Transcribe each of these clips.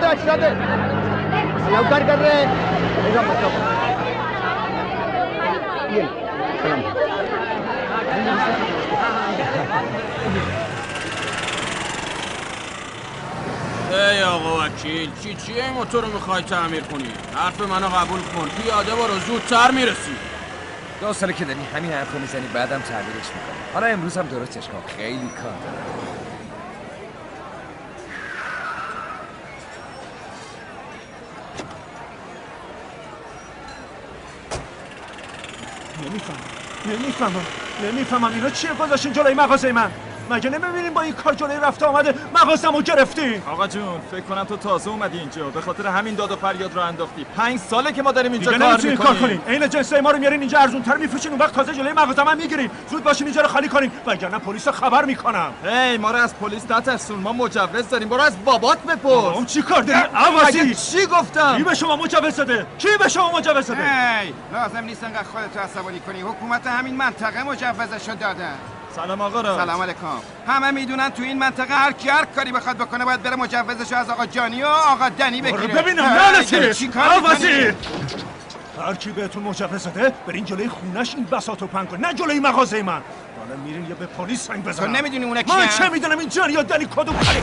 اشراده لوکر कर रहे हैं ये سلام ای آقا وکیل چیه این موتور رو میخوای تعمیر کنی؟ حرف منو قبول کن پیاده برو زودتر میرسی 2 ساله که داری همین حرف رو میزنی بعدم تعمیرش میکنی حالا امروز هم درستش کن خیلی کار دارم نمیفهمم اینا چیه گذاشتین جلوی مغازه من مگه نمیبینیم با این کار جلوی رفته آمده مغازه‌مو گرفتی آقا جون فکر کنم تو تازه اومدی اینجا به خاطر همین داد و فریاد رو انداختی 5 ساله که ما داریم اینجا کار میکنیم کار کنین عین جنسای ما رو میارین اینجا ارزونتر میفروشین اون وقت تازه جلوی مغازه من میگیرین زود باشین اینجا رو خالی کنین وگرنه پلیس خبر میکنم هی ما رو از پلیس نترسون ما مجوز داریم برو از بابات بپرس چی کار داری عواسی چی گفتم کی به شما مجوز داده کی به شما مجوز داده هی لازم نیست انقدر خودت عصبانی کنی حکومت همین منطقه مجوزشو دادن سلام آقا را سلام علیکم همه میدونن تو این منطقه هر کی هر کاری بخواد بکنه باید بره مجوزشو از آقا جانی و آقا دنی بگیره ببینم لعنتی چی کار می‌کنی؟ هر کی بهتون مجوز داده برین جلوی خونش این بساطو پنگ کن نه جلوی مغازه من حالا میرین یا به پلیس زنگ بزنم تو نمیدونی اونا کیه من چه میدونم این جانی یا دنی کدوم کاری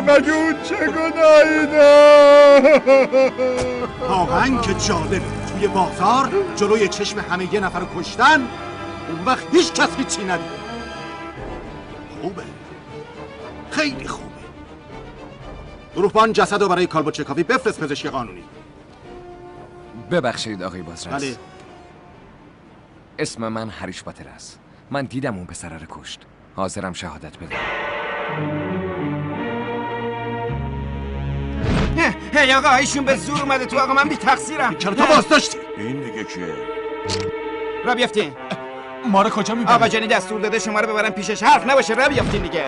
مگه اون چه گناهی داشت؟ واقعا که جالبه توی بازار جلوی چشم همه یه نفر رو کشتن اون وقت هیچ کس هیچی ندید خوبه خیلی خوبه گروهبان جسد رو برای کالبد کافی بفرست پزشک قانونی ببخشید آقای بازرس بله اسم من هریش باتر است من دیدم اون پسره رو کشت حاضرم شهادت بدم هی آقا ایشون به زور اومده تو آقا من بی تقصیرم چرا تو باز داشتی؟ این دیگه کیه؟ را بیافتین ما رو کجا میبرن؟ آقا جانی دستور داده شما رو ببرن پیشش حرف نباشه را بیافتین دیگه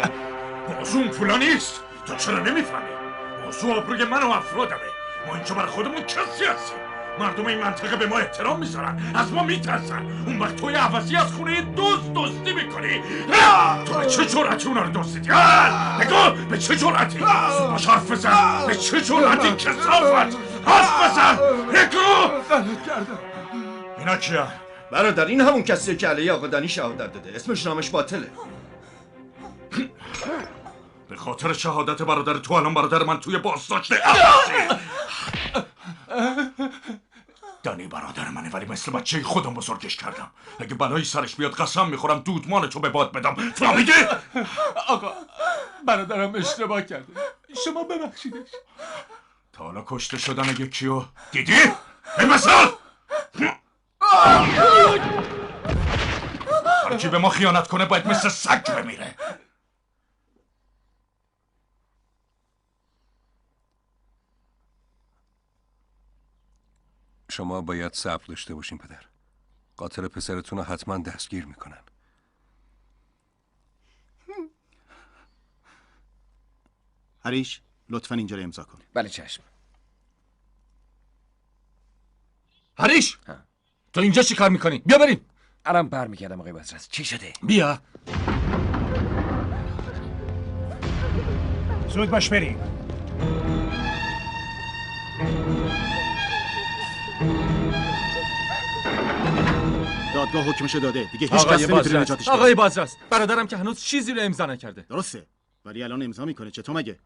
موضوع پولا نیست تو چرا نمیفهمی؟ موضوع آبروی من و افرادمه ما اینجا برای خودمون کسی هستیم مردم این منطقه به ما احترام میذارن از ما میترسن اون وقت توی عوضی از خونه دزدی میکنی تو به چه جرأتی اونا رو دزدیدی نگاه به چه جرأتی باش حرف بزن به چه جرأتی کثافت حرف بزن نگاه اینا کیه برادر این همون کسیه که علیه آقا دنی شهادت داده اسمش نامش باطله به خاطر شهادت برادر تو الان برادر من توی بازداشته دنی برادر منه ولی مثل بچه خودم بزرگش کردم اگه بلایی سرش بیاد قسم میخورم دودمان تو به باد بدم فهمیدی؟ آقا برادرم اشتباه کرده شما ببخشیدش تا حالا کشته شدن یکیو دیدی؟ این مثال هر کی به ما خیانت کنه باید مثل سگ بمیره شما باید صبر داشته باشین پدر قاتل پسرتون رو حتما دستگیر میکنن هریش لطفا اینجا رو امضا کن بله چشم هریش تو اینجا چی کار میکنی؟ بیا بریم الان برمیگردم آقای بازرس چی شده؟ بیا زود باش بریم دادگاه حکمشو داده دیگه هیچ کس نمیتونه نجاتش بده. آقای بازرس، برادرم که هنوز چیزی رو امضا نکرده. درسته، ولی الان امضا میکنه. چطور مگه؟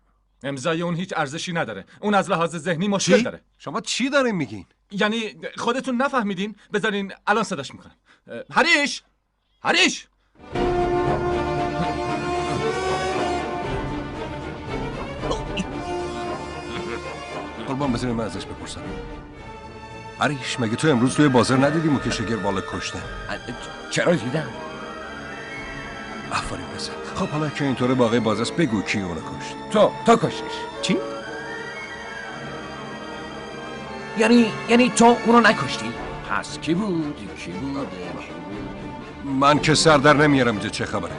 امضای اون هیچ ارزشی نداره. اون از لحاظ ذهنی مشکل داره. شما چی دارین میگین؟ یعنی خودتون نفهمیدین؟ بذارین الان صداش میکنم. هریش! هریش! قربان بذارین من ازش بپرسم. هریش، مگه تو امروز توی بازار ندیدی مکشگر والا کشتن؟ چرا دیدم؟ آفرین پسر. خب حالا که اینطوره با آقای بازرس بگو کی اونو کشت. تو کشتش. چی؟ یعنی تو اونو نکشتی؟ پس کی بود؟ من که سر در نمیارم اینجا چه خبره.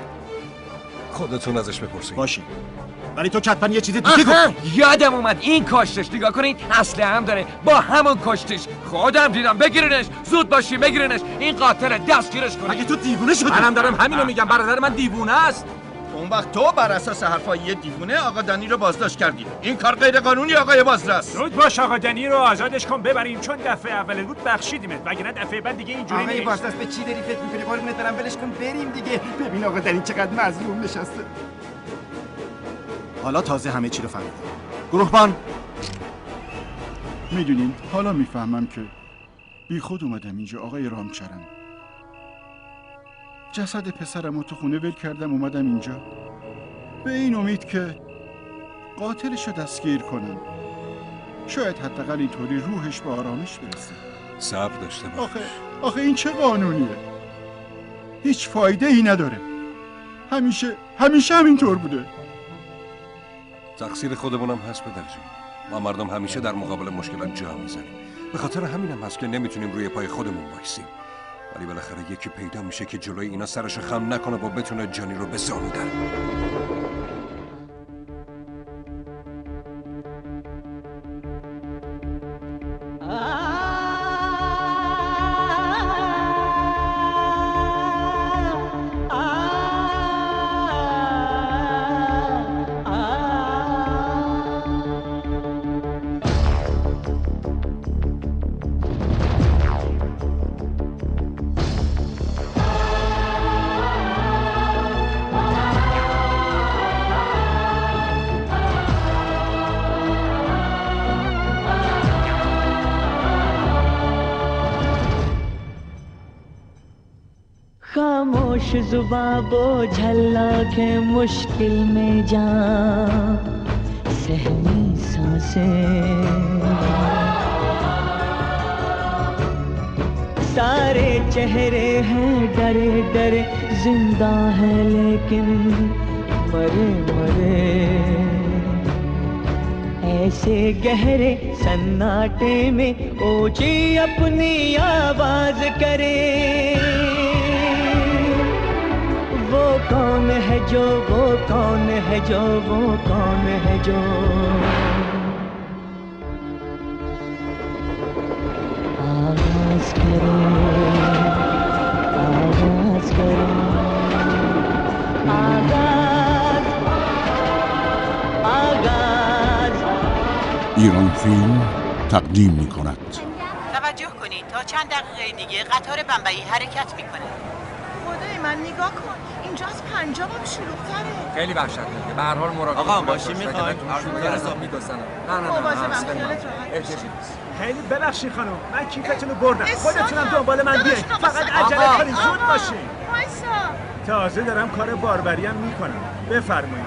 خودتون ازش بپرسین. باشه. ولی تو کتبن یه چیز دیگه گفت. یادم اومد این کشتش. نگاه کنید اسلحه هم داره. با همون کشتش. خودم دیدم. بگیرینش. زود باشی بگیرینش. این قاتل دستگیرش کنید. اگه تو دیوونه شدی. منم دارم همینو میگم. برادر من دیوونه است. اون وقت تو بر اساس حرفای یه دیوونه آقا دنی رو بازداشت کردی. این کار غیر قانونی آقای بازرس. زود باش آقا دنی رو آزادش کن ببریم، چون دفعه اول بود بخشیدیمت، وگرنه دفعه بعد دیگه اینجوری نیست. آقای بازرس به چی داری فکر می‌کنی؟ قربونت برم ولش کن بریم دیگه. ببین آقا دنی چقدر مظلوم نشسته. حالا تازه همه چی رو فهمیدم. گروهبان، میدونین حالا میفهمم که بی خود اومدم اینجا آقای رامچرم. جسد پسرم رو تو خونه ول کردم اومدم اینجا به این امید که قاتلش رو دستگیر کنم. شاید حداقل اینطوری روحش به آرامش برسه. صبر داشته باش. آخه این چه قانونیه؟ هیچ فایده ای نداره. همیشه همینطور بوده. تقصیر خودمونم هست پدر جون. ما مردم همیشه در مقابل مشکلات جا میزنیم. به خاطر همینم هست که نمیتونیم روی پای خودمون وایسیم. ولی بالاخره یکی پیدا میشه که جلوی اینا سرش خم نکنه و بتونه جانی رو به زانو در. खामोश जुबां बोझल्ला के मुश्किल में जान सहमी सांसें सारे चेहरे हैं डरे डरे जिंदा है लेकिन मरे मरे ऐसे गहरे सन्नाटे में ऊंची अपनी आवाज करे वो कौन है जो वो कौन है जो वो कौन है जो आवाज करे आवाज करे आगाज आगाज ایران فیلم تقدیم می‌کند. توجه کنید تا چند دقیقه دیگه قطار بمبئی حرکت میکنه. خدای من نگاه کن اینجا از پنجاب هم شلوغ‌تره. خیلی وحشتناکه. به هر حال مراقب آقا ماشین می‌خواید؟ حساب می‌دوزن. خیلی ببخشید خانم، من کیفتون رو بردم. خودتونم دنبال من بیاین. فقط عجله کنید زود باشین. تازه دارم کار باربری هم میکنم. بفرمایید.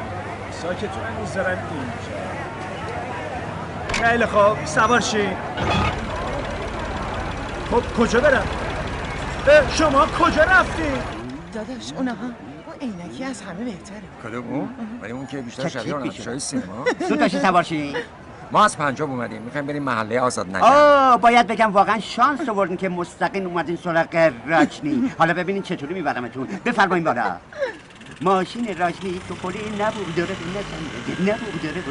ساکتون رو میذارم اینجا. خیلی خوب سوار شین. خب کجا برم؟ شما کجا رفتین؟ داداش اونها اون عینکی از همه بهتره. کدوم اون؟ ولی اون که بیشتر شبیه هنرپیشه‌های سینما. زود باشی سوار شین. ما از پنجاب اومدیم میخوایم بریم محله آزاد نگه. باید بگم واقعا شانس آوردین که مستقیم اومدین سراغ راجنی. حالا ببینین چطوری میبرمتون. بفرمایید بالا. ماشین راجنی تو خوری نبود داره نبود داره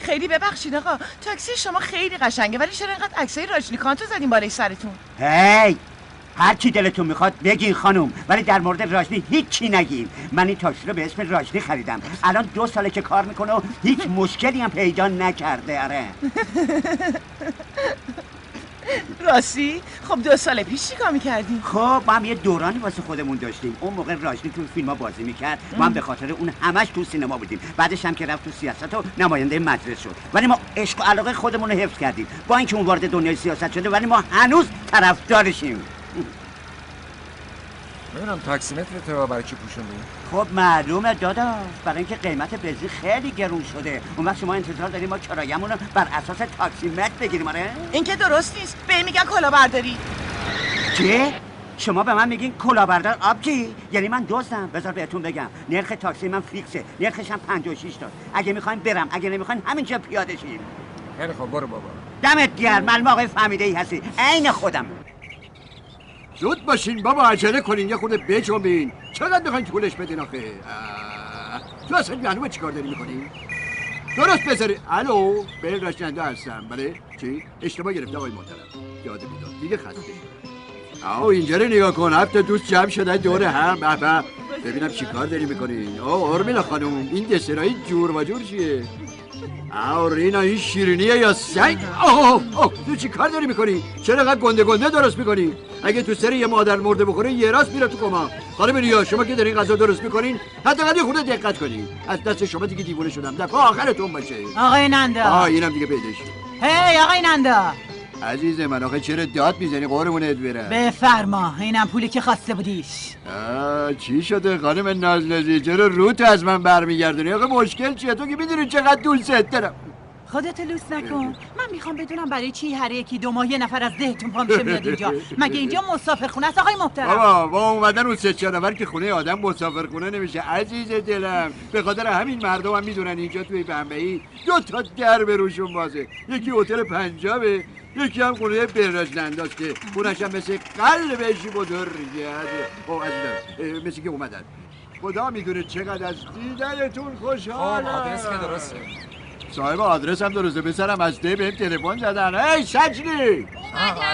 خیلی ببخشید آقا تاکسی شما خیلی قشنگه ولی چرا اینقدر عکسای راجنیکانتو زدین بالای سرتون؟ هی هر چی دلتون میخواد بگین خانم، ولی در مورد راجنی هیچی نگین. من این تاکسی رو به اسم راجنی خریدم، الان 2 ساله که کار میکنه و هیچ مشکلی هم پیدا نکرده. آره راستی؟ خب 2 سال پیش چیکار میکردیم؟ خب ما هم یه دورانی واسه خودمون داشتیم. اون موقع راجنی تو فیلم ها بازی میکرد، ما هم به خاطر اون همش تو سینما بودیم. بعدش هم که رفت تو سیاست و نماینده مجلس شد، ولی ما عشق و علاقه خودمون رو حفظ کردیم. با اینکه اون وارد دنیای سیاست شده، ولی ما هنوز طرفدارشیم. ببینم تاکسیمتر تو برای چی پوشوندی؟ خب معلومه داداش، برای اینکه قیمت بنزین خیلی گرون شده. اون وقت شما انتظار داریم ما کرایه‌مون رو بر اساس تاکسیمتر بگیریم. آره این که درست نیست. به میگن کلاهبرداری. چی؟ شما به من میگین کلاهبردار آبجی؟ یعنی من دزدم؟ بذار بهتون بگم نرخ تاکسی من فیکسه، نرخش هم 56 تا. اگه میخواین برم، اگه نمیخواین همینجا پیاده شیم. خیلی خب برو بابا. دمت گرم، معلوم آقای فهمیده ای هستی، عین خودم. زود باشین بابا، عجله کنین، یه خورده بجنبین. چقدر میخواین طولش بدین آخه؟ تو اصلا معلومه چیکار داری میکنی؟ درست بذاری. الو، بهل رشننده هستم. بله چی؟ اشتباه گرفته آقای محترم، یاد میداد دیگه خسته شدم. اینجا رو نگاه کن، 7 دوست جمع شدن دور هم. به ببینم چیکار داری میکنی. ارمیلا خانم، این دسرای جور و جور چیه؟ رینا این شیرینیه یا سگ؟ تو چی کار داری میکنی؟ چرا اینقدر گنده گنده درست میکنی؟ اگه تو سر یه مادر مرده بخوره یه راست میره تو کما. خانم ریا، شما که دارین غذا درست میکنین حداقل یه خورده دقت کنین. از دست شما دیگه دیوونه شدم. دفعه آخرتون باشه. آقای نندا. اینم دیگه پیداش. هی آقای نندا. عزیز من آخه چرا داد میزنی؟ قربونت برم. بفرما، اینم پولی که خواسته بودیش. چی شده خانم نازنازی؟ چرا روت از من برمیگردونی؟ آخه مشکل چیه؟ تو که میدونی چقدر دوست دارم. خودت لوس نکن. من میخوام بدونم برای چی هر یکی 2 ماه یه نفر از دهتون پا میشه میاد اینجا. مگه اینجا مسافرخونه است آقای محترم؟ بابا با اومدن اون 3-4 نفر که خونه آدم مسافرخونه نمیشه عزیز دلم. به خاطر همین مردم هم میدونن اینجا توی بمبئی 2 تا در به روشون بازه. یکی هتل پنجابه، یکی هم خونه برراجننداست که خونش هم مثل قلبش بزرگه. عزیزم مثل که اومدن. خدا میدونه چقدر از دیدنتون خوشحالم. آدرس که درسته. صاحب آدرس هم درسته. بسرم از ده بهم تلفن زدن. ای سجلی،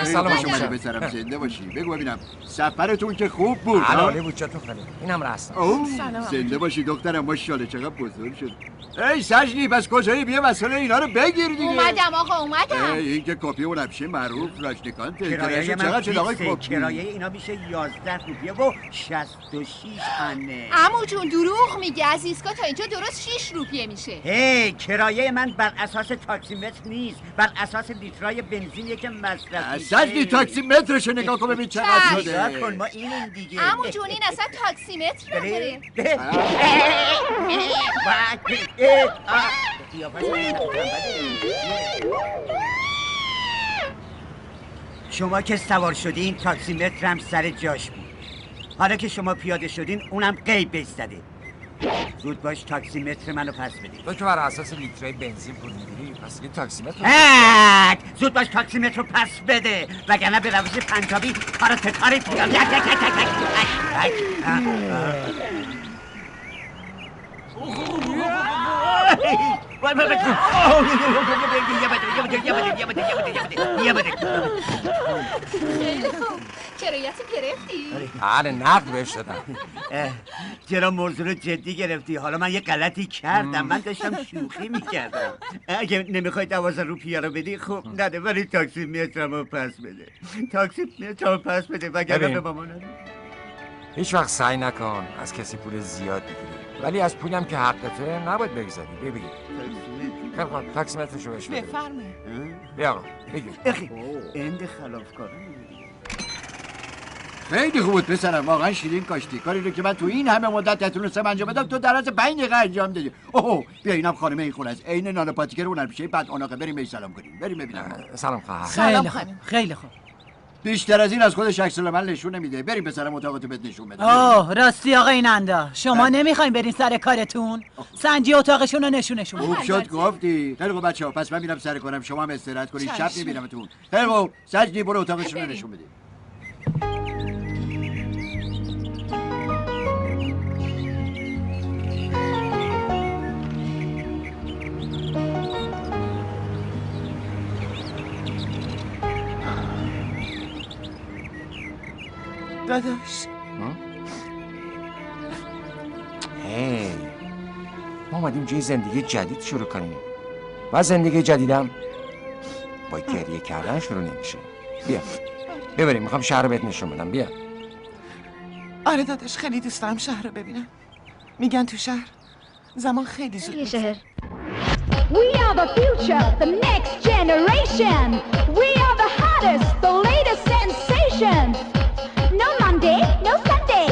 سلام شما. بسرم زنده باشی. بگو ببینم سفرتون که خوب بود؟ عالی بود. چطور خاله؟ اینم رستم. زنده باشی دخترم، ماشاءالله چقدر بزرگ شد. ای سجلی، پس کجایی؟ بیا مسئله اینا رو بگیر دیگه. اومدم آقا، اومدم. این که کپی اون افشه معروف راجنیکانته. کرایه من فیکسه. کرایه اینا میشه 11 روپیه و 66 آنه. عمو جون دروغ میگی، از ایستگاه تا اینجا درست 6 روپیه میشه. هی کرایه من بر اساس تاکسیمتر نیست، بر اساس لیترای بنزینی که مصرف میشه. سجلی تاکسیمترشو نگاه کن ببین چقدر شده. نگاه کن، ما اینیم دیگه. عمو جون این اصلا تاکسیمتر نداره. شما که سوار شدین تاکسیمتر هم سر جاش بود. حالا که شما پیاده شدین اونم قیب بستده. زود باش تاکسیمتر منو پس بدید. تو که بر اساس لیترای بنزین پول میگیری، پس یه تاکسیمتر. زود باش تاکسیمتر رو پس بده، وگرنه به روش پنجابی کارت میگم. خیلی خوب. کرایه‌تو گرفتی؟ بله نقد بهش دادم. چرا موضوع رو جدی گرفتی؟ حالا من یه غلطی کردم، من داشتم شوخی میکردم. اگه نمیخوای 12 روپیه رو بدی خب نده، ولی تاکسی مترمو پس بده. تاکسی مترمو پس بده وگرنه به مامان نده. هیچ وقت سعی نکن از کسی پول زیاد بگیری، ولی از پولم که حقته نباید بگذاری. بگیر خیلی خوب، تاکسیمترشو بهش بده. بفرمایید. بیا آقا بگیر. اند خلافکارا. خیلی خوب بود پسرم، واقعا شیرین کاشتی. کاری رو که من تو این همه مدت نتونستم انجام بدم تو در از 5 دقیقه انجام دادی. بیا اینم خانم این خونه است، عین نان پاتیکر اون البشه. بعد آناقه بریم بهش سلام کنیم. بریم ببینم. سلام خواهر. خیلی خوب، خیلی خوب. بیشتر از این از خودش عکس العمل نشون نمیده. بریم پسرم اتاقتو بهت نشون بده. راستی آقای نندا، شما نمیخواین برین سر کارتون؟ سنجی اتاقشون رو نشونشون. خوب شد گفتی. خیلی خوب بچه‌ها، پس من میرم سر کارم، شما هم استراحت کنید. شب میبینمتون. خیلی خوب. سجدی برو اتاقشون رو نشون بده. داداش ما اومدیم جای زندگی جدید شروع کنیم و زندگی جدیدم با گریه کردن شروع نمیشه. بیا ببریم، میخوام شهر رو بهت نشون بدم. بیا. آره داداش خیلی دوست دارم شهر رو ببینم. میگن تو شهر زمان خیلی زود میگذره. We are the future, the next generation. We are the hottest, the latest sensation. No Monday, no Sunday.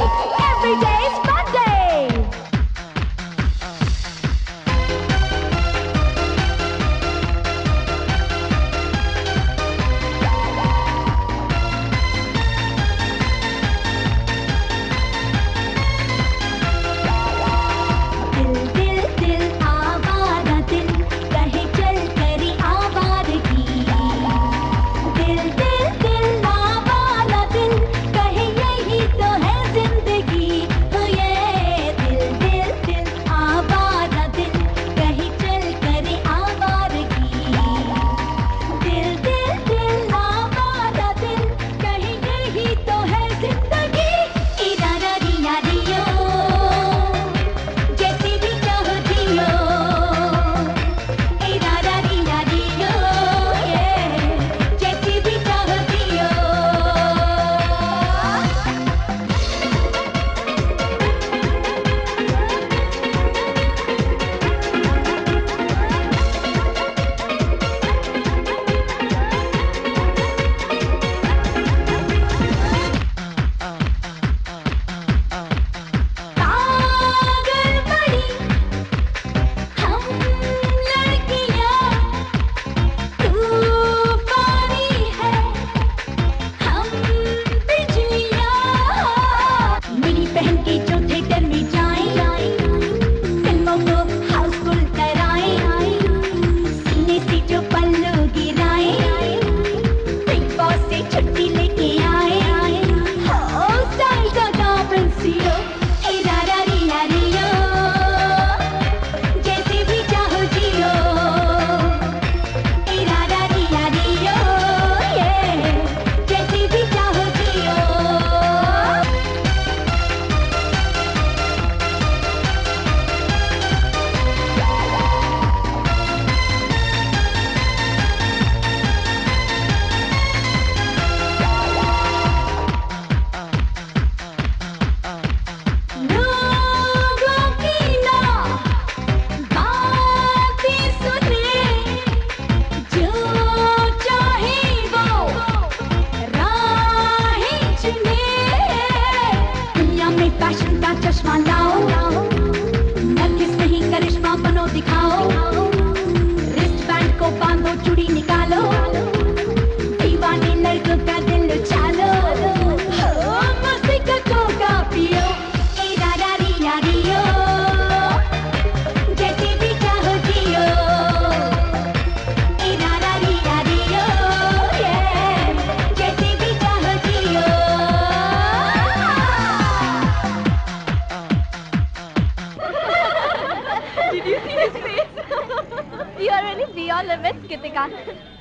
Every day's fun day.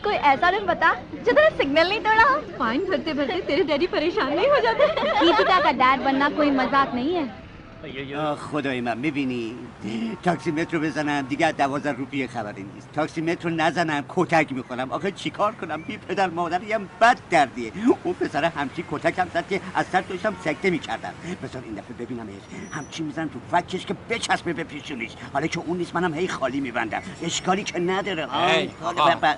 कोई ऐसा दिन बता जो तेरा सिग्नल नहीं तोड़ा हो। फाइन भरते भरते तेरे डैडी परेशान नहीं हो जाते? दीपिका का डैड बनना कोई मजाक नहीं है। خدای من میبینی تاکسی مترو بزنم دیگه 12 روپیه خبری نیست. تاکسی مترو نزنم کتک میخورم. آخه چیکار کنم؟ بی پدر مادریم بد دردیه. اون پسر همچی کتکم زد که از سر داشتم سکته میکردم. بذار این دفعه ببینم همچی میزنم تو فکش که بچسبه به پیشونیش. حالا که اون نیست منم هی خالی میبندم. اشکالی که نداره.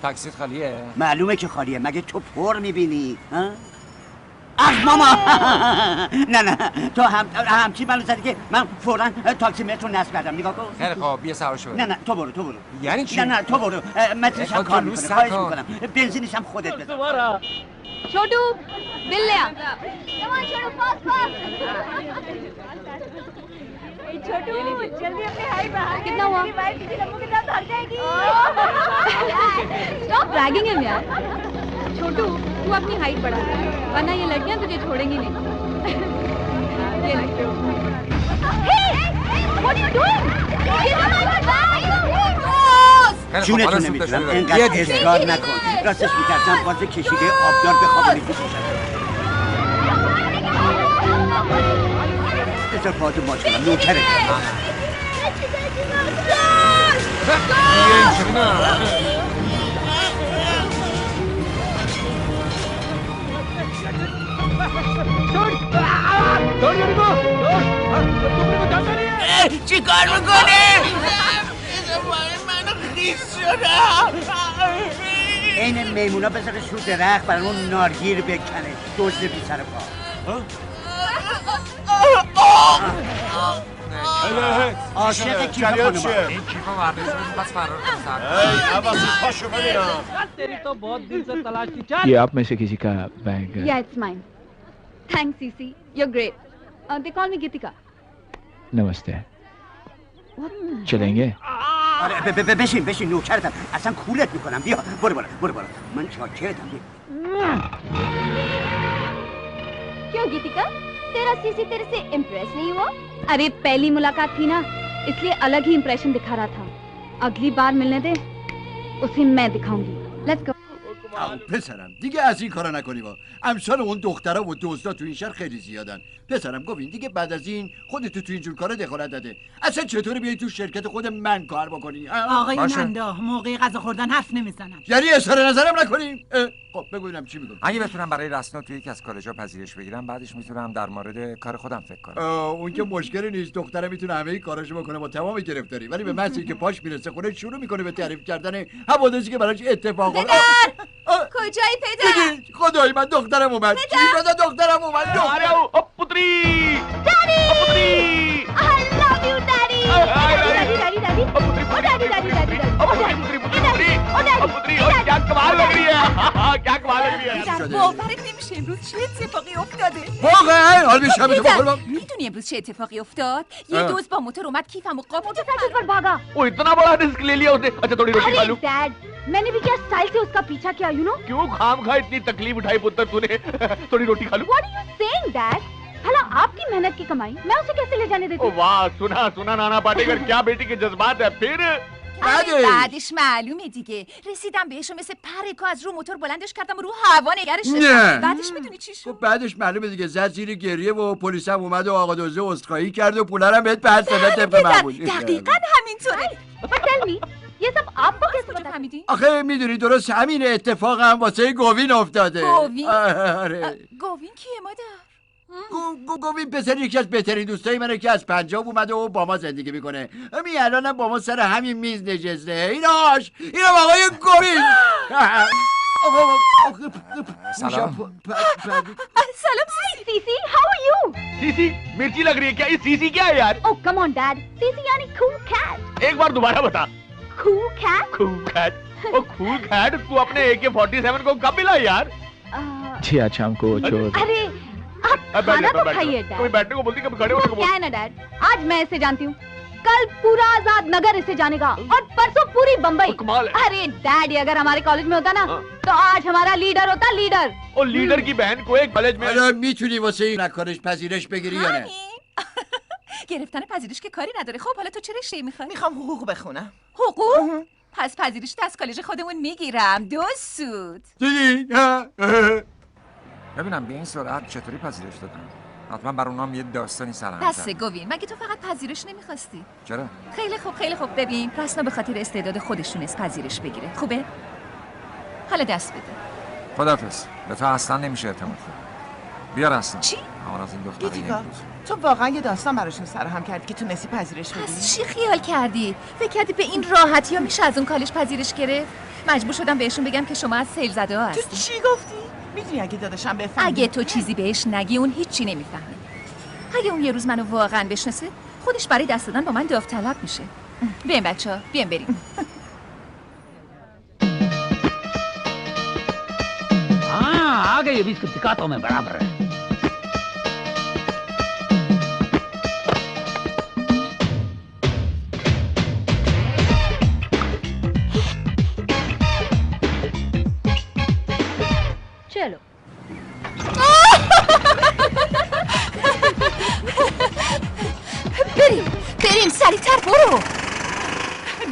تاکسیت خالیه؟ معلومه که خالیه. مگه تو پر میبینی؟ ها؟ اخ ماما نه نه تو همچی منو زدی که من فوراً تاکسی مترو نصب کردم. نگاه کن. خیلی خوب بیا سوارش برو. نه نه تو برو تو برو. یعنی چی؟ نه نه تو برو. مترش هم کار میکنه. خواهش میکنم بنزینش هم خودت بزن. छोटू बिल ले आ। छोटू पास पास। छोटू जल्दी अपने हाई बढ़ा। कितना हुआ? बाइक किसी लम्बू के साथ भाग जाएगी। Stop dragging him यार। छोटू तू अपनी हाइट बढ़ा वरना ये लड़कियां तुझे छोड़ेंगी नहीं। ये लड़कियों। Hey, what are you doing? Give me my bag. جونتو نمیتونم اینقدر اصرار نکن. راستش میترسم باز کشیده آبدار بخوابونی پیشش. بذار پاتو باز کنم نوکرت. چی کار میکنه؟ منو خیس شدم. این میمونا بذاره شو درخت برای اون نارگیر بکنه. دزد بی سر پا. عاشق کیف خانوما. این کیف وردش رو بس فرار کنم. ای عوضی پاشو ببینم. तेरी तो बहुत दिन से तलाश की चल ये आप में से किसी का बैग है Yeah, it's mine. Thanks, Cece. You're great. They call me Gitika. नमस्ते चलेंगे آره بشین نوکرتم. اصلا کولت میکنم. بیا برو من چاکرتم. क्यों गीतिका? तेरा सीसी तेरे से इम्प्रेस नहीं हुआ? अरे पहली मुलाकात थी ना, इसलिए अलग ही इम्प्रेशन दिखा रहा था. अगली बार मिलने दे, उसे मैं दिखाऊंगी. Let's go. پسرم دیگه از این کارا نکنی با. امثال اون دخترا و دزدا تو این شهر خیلی زیادن. پسرم گفتین دیگه بعد از این خودت تو اینجور کارا دخالت نده. اصلا چطوری بیای تو شرکت خود من کار بکنی؟ آقای نندا موقع غذا خوردن حرف نمیزنم. یعنی اظهار نظرم نکنیم؟ خب بگو ببینم چی میگم. اگه بتونم برای رسنا توی یکی از کالج‌ها پذیرش بگیرم بعدش میتونم در مورد کار خودم فکر کنم. اون که مشکلی نیست. دختره میتونه همه کاراشو بکنه با تمام گرفتاری. ولی به محض اینکه پاش میرسه خونه شروع میکنه به تعریف کردن حوادثی که براش اتفاق افتاد. کجایی پدر؟ خدای من دخترم اومد. چی شده دخترم اومد؟ पुत्री Daddy! I love you, Daddy! Daddy! Oh, Daddy! क्या कमाल लग रही है क्या कमाल लग रही है باورت نمیشه امروز چه اتفاقی افتاده. واقعا حال میشه بخورم. میدونی امروز چه اتفاقی افتاد؟ یه دوست با موتور اومد کیفمو قاب کرد. पर भागा. वो इतना बड़ा रिस्क ले लिया उसने अच्छा थोड़ी रोटी खा लूं Dad, मैंने भी क्या स्टाइल से उसका पीछा किया, you know? क्यों खामखा इतनी तकलीफ उठाई पुत्र तूने थोड़ी रोटी खा लूं What are you saying, Dad? भला आपकी मेहनत की कमाई मैं उसे कैसे ले जाने देती? ओ वाह सुना नाना पाटेकर क्या बेटी के जज्बात है फिर بعدش معلومه دیگه. رسیدم بهش و مثل پرکو از رو موتور بلندش کردم و رو هوا نگرش داشتم. بعدش میدونی چی شد؟ بعدش معلومه دیگه زد زیر گریه و پلیس هم اومد و آقا دزده عذرخواهی کرد و پولا رو بهت پس داد طبق معمول. دقیقاً همینطوره. Tell me, ये सब आपको कैसे पता? فهمیدی؟ آخه میدونی درست همین اتفاق هم واسه گوین افتاده. گوین؟ آره. گوین کیه مادر؟ گوین پسر یکی از بهترین دوستای منه که از پنجاب اومده و با ما زندگی میکنه. همین الانم با ما سر همین میز نشسته. اینم آقای گوین. سلام सीसी, how are you? सीसी मिर्ची लग रही है क्या ये सीसी क्या है यार Oh come on Dad, CC यानी cool cat. एक बार दोबारा बता Cool cat? cool cat ओ cool cat तू अपने AK-47 को कब मिला यार जी आज शाम को चोर अरे आप खाना तो खाइए Dad. कभी बैठने को बोलती कभी खड़े होने को क्या है ना Dad, आज मैं इसे जानती हूँ. कल पूरा आजाद नगर इसे जानेगा और परसों पूरी बम्बई. अरे डैडी अगर हमारे कॉलेज में होता ना तो आज हमारा लीडर होता लीडर. और लीडर की बहन को एक कॉलेज में حالا میتونی واسه این نکنش پذیرش بگیری یا نه؟ گرفتن پذیرش که کاری نداره. خب حالا تو چه رشته‌ای میخوای؟ میخوام حقوق بخونم. حقوق؟ پس پذیرش از کالج خودمون میگیرم. 2 سود. دیدی؟ ببینم به این سرعت چطوری پذیرش دادن؟ حتما بر اونام یه داستانی سرهم بسه کرد. گوین، مگه تو فقط پذیرش نمیخواستی؟ چرا؟ خیلی خوب ببین رسنا به خاطر استعداد خودشون از پذیرش بگیره. خوبه؟ حالا دست بده. خداحافظ. به تو اصلا نمیشه اعتماد کرد. بیا رسنا. چی؟ اما از این دختره گیتیکا امروز. تو واقعا یه داستان براشون سرهم کردی که تونستی پذیرش بدی؟ پس چی خیال کردی؟ فکر کردی به این راحتی ها میشه از اون کالج پذیرش گرفت؟ مجبور شدم بهشون بگم که شما از سیل زده ها تو هستی. چی گفتی؟ میدونی اگه داداشم بفهمه اگه تو چیزی بهش نگی اون هیچی نمیفهمه. اگه اون یه روز منو واقعا بشناسه خودش برای دست دادن با من داوطلب میشه. بیاین بچه‌ها بیاین بریم. हाँ आ गई अभी इसको दिखाता हूँ मैं बराबर है चलो بریم سریعتر برو.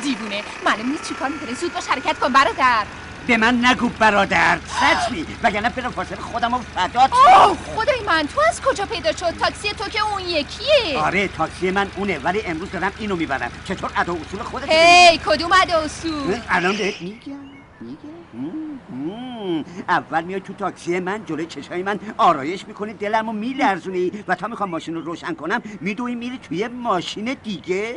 دیوونه معلوم نیست چی کار میکنه. زود باش حرکت کن برادر. به من نگو برادر سچمی وگرنه بلافاصله خودمو فدات خدای من تو از کجا پیدا شد؟ تاکسی تو که اون یکیه. آره تاکسی من اونه ولی امروز دارم اینو میبرم. چطور ادا اصول خودت؟ هی کدوم ادا اصول؟ الان بهت میگم اول میای تو تاکسی من جلوی چشای من آرایش میکنی دلمو میلرزونی و تا میخوام ماشین رو روشن کنم میدوی میری توی ماشین دیگه.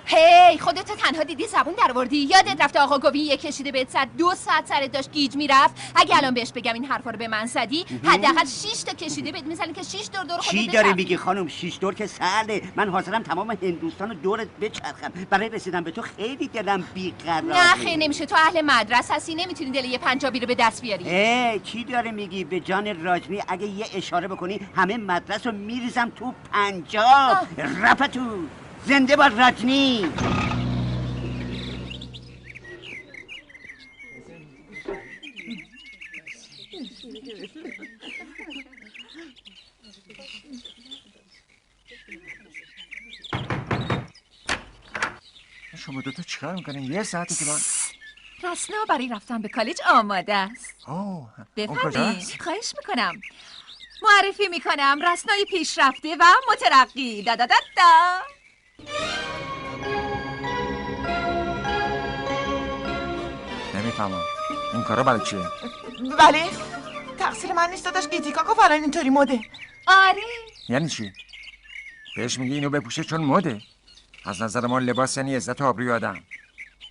هی خودت تنها دیدی زبون درآوردی؟ یادت رفته آقا گوی یک کشیده بهت سر 2 ساعت سرت داشت گیج میرفت. اگه الان بهش بگم این حرفا رو به من زدی حداقل 6 تا کشیده بهت میزنی که 6 دور خودت چی داری میگی خانم؟ 6 دور که سهله. من حاضرم تمام هندوستان رو دورت بچرخم. برای رسیدن به تو خیلی دلم بیقراره. نه خیلی نمیشه. تو اهل مدرسه هستی نمیتونی دل یه پنجابی رو به دست بیاری. چی داره میگی؟ به جان راجمی اگه یه اشاره بکنی همه مدرسه رو میریزم تو پنجاب. رفتو زنده باد رجنی. شما دوتا چیکار میکنین؟ یه ساعته که رسنا برای رفتن به کالج آماده است. بفرمایید. خواهش میکنم. معرفی میکنم رسنای پیشرفته و مترقی. دا دا دا دا. نمیفهمم این کارا برای چیه؟ بله تقصیر من نیست داداش گیتیکا گفت الان اینطوری مده. آره یعنی چی؟ بهش میگی اینو بپوشه چون مده؟ از نظر ما لباس یعنی عزت و آبروی آدم،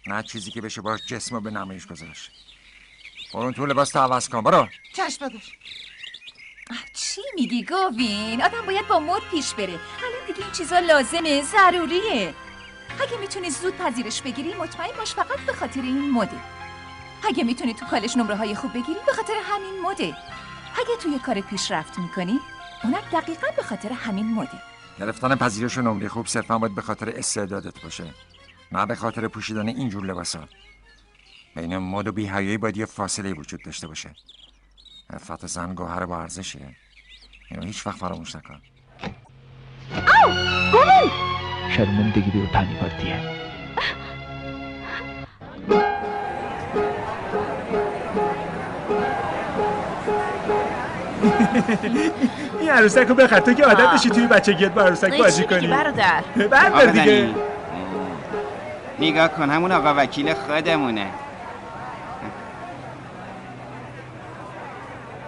نه چیزی که بشه باش جسمو به نمایش گذاشت. برو تو لباس تو عوض کن. برو. چشم داداش. چی میگی گوین؟ آدم باید با مد پیش بره. الان دیگه این چیزا لازمه، ضروریه. اگه میتونی زود پذیرش بگیری مطمئن باش فقط به خاطر این مده. اگه میتونی تو کالج نمره های خوب بگیری به خاطر همین مده. اگه توی کار پیشرفت میکنی اونم دقیقاً به خاطر همین مده. گرفتن پذیرش و نمره خوب صرفا باید به خاطر استعدادت باشه، نه به خاطر پوشیدن اینجور لباسا. بین مد و بی‌حیایی باید یه فاصله وجود داشته باشه. عفت زن گوهر با ارزشه. اینو هیچ وقت فراموش نکن. शर्मिंदगी भी उठानी पड़ती है. این عروسک رو بخر تو که عادت داشتی توی بچگیت با عروسک بازی کنی. بردار دیگه. نگاه کن همون آقا وکیل خودمونه.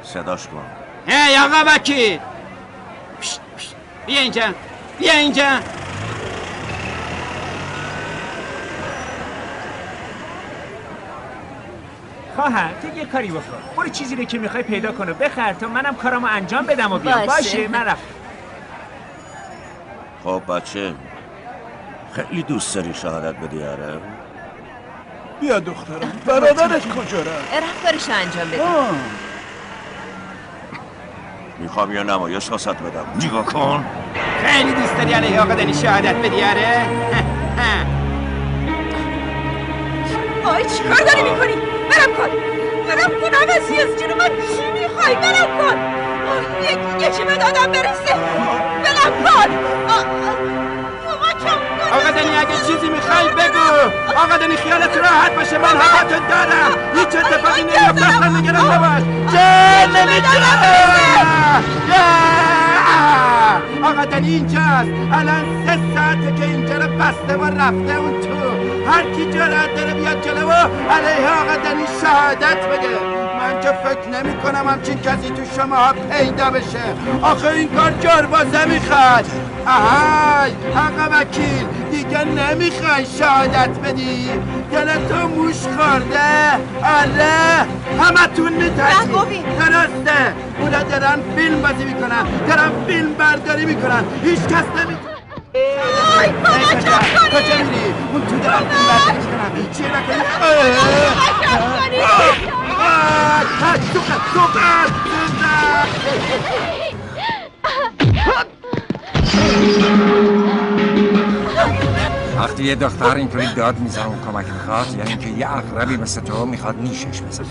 صداش کن. هی آقا وکیل بیا اینجا بیا اینجا. خواهر تو یه کاری بکن. برو چیزی رو که میخوای پیدا کنه بخر تا منم کارامو انجام بدم و بیام. باشه من رفتم. خب بچه خیلی دوست داری شهادت بدی؟ آره بیا دخترم. برادرت کجا رفت؟ رفتارشو انجام بده. میخوام یه نمایش واسط بدم. نگاه کن. خیلی دوست داری علیه آقا دنی شهادت بدی؟ آره آی چیکار داری میکنی؟ برم کن عوضی از جون من. چی میخوای؟ برم کن. یکی به دادم برسه. برم کن. آقا دنی اگه چیزی میخوای بگو. آقا دنی خیالت راحت باشه من حقاتو دارم. هیچ اتفاقی نمیفته اصلا نگران نباش. چه آقا دنی اینجاست. الان 3 ساعته که اینجا رو بسته و رفته اون تو. هر کی جرأت داره بیاد جلو علیه آقا دنی شهادت بده. من که فکر نمی کنم همچین کسی تو شما پیدا بشه. آخه این کار جربازه میخواد. آهای آقا وکیل دیگه نمیخوای شهادت بدی؟ دلتو موش خورده؟ آره همه تون میترسی. درسته اونا دارن فیلم بازی میکنن، دارن فیلم برداری میکنن. هیچ کس نمیتونه. آی بابا چپ کنی. کجا میری؟ اون تو دارن فیلم برداری میکنن. چیه نکنی؟ وقتی یه دختر اینطوری داد میزنه و کمک میخواد یعنی اینکه یه عقربی مثل تو میخواد نیشش بزنه.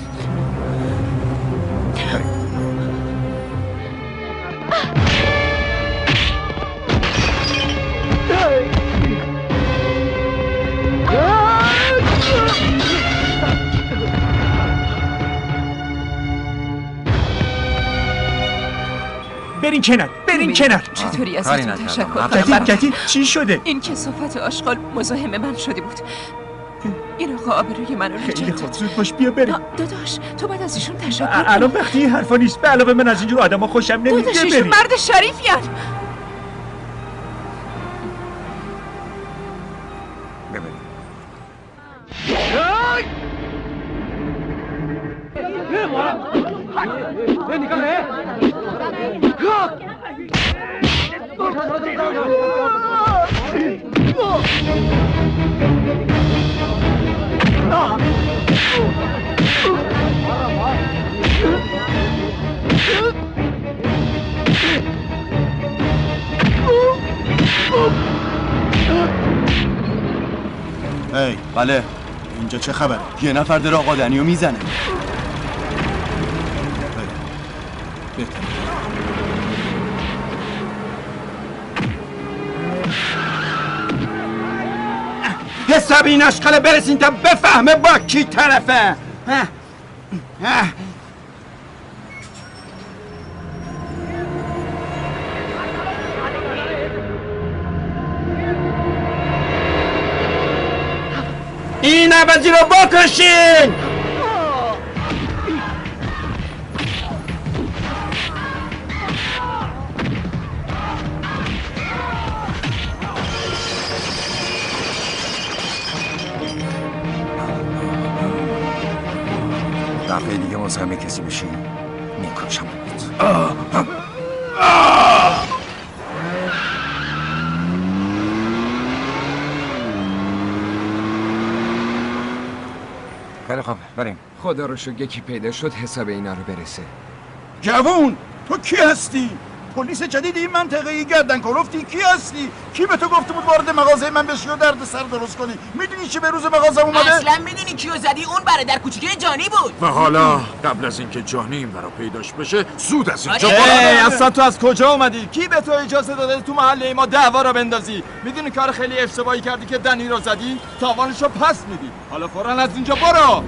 برین کنار برین کنار. چطوری ازتون تشکر کنم؟ جدید چی شده؟ این کثافت آشغال مزاحم من شده بود. این آقا آبروی منو نجات خیلی خوب، زود باش بیا بریم. داداش تو باید از ایشون تشکر کنی. الان وقتی این حرفا نیست. به علاوه من از اینجور آدما خوشم نمیاد. داداش ایشون مرد شریفیان. هی بله اینجا چه خبره؟ یه نفر داره آقا دنیو میزنه. حساب این اشکاله برسین تا بفهمه با کی طرفه. این عوضی رو بکشین. دفعه دیگه مزاحم کسی بشی میکشم. خیلی خوب بریم. خدا رو شکر یکی پیدا شد حساب اینا رو برسه. جوون تو کی هستی؟ پلیس جدید این منطقه گردن کلفتی کی هستی؟ کی به تو گفته بود وارد مغازه من بشی و درد سر درست کنی؟ میدونی چی به روز مغازه اومده؟ اصلا میدونی کیو زدی؟ اون برادر کوچیکه جانی بود. و حالا قبل از اینکه جانی این برا پیداش بشه زود از اینجا اصلا تو از کجا اومدی؟ کی به تو اجازه داده تو محله ما دعوا را بندازی؟ میدونی کار خیلی اشتباهی کردی که دنی رو زدی؟ تاوانشو پس میدی. حالا فوراً از اینجا برو.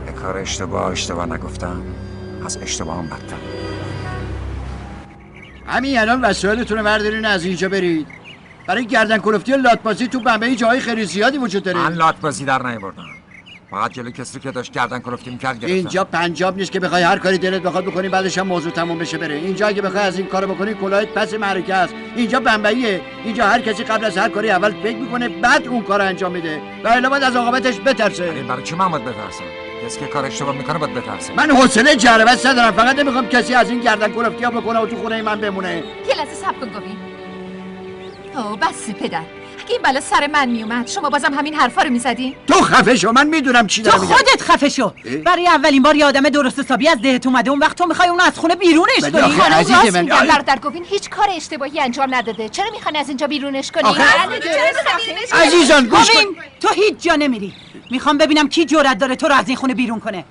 به کار اشتباه نگفتم. از اشتباهم بدتر. همین الان وسایلتون رو بردارین از اینجا برید. برای گردن کلفتی و لاتبازی تو بمبئی جای خیلی زیادی وجود داره. من لاتبازی در نیاوردم. فقط جلوی کسی که داشت گردن کلفتی می‌کرد گرفتم. اینجا پنجاب نیست که بخوای هر کاری دلت بخواد بکنی بعدش هم موضوع تموم بشه بره. اینجا اگه بخوای از این کارو بکنی کلاهت پس معرکه است. اینجا بمبئیه. اینجا هر کسی قبل از هر کاری اول فکر میکنه بعد اون کارو انجام میده. و الا باید از عاقبتش بترسه. برای چی من باید بترسم؟ کسی که کار اشتباه میکنه باید بترسه. من حوصله جربت ندارم. فقط نمیخوام کسی از این گردن کلفتی‌ها بکنه و تو خونه من بمونه. یه لحظه صبر کن گوی. اوه بس پدر. اگه این بلا سر من میومد شما بازم همین حرفا رو میزدین؟ تو خفه شو. من میدونم چی دارم میگم. تو خودت خفه شو. برای اولین بار یه آدم درست حسابی از دهت اومده اون وقت تو میخوای اونو از خونه بیرونش کنی. راست میگم برادر گوین هیچ کار اشتباهی انجام نداده. چرا میخوان از اینجا بیرونش کنی؟ عزیزان گوش کن. تو هیچ جا نمیری. میخوام ببینم کی جرأت داره تو رو از این خونه بیرون کنه.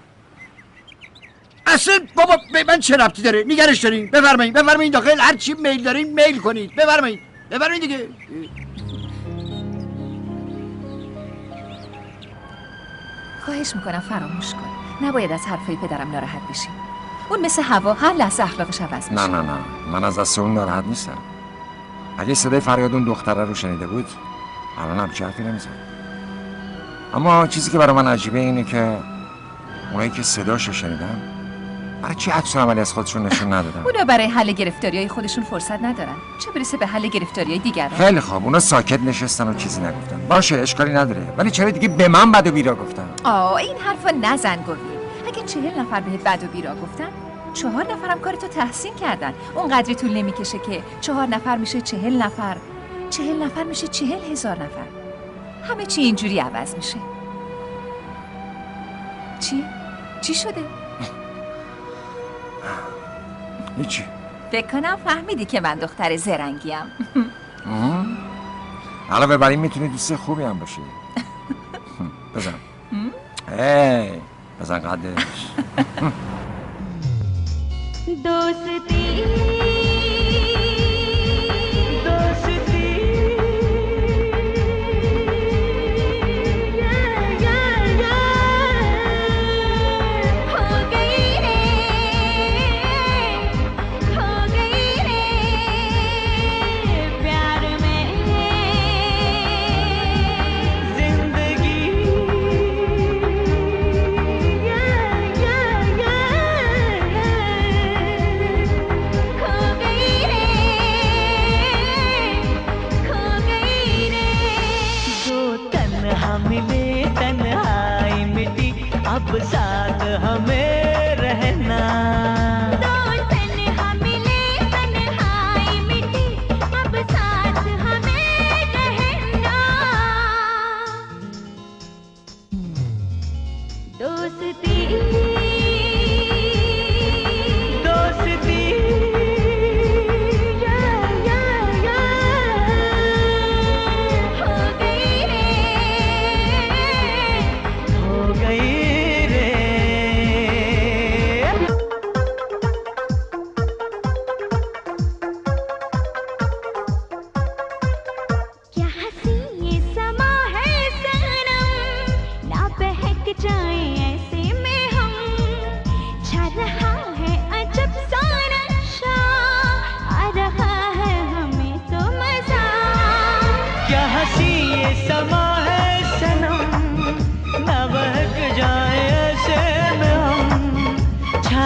اصلا بابا به من چه ربطی داره؟ نگرش دارین. بفرمایید داخل هر چی میل دارین میل کنید. بفرمایید دیگه. خواهش میکنم فراموش کن. نباید از حرفای پدرم ناراحت بشی. اون مثل هوا هر لحظه اخلاقش عوض میشه. نه من از دست اون ناراحت نیستم. اگه صدای فریاد اون دختره رو شنیده بود الان هم چه حرفی نمیزد. اما چیزی که برای من عجیبه اینه که اونایی که صداشو شنیدن برای چی عکس عملی از خودشون نشون ندادن؟ اونا برای حل گرفتاریای خودشون فرصت ندارن. چه برسه به حل گرفتاریای دیگران. خیلی خوب اونا ساکت نشستن و چیزی نگفتن. باشه اشکالی نداره. ولی چرا دیگه به من بد و بیرا گفتن؟ این حرفا نزن گوی. اگه 40 نفر بهت بد و بیرا گفتن 4 نفرم کارتو تحسین کردن. اون قدری طول نمیکشه که 4 نفر میشه 40 نفر. 40 نفر میشه 40,000 نفر. همه چی اینجوری عوض میشه. چی شده؟ هیچی. فکر کنم فهمیدی که من دختر زرنگیم. علاوه بر این میتونی دوست خوبی هم باشی. بزن. بزن قدش. دوستی हो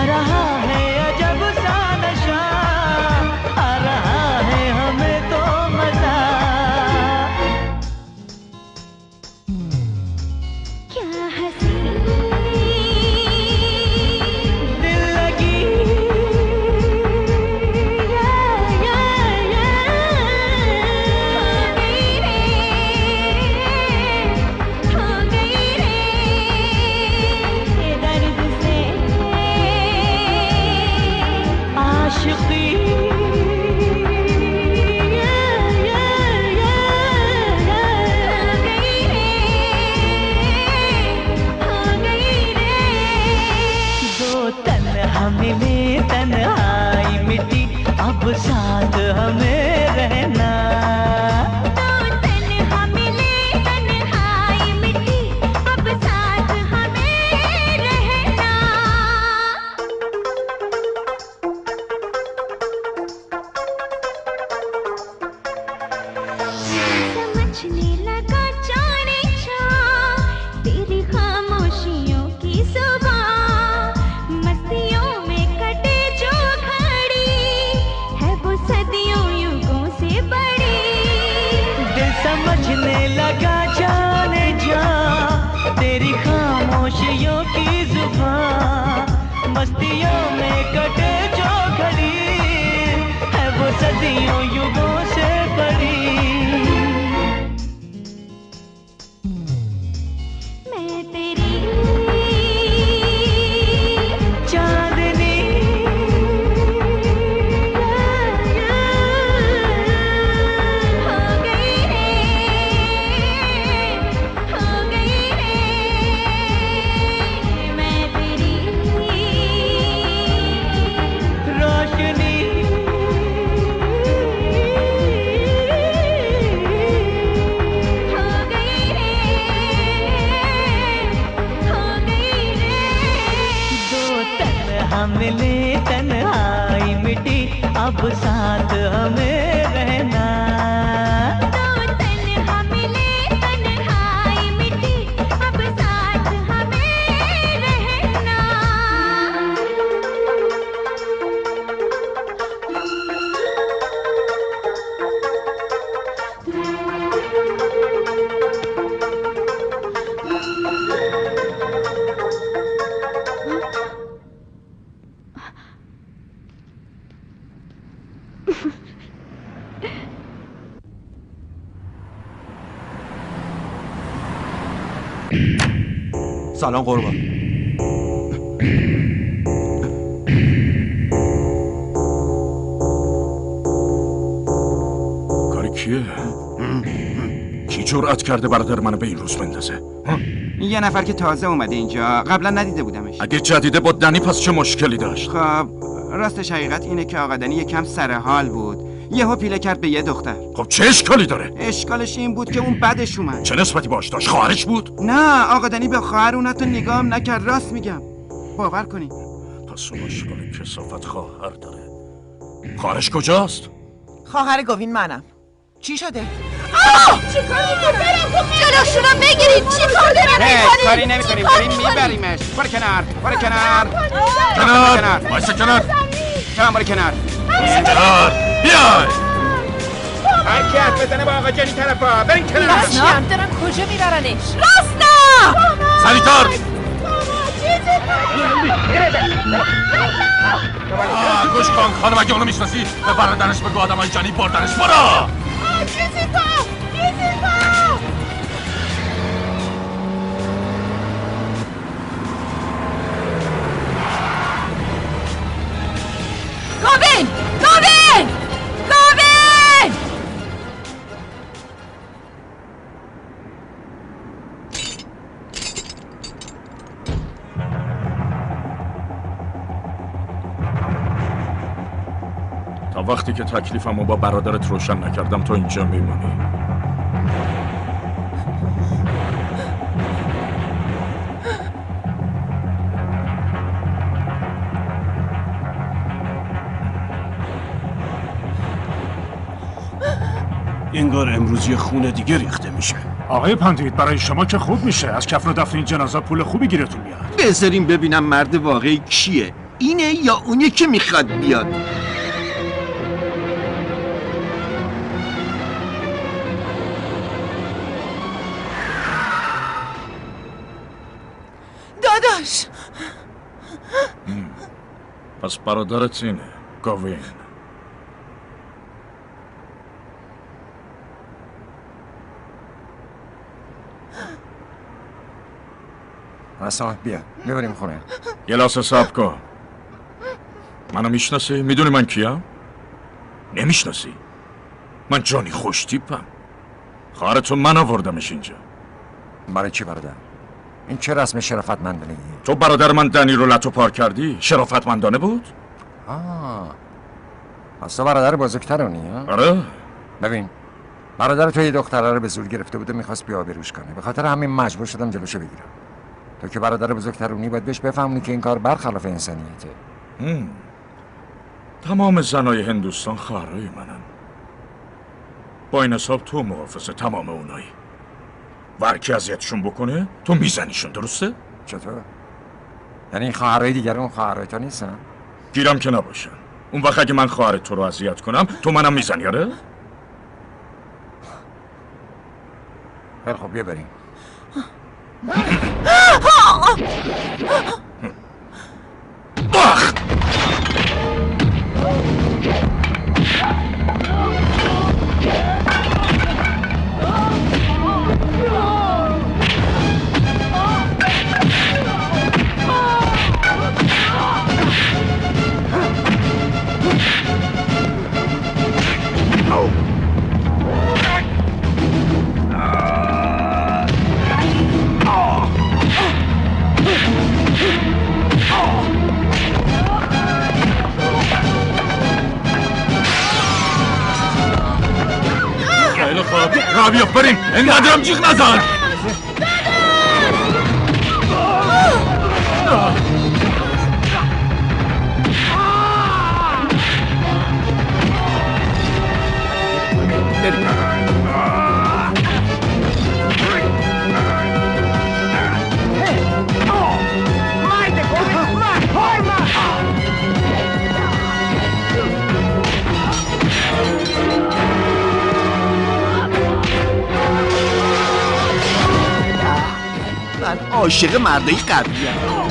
रहा है अजब सा नशा, आ रहा है हमें तो मजा। क्या हंसी दिल लगी मिले तन्हाई मिटी, अब साथ हमें रहना। तो तन्हा मिले तन्हाई मिटी, अब साथ हमें रहना। समझने लगा जाने जा तेरी खामोशियों की सुबह, समझने लगा जाने जा तेरी खामोशियों की जुबान, मस्तियों में कटे जो घड़ी है वो सदियों युगों से बड़ी। मैं तेरी चांदनी मिले तन्हाई मिटी, अब साथ हमें रहना। तो तन्हा मिले तन्हाई मिटी, अब साथ हमें रहना। سلام قربان. کاری کیه؟ کی جرأت کرده برادر منو به این روز بندازه؟ یه نفر که تازه اومده اینجا، قبلا ندیده بودمش. اگه جدیده با دنی پس چه مشکلی داشت؟ خب راستش حقیقت اینه که آقا دنی یکم سر حال بود، یهو پیله کرد به یه دختر. خب چه اشکالی داره؟ اشکالش این بود که اون بدش اومد. چه نسبتی باش داشت؟ خواهرش بود؟ نه آقا دنی به خواهر اون حتی نگام نکرد. راست میگم، باور کنی. پس اون اشکال کثافت خواهر داره. خواهرش کجاست؟ خواهر گوین منم. چی شده؟ چی کار میکنی؟ جلوشونو بگیرید. چی کار داری میکنی؟ کاری نمیکنیم، داریم میبریمش. برو کنار، برو کنار. کنار، وایسا کنار. تو برو کنار. کنار، بیای. هر کی حرف بزنه با آقا جنی طرفا، برین کنار. راستا دارن کجا میبرنش؟ راستا! سریعتر. گوش کن خانم، اگه اونو میشناسی به برادرش بگو آدمای جنی بردنش. برو. چیزی پا! گوین! گوین! گوین! تا وقتی که تکلیفمو با برادرت روشن نکردم تو اینجا میمونی. انگار امروز یه خون دیگه ریخته میشه. آقای پندیت برای شما که خوب میشه. از کفن و دفن این جنازه پول خوبی گیرتون میاد. بذاریم ببینم مرد واقعی کیه. اینه یا اونی که میخواد بیاد؟ داداش پس برادرت اینه گاوین. رسا بیا میبریم خونه. یه لحظه صبر کن. منو میشناسی؟ میدونی من کیم؟ نمیشناسی؟ من جانی خوش تیپم. خواهرتو من آوردمش اینجا. برای چی برادر؟ این چه رسم شرافتمندانه؟ تو برادر من دنی رو لتو پار کردی؟ شرافتمندانه بود؟ پس تو برادر بزرگترونی ها؟ آره. ببین برادر تو یه دختره رو به زور گرفته بوده میخواست بی‌آبروش کنه، به خاطر همین مجبور شدم جلوشو بگیرم. تو که برادر بزرگترونی باید بهش بفهمونی که این کار برخلاف انسانیته. تمام زنای هندوستان خواهرای منن. با این حساب تو محافظ تمام اونایی. و هر کی اذیتشون بکنه تو میزنیشون، درسته؟ چطور؟ یعنی این خواهرای دیگر اون خواهرای تو نیستن؟ گیرم که نباشن. اون وقت اگه من خواهر تو رو اذیت کنم تو منم میزنی آره؟ خیلی خب بیا بریم. خیلی خوب را بیا بریم. اینقدر هم جیغ نزن. من عاشق مردای قوی‌ام.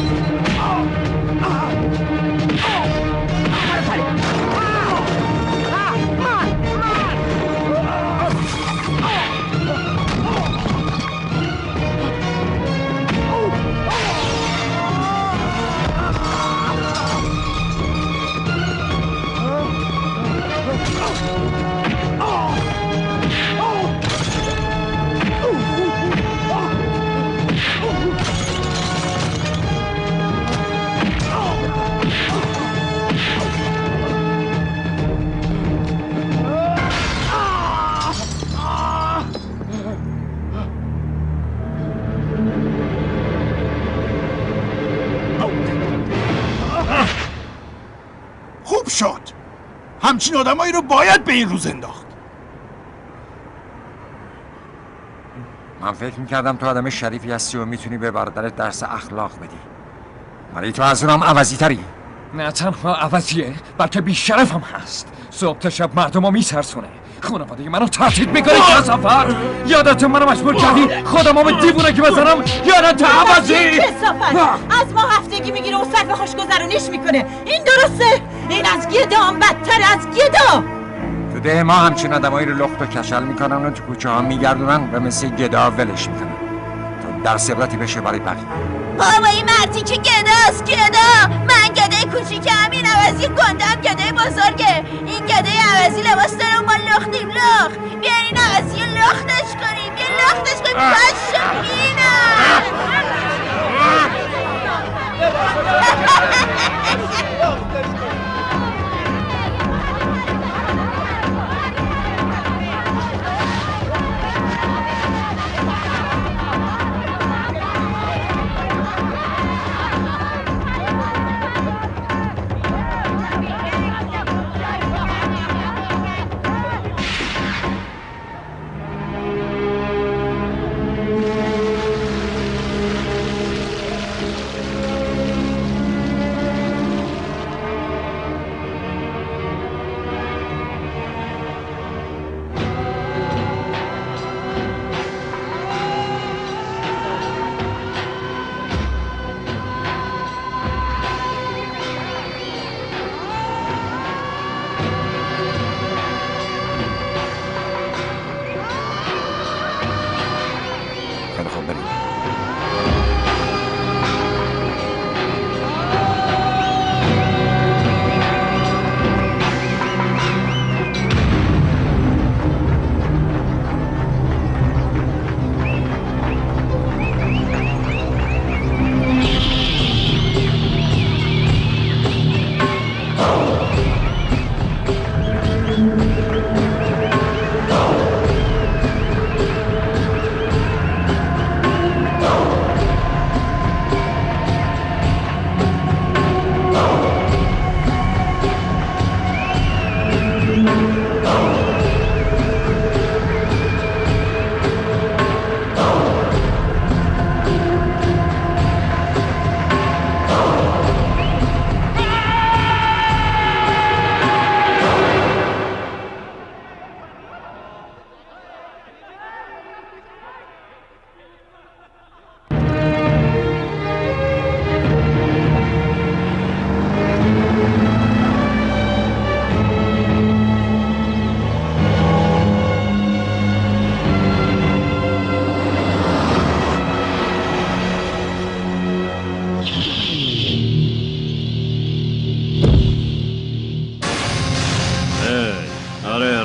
خوب شد. همچین آدمایی رو باید به این روز انداخت. من فکر میکردم تو آدم شریفی هستی و میتونی به برادرت درس اخلاق بدی، ولی تو از اونم عوضی تری. نه تنها عوضیه بلکه بیشرف هم هست. صبح تا شب مردم رو میترسونه، خانواده منو تهدید میکنه که سفر. یادت منو مجبور کردی خودم به دیوونه که بزنم. یادت عوضی از ما هفتگی میگیره و صرف خوشگذرونیش میکنه. این درسته؟ این از گدا هم بدتر از گدا. تو ده ما همچین آدمایی رو لخت و کشل میکنن و تو کوچه ها میگردونن و مثل گدا ولش میکنن تا درس عبرتی بشه برای بقیه. بابا این مردی که گداست. گدا من گدای کوچیکم، این عوضی گندم گدای بزرگه. این گدای عوضی لباس داره و ما لختیم. لخت بیاین این عوضی لختش کنیم. بیا لختش کنیم. پشم اینم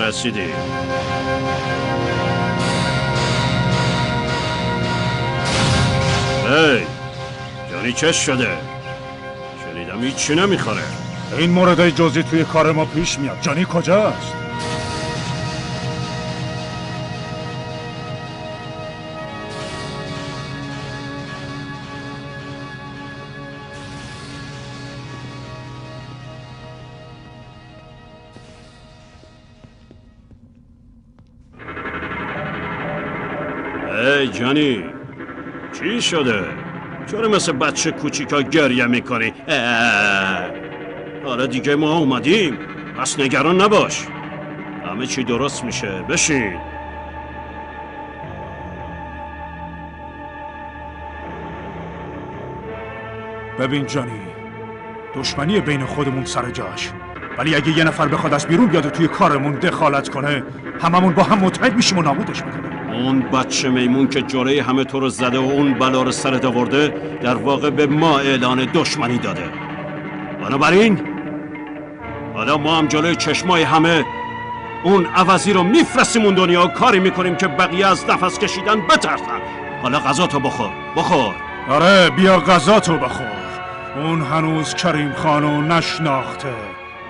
رسیدی. هی جانی چه شده؟ شنیدم هیچی نمیخوره. این موردهای جزئی توی کار ما پیش میاد. جانی کجاست؟ ای جانی چی شده؟ چرا مثل بچه کوچیکا گریه میکنی؟ حالا دیگه ما اومدیم، پس نگران نباش، همه چی درست میشه. بشین. ببین جانی، دشمنی بین خودمون سر جاش، ولی اگه یه نفر بخواد از بیرون بیاد و توی کارمون دخالت کنه، هممون با هم متحد میشیم و نابودش میکنیم. اون بچه میمون که جلوی همه تو رو زده و اون بلا رو سرت آورده، در واقع به ما اعلان دشمنی داده. بنابراین حالا ما هم جلوی چشمای همه اون عوضی رو میفرستیم اون دنیا و کاری میکنیم که بقیه از نفس کشیدن بترسن. حالا غذاتو بخور. آره بیا غذاتو بخور. اون هنوز کریم خانو نشناخته.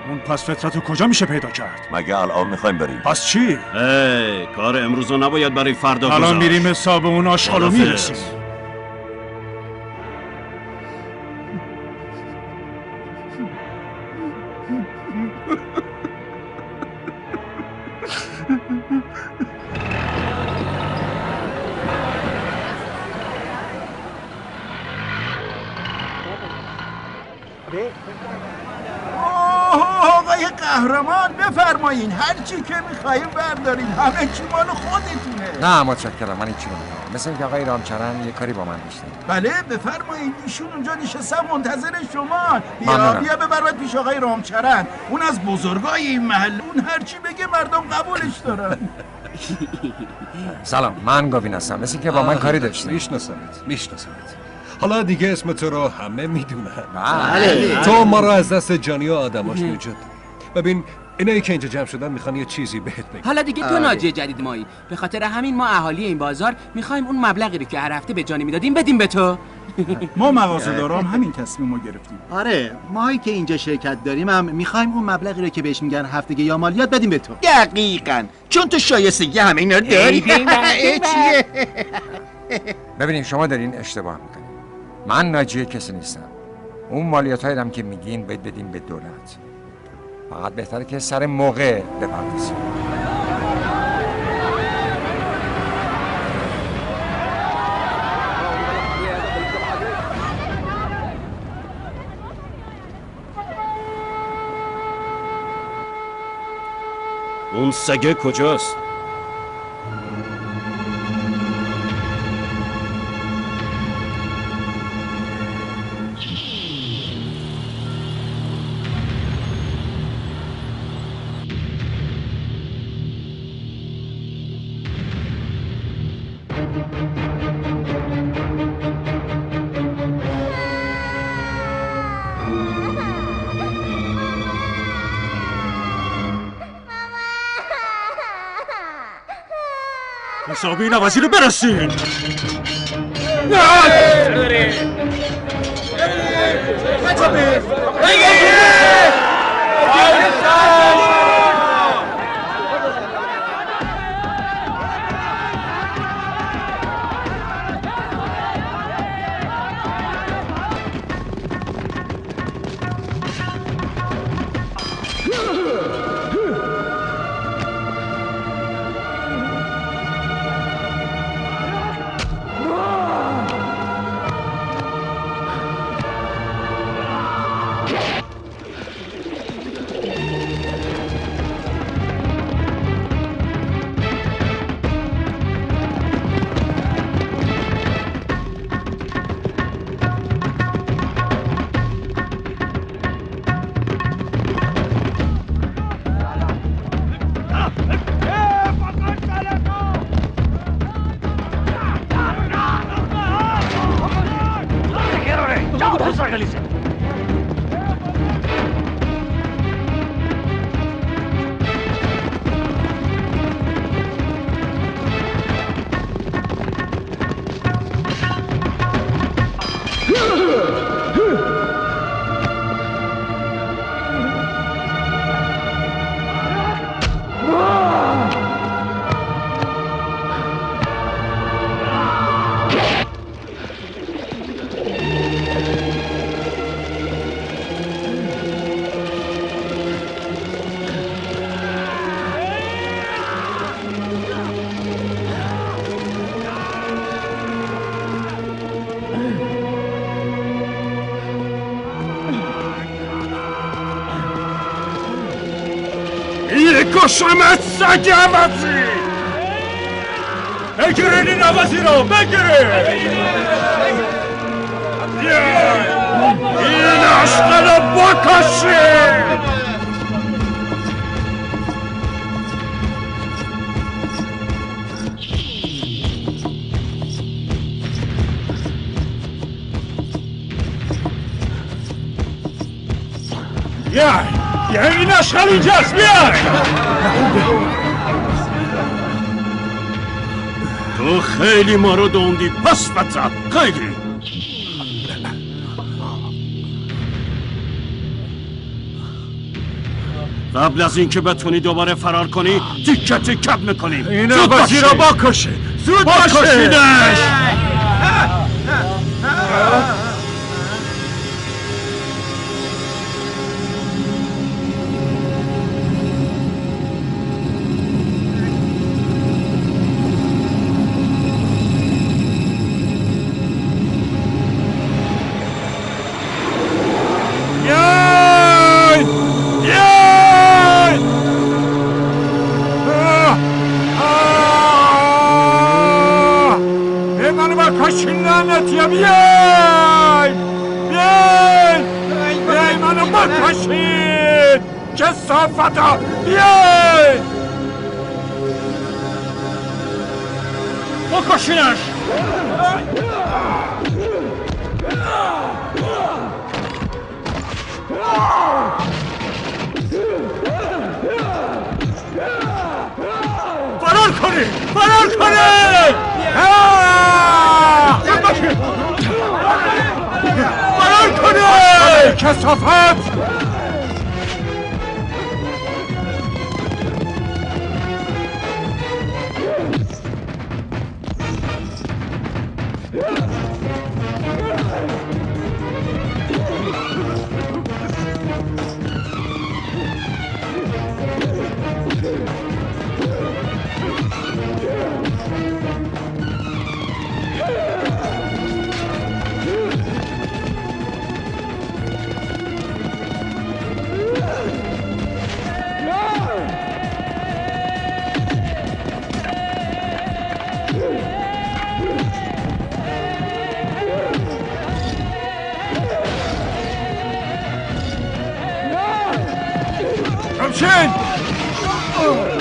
اون پس فطرتو کجا میشه پیدا کرد؟ مگه الان میخوایم بریم؟ پس چی؟ کار امروزو نباید برای فردا گذاشت. الان میریم حساب اون آشغالو میرسیم. آقای قهرمان بفرمایین، هر چی که میخوایم بردارین، همه چی مال خودتونه. نه متشکرم، من هیچی نمیخوام. مثل اینکه آقای رامچران یه کاری با من داشته. بله بفرمایین، ایشون اونجا نشستن منتظر شما. ممنونم. بیا ببرد پیش آقای رامچران، اون از بزرگای این محل، اون هر چی بگه مردم قبولش دارن. سلام، من گاوین هستم. مثل اینکه با من کاری داشتی. میشناسمت. حالا دیگه اسم تو رو همه میدونن. بله. تو ما رو از دست جانی و آدماش نجات دادی. ببین اینایی که اینجا جمع شدن میخوان یه چیزی بهت بگم. حالا دیگه تو ناجی جدید مایی. به خاطر همین ما اهالی این بازار میخوایم اون مبلغی رو که هر هفته به جانی میدادیم بدیم به تو. ما مغازه‌دارام همین تصمیم رو گرفتیم. آره ماهایی که اینجا شرکت داریم هم میخوایم اون مبلغی رو که بهش میگن هفتگی یا مالیات بدیم به تو. دقیقاً، چون تو شایستگی همه اینا رو داری. چیه؟ ببینید شما دارین اشتباه میکنید. من ناجی کسی نیستم. اون مالیاتایی هم که میگین باید بدیم به دولت. فقط بهتره که سر موقع بپردازیم. اون سگه کجاست؟ حسابی این عوضی رو برسین. میکشمت سگ عوضی. بگیرین این عوضی رو، بگیرین. این اشغال رو بکشین. بیای این اشغال اینجاست، بیای. تو خیلی ما رو دوندی، پس بزن، خیلی. قبل از اینکه بتونی دوباره فرار کنی تیکه تیکه میکنیم. این عوضی رو بکشین، زود بکشینش. بیای منو بکشید کثافتا، بیای بکشینش. فرار کنی، فرار کنی. فرار کنی کثافت.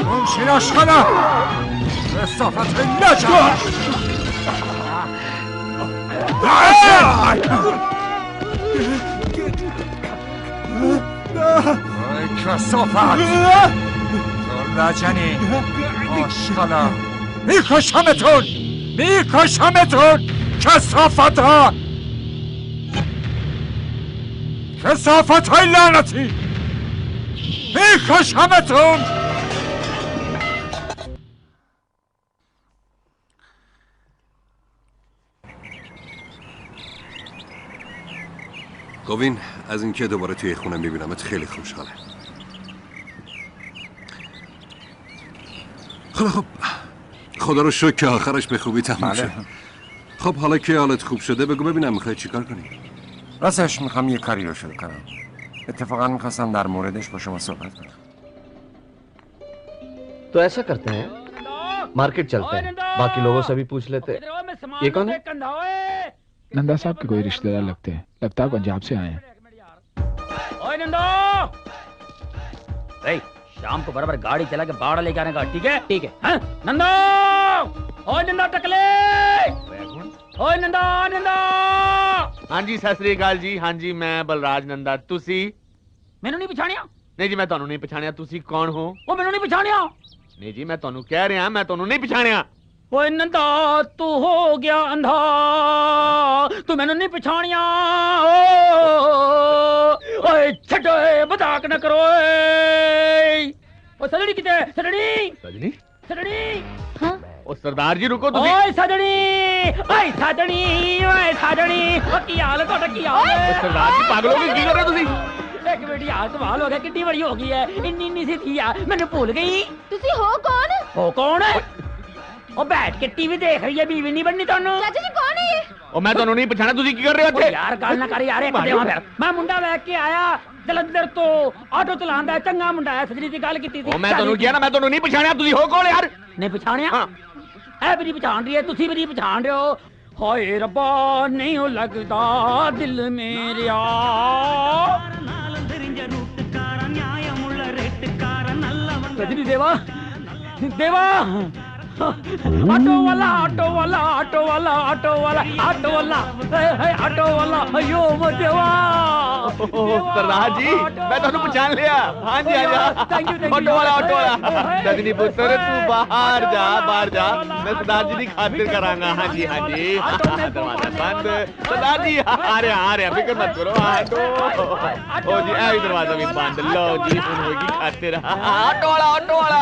همشین اشغاله کثافت نجا. کثافت تو لجنی اشغاله، میکشمتون، میکشمتون کثافت ها، کثافت های لعنتی، میکشمتون. گوین، از اینکه دوباره توی خونه میبینمت خیلی خوشحاله. خب خدا رو شکر که آخرش به خوبی تموم شد. خب حالا که حالت خوب شده بگو ببینم میخوای چیکار کنی؟ راستش میخوام یه کاری رو شروع کنم. اتفاقا میخواستم در موردش با شما صحبت کنم. तो ऐसा करते हैं, मार्केट चलते हैं, बाकी लोगों से भी पूछ लेते हैं. ये कौन है? नंदा साहब के कोई रिश्तेदार लगते हैं, लगता है पंजाब से आए हैं. ओए नंदा, भाई शाम को बराबर गाड़ी चला के बाड़ा लेके आने का, ठीक है? ठीक है. हाँ नंदा, ओए नंदा टकले, ओए नंदा, नंदा. हाँ जी सत श्री अकाल जी. हाँ जी मैं बलराज नंदा. तुसी मैनू नहीं पछाणिया? नहीं जी मैं ਤੁਹਾਨੂੰ नहीं पछाणिया. तुसी कौन हो? ओ मैनू नहीं पछाणिया? नहीं जी मैं ਤੁਹਾਨੂੰ कह रहा मैं ਤੁਹਾਨੂੰ नहीं पछाणिया. ओए नंदा तू हो गया अंधा, तू मैनू नहीं पछाणिया. ओए छड्डो, मजाक न करो. ओ सजनी किते? सजनी, सजनी, सजनी. हाँ ओ सरदार जी रुको तुसी. ओए सजनी, ओए सजनी, ओए सजनी. ओ की हाल है ਤੁਹਾਡਾ? ਕੀ ਹਾਲ है? सरदार जी पागल हो गए, की कर रहे हो तुसी? एक बेटी यार कमाल हो गया, कितनी बड़ी हो गई है, इन्नी सी थी यार, मैंने भूल गई. तुसी हो कौन? हो कौन है? ओ बैठ के टीवी देख रही है, बीवी नहीं बननी ਤੁਹਾਨੂੰ. चाचा जी कौन है ये? ओ मैं ਤੁਹਾਨੂੰ नहीं पछाणा. तुसी की कर रहे हो ਇੱਥੇ? यार ਗੱਲ ਨਾ ਕਰ यार, एक देवा फिर. मैं मुंडा बैठ के आया, ਜਲੰਧਰ ਤੋਂ ਆਟੋ ਚਲਾਉਂਦਾ ਚੰਗਾ ਮੁੰਡਾ ਹੈ ਸਜਣੀ ਦੀ ਗੱਲ ਕੀਤੀ ਸੀ ਮੈਂ ਤੁਹਾਨੂੰ ਕਿਹਾ ਨਾ ਮੈਂ ਤੁਹਾਨੂੰ ਨਹੀਂ ਪਛਾਣਿਆ ਤੁਸੀਂ ਹੋ ਕੌਣ ਯਾਰ ਨਹੀਂ ਪਛਾਣਿਆ ਐ ਵੀ ਨਹੀਂ ਪਛਾਣ ਰਹੀ ਹੈ ਤੁਸੀਂ ਵੀ ਨਹੀਂ ਪਛਾਣ ਰਹੇ ਹੋ ਹਾਏ ਰੱਬਾ ਨਹੀਂ ਉਹ ਲੱਗਦਾ ਦਿਲ ਮੇਰਿਆ ਸਜਣੀ ਦੇਵਾ ਦੇਵਾ ऑटो वाला ऑटो वाला ऑटो वाला ऑटो वाला ऑटो वाला ऑटो वाला अयो देवा सरदार जी मैं तो पहचान लिया हाँ जी ऑटो वाला सजनी पुत्र तू बाहर जा मैं सरदार जी की खातिर करांगा हाँ जी दरवाजा बंद सरदार जी आ रहे फिक्र मत करो ऑटो ओ जी ऐ दरवाजा भी बंद लो जी होगी खातिर ऑटो वाला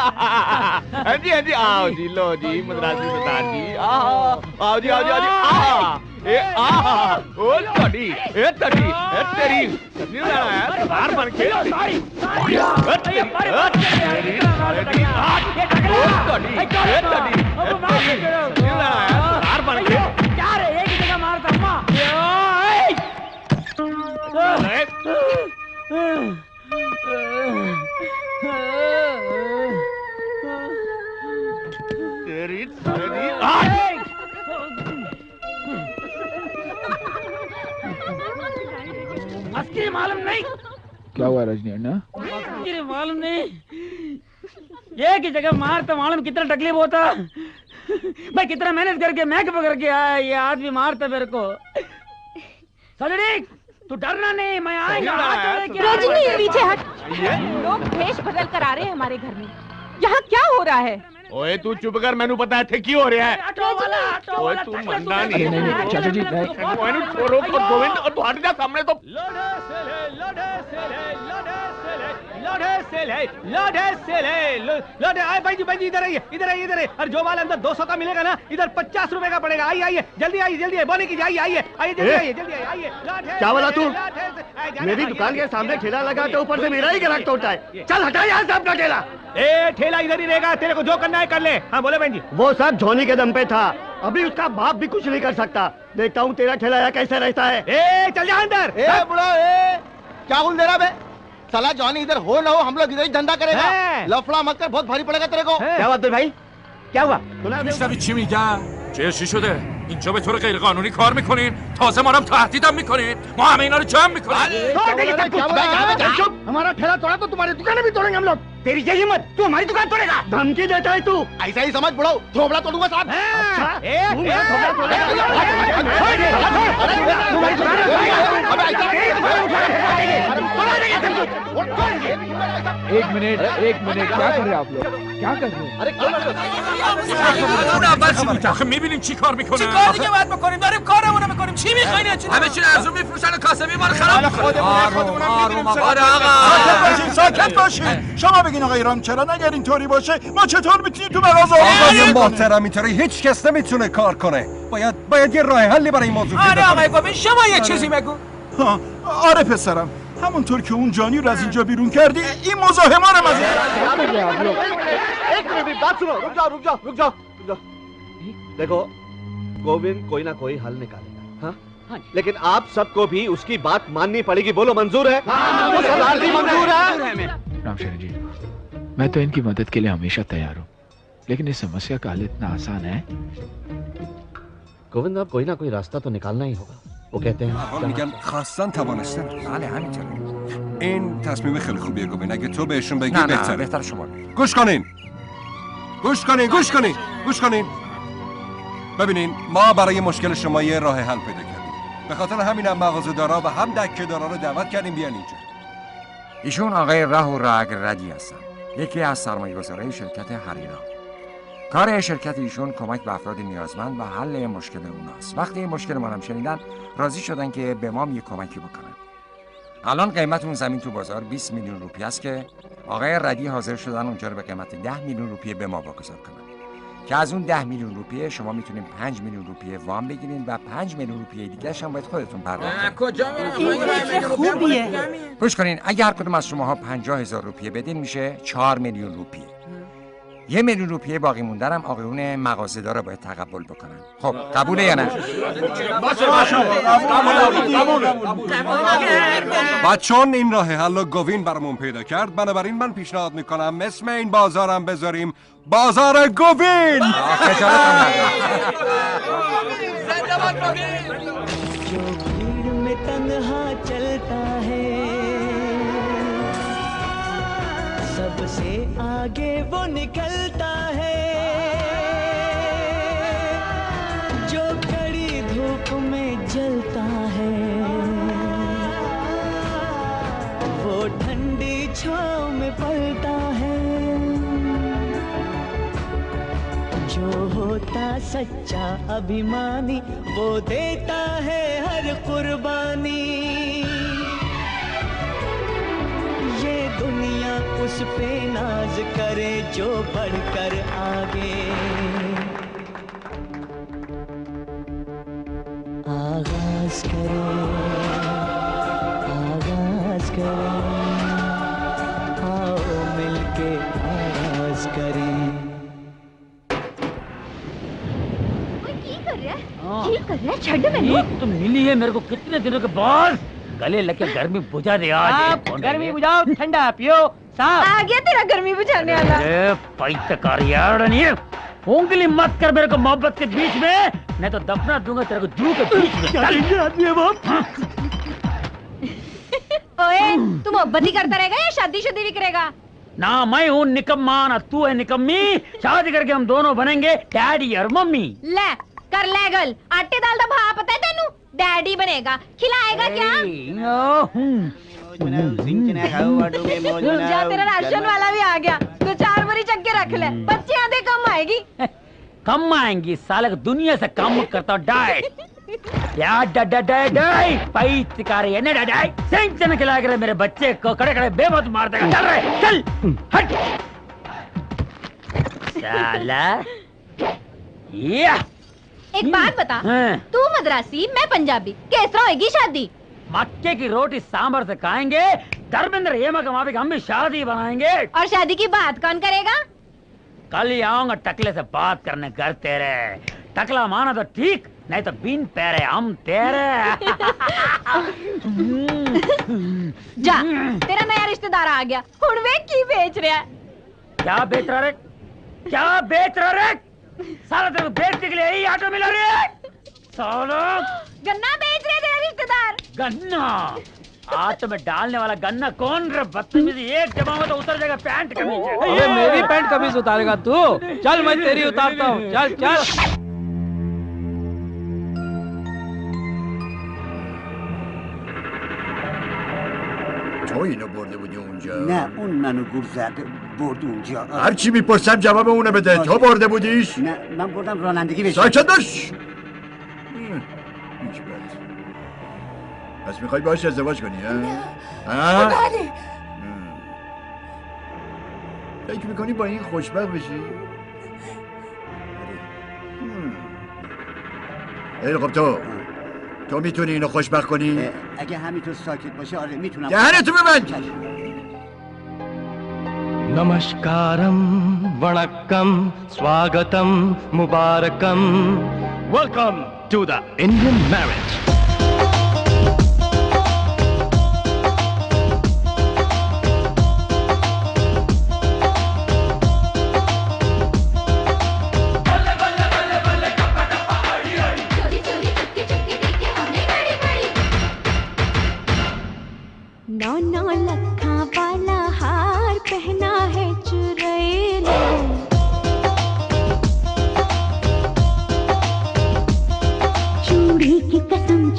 हाँ जी आओ जी लो जी मद्रासी सरदार जी आओ जी ए ओ तड़ी ए तेरी सजनी लाना है सरदार बन के सरदार बन के क्या रे एक जगह मारता अम्मा तेरी असली मालूम नहीं क्या हुआ रजनी अन्ना मुझे मालूम नहीं एक ही जगह मार तो मालूम कितना तकलीफ होता मैं कितना मेहनत करके मैं पकड़ के आया ये आदमी मारता मेरे को सजनी तू डरना नहीं मैं आएगा रजनी पीछे हट लोग भेष बदल कर आ रहे हैं हमारे घर में यहाँ क्या हो रहा है ओए तू चुप कर मैंने पता है थे क्यों हो रहा है ओए तू मरना नहीं चाचा जी मैंने छोड़ो तो गोविंद और तू हट जा सामने तो लोडे आए भाई जी इधर आइए और जो वाला अंदर 200 का मिलेगा ना इधर 50 रुपए का पड़ेगा आइए जल्दी आइए बोने की आइए जल्दी आइए क्या बोला तू मेरी दुकान के सामने ठेला लगा के ऊपर से मेरा ही ग्राहक तोड़ता है चल हटा यहाँ से अपना ठेला ए ठेला इधर ही रहेगा तेरे को जो करना है कर ले हाँ बोले बहन जी वो सब झोनी के दम पे था अभी उसका बाप भी कुछ नहीं कर सकता देखता हूँ तेरा ठेला यहाँ कैसे रहता है ए चल जा अंदर बुढ़ा क्या बोल दे रहा बे साला जॉनी इधर हो ना हो हम लोग इधर ही धंधा करेगा लफड़ा मत कर बहुत भारी पड़ेगा तेरे को क्या बात है भाई क्या हुआ میشنوی چی میگم؟ چه شده؟ اینجا به طور غیر قانونی کار میکنین؟ تازه ما رو تهدیدم میکنین؟ ما همه اینا رو جمع میکنیم हमारा ठेला तोड़ा तो तुम्हारी दुकानें भी तोड़ेंगे हम लोग तेरी यही हिम्मत तू हमारी दुकान तोड़ेगा धमकी देता है तू ऐसा ही समझ बुढ़ाओ थोबड़ा तोड़ूंगा साहब एक मिनट क्या कर रहे हैं आप लोग क्या कर रहे हैं میبینیم چی کار میکنن چیکار دیگه باید بکنیم داریم کارمون رو میکنیم چی میخواین همه چی ارزون میفروشن و کاسبی ما رو خراب میکنن آره آقا ساکت باشین شما بگین آقا ایران چرا اگر اینطوری باشه ما چطور میتونیم تو مغازه آقای محترم اینطوری هیچ کس نمیتونه کار کنه باید یه راه حلی برای این موضوع پیدا آره آقای گوبین شما یه چیزی بگو آره پسرم همونطور که اون جانی رو از اینجا بیرون کردی این مزاحما رو एक मिनट बात सुनो रुक जाओ देखो गोविंद कोई ना कोई हल निकालेगा हाँ? लेकिन आप सबको भी उसकी बात माननी पड़ेगी बोलो मंजूर है मंजूर है रामशरण जी मैं तो इनकी मदद के लिए हमेशा तैयार हूँ लेकिन इस समस्या का हल इतना आसान है गोविंद अब कोई ना कोई रास्ता तो निकालना ही होगा वो कहते हैं میگن خواستن توانستن بله همینطوره این تصمیم خیلی خوبیه گوین اگه تو بهشون بگی نه بهتره بهتر شما گوش کنین ببینین ما برای مشکل شما یه راه حل پیدا کردیم به خاطر همین هم مغازه‌دارا و هم دکه‌دارا رو دعوت کردیم بیان اینجا ایشون آقای رگ ردی هستن یکی از سرمایه‌گذارای شرکت هریرا کار شرکت ایشون کمک به افراد نیازمند و حل مشکل اوناست وقتی این مشکل ما هم شنیدن راضی شدن که به ما یه کمکی بکنن الان قیمت اون زمین تو بازار 20 میلیون روپیه است که آقای ردی حاضر شدن اونجا رو به قیمت 10 میلیون روپیه به ما واگذار کنن که از اون 10 میلیون روپیه شما میتونین 5 میلیون روپیه وام بگیرین و 5 میلیون روپیه دیگه هم باید خودتون پرداخت کنین کجا این خوبیه گوش کنین اگه هر کدوم از شماها 50,000 روپیه بدین میشه 4 میلیون روپیه 1 میلیون روپیه باقی موندنم آقایون مغازه‌دار رو باید تقبل بکنن. خب قبوله یا نه؟ و چون این راه حل و گوین برامون پیدا کرد، بنابراین من پیشنهاد میکنم اسم این بازارم بذاریم بازار گوین. सबसे आगे वो निकलता है जो कड़ी धूप में जलता है वो ठंडी छांव में पलता है जो होता सच्चा अभिमानी वो देता है हर कुर्बानी ये दुनिया उस पे नाज करे जो बढ़कर आगे आगाज करे आओ मिलके आगाज करें। छड़ मैंने तो मिली है मेरे को कितने दिनों के बाद। गले लगे गर्मी बुझा दे आज। गर्मी बुझाओ, ठंडा पियो। साहब आ गया तेरा गर्मी बुझाने वाला। पैतकार यार नहीं है। उंगली मत कर मेरे को मोहब्बत के बीच में, नहीं तो दफना दूंगा तेरे को जू के बीच में। ओए तू मोहब्बत ही करता रहेगा या शादी भी करेगा? ना मैं हूँ निकम्मा ना तू है निकम्मी। शादी करके हम दोनों बनेंगे डैडी और मम्मी। ले कर ले गल। आटे दाल दा भाव पता है तेनू? डैडी बनेगा, खिलाएगा क्या? जा तेरा राशन वाला भी आ गया, 2-4 बोरी चक्के रख ले, बच्चे आधे कम आएगी। कम आएंगी साले को दुनिया से कम करता डाई यार डाई पैतकार है ना डाई सेंचन खिला कर मेरे बच्चे को खड़े खड़े बेमौत मार देगा। चल रहे चल हट साला। एक बात बता, तू मद्रासी मैं पंजाबी, किस तरह होगी शादी? मक्के की रोटी सांभर से खाएंगे, धर्मेंद्र हेमा के माफिक हम भी शादी बनाएंगे। और शादी की बात कौन करेगा? कल ही आऊंगा टकले से बात करने घर तेरे। टकला माना तो ठीक, नहीं तो बिन पैरे हम तेरे। जा तेरा नया रिश्तेदार आ गया, हुण वे की बेच रहा है? क्या बेच रहा रे? क्या बेच रहा रे? साला तेरे को बेचने के लिए यही ऑटो मिला रे? साला गन्ना बेच रहे तेरा रिश्तेदार। गन्ना ऑटो में डालने वाला गन्ना कौन रे? बदतमीजी, एक जमा में तो उतर जाएगा पैंट के नीचे। ये मेरी पैंट कमीज उतारेगा तू? चल मैं तेरी उतारता हूँ, चल चल। تو اینو برده بودی اونجا؟ نه اون منو گول زد برد اونجا. هر چی میپرسم جواب اونو بده. تو برده بودیش؟ نه من بردم رانندگی بشه. ساکت باش. هیچ بد. پس میخوای باهاش ازدواج کنی ها؟ ها؟ بله. فکر میکنی با این خوشبخت بشی؟ خیلی خب تو میتونی اینو خوشبخت کنی؟ اگه همینطور ساکت باشه آره میتونم. دهنتو ببند. नमस्कारम वणक्कम स्वागतम मुबारकम welcome to the Indian marriage. नौ लखा वाला हार पहना है चुरैले, चूड़ी की कसम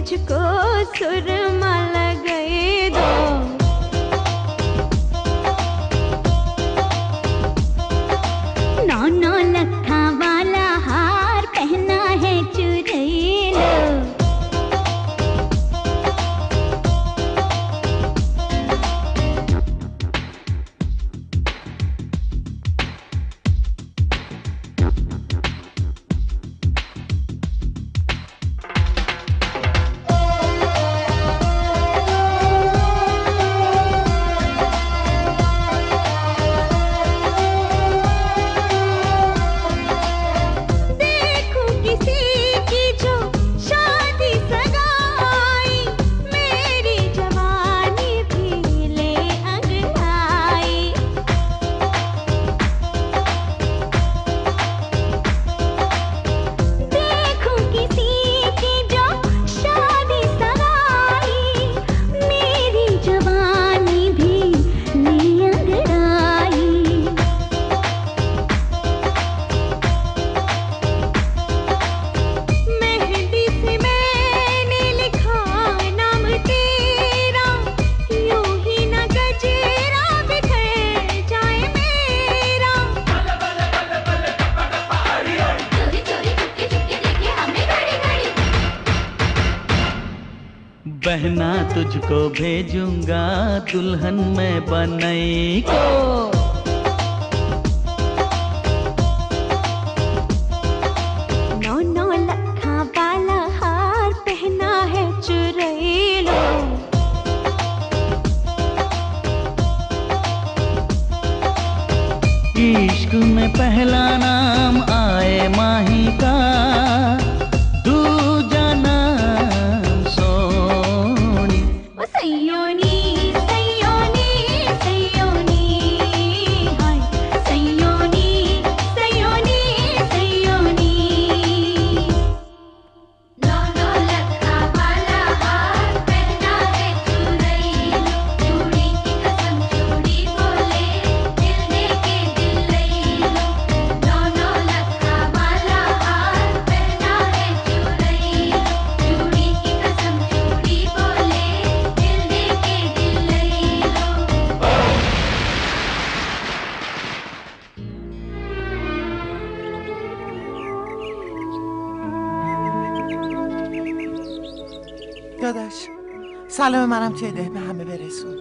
मुझको सुरमा लगाए दो नौ नौ लखा वाला हार पहना है चुराई लो बहना तुझको भेजूंगा दुल्हन में बनई को नौ नौ लखा वाला हार पहना है चुराई लो इश्क में पहला नाम आए माही का दूजा नाम सोनी सैयोनी सैयोनी सैयोनी हाय सैयोनी सैयोनी सैयोनी नौ नौ लखा वाला हार पहना है चुराई लो चूड़ी की कसम चूड़ी बोले दिल दे के दिल ले लो नौ नौ लखा वाला हार पहना है चुराई लो चूड़ी की कसम चूड़ी बोले दिल दे के दिल ले लो داداش سلام منم توی ده به همه برسون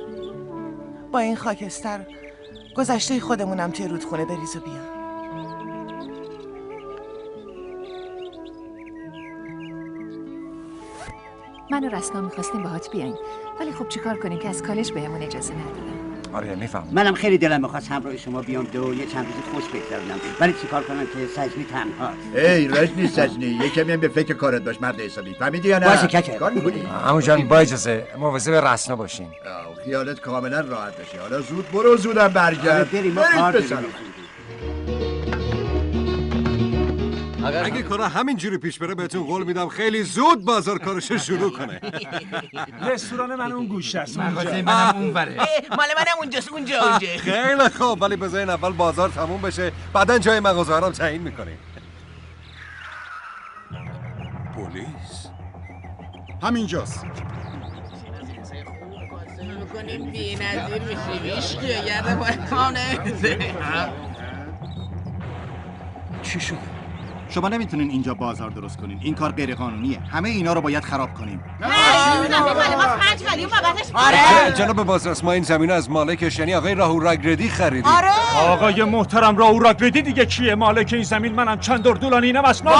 با این خاکستر گذشته خودمونم توی رودخونه بریز و بیا من و رسنا میخواستیم باهات بیایم ولی خب چیکار کنیم که از کالج بهمون اجازه ندادن آره میفهم منم خیلی دلم میخواست همراه شما بیام دو یه چند روزی خوش بگذرونم ولی چیکار کنم که سجنی تنهاست ای رجنی سجنی یکمی هم به فکر کارت باش مرد حسابی فهمیدی یا نه باشه کچه کار میکنی عمو جان با اجازه مواظب رسنا باشین خیالت کاملا راحت باشه حالا زود برو زودم برگرد بریم ما کار برید داریم. پسرم. اگه کارا همینجوری پیش بره بهتون قول میدم خیلی زود بازار کارش شروع کنه. رستوران من اون گوشه است مغازه منم اون وره مال منم اونجاست اونجا خیلی خوب ولی بذارین اول بازار تموم بشه بعدن جای مغازه ها رو تعیین میکنیم. پلیس همینجاست. میکنیم بی نظیر میشیم ایشکیه گرده باید خانه چی شده؟ شما نمیتونین اینجا بازار درست کنین. این کار غیر قانونیه. همه اینا رو باید خراب کنیم. آره جناب بازرس ما این زمین از مالکش یعنی آقای راهو رگردی خریدیم. آره آقای محترم راهو رگردی دیگه کیه؟ مالک این زمین منم چند دور دولانی اینم اسنا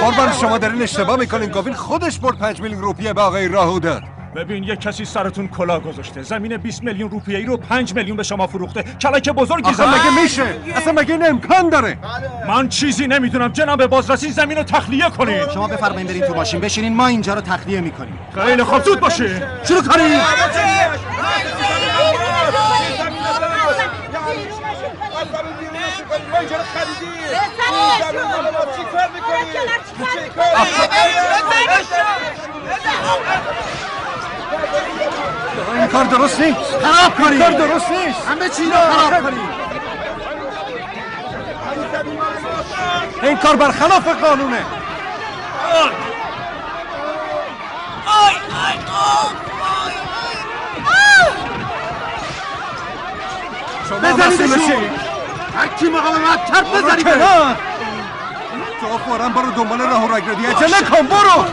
قربان شما دارین اشتباه میکنین. گاوین خودش برد 5 میلیون روپیه به آقای راهو داد. ببین یه کسی سرتون کلاه گذاشته زمین 20 میلیون روپیه‌ای رو 5 میلیون به شما فروخته. کلک بزرگی اصلا مگه میشه؟ اصلا مگه این امکان داره؟ من چیزی نمیدونم جناب بازرسی زمین رو تخلیه کنید. شما بفرمایید برید تو ماشین بشینین ما اینجا رو تخلیه میکنیم. خیلی خوب زود باشین. شروع کنید. این کار درست نیست. خراب کنید. کار درست نیست. همه چی رو خراب کنید. این کار برخلاف قانونه. بسیم هر کی مقاومت کرد بزنی بره تو فوراً برو دنبال راه و رگردی عجله کن برو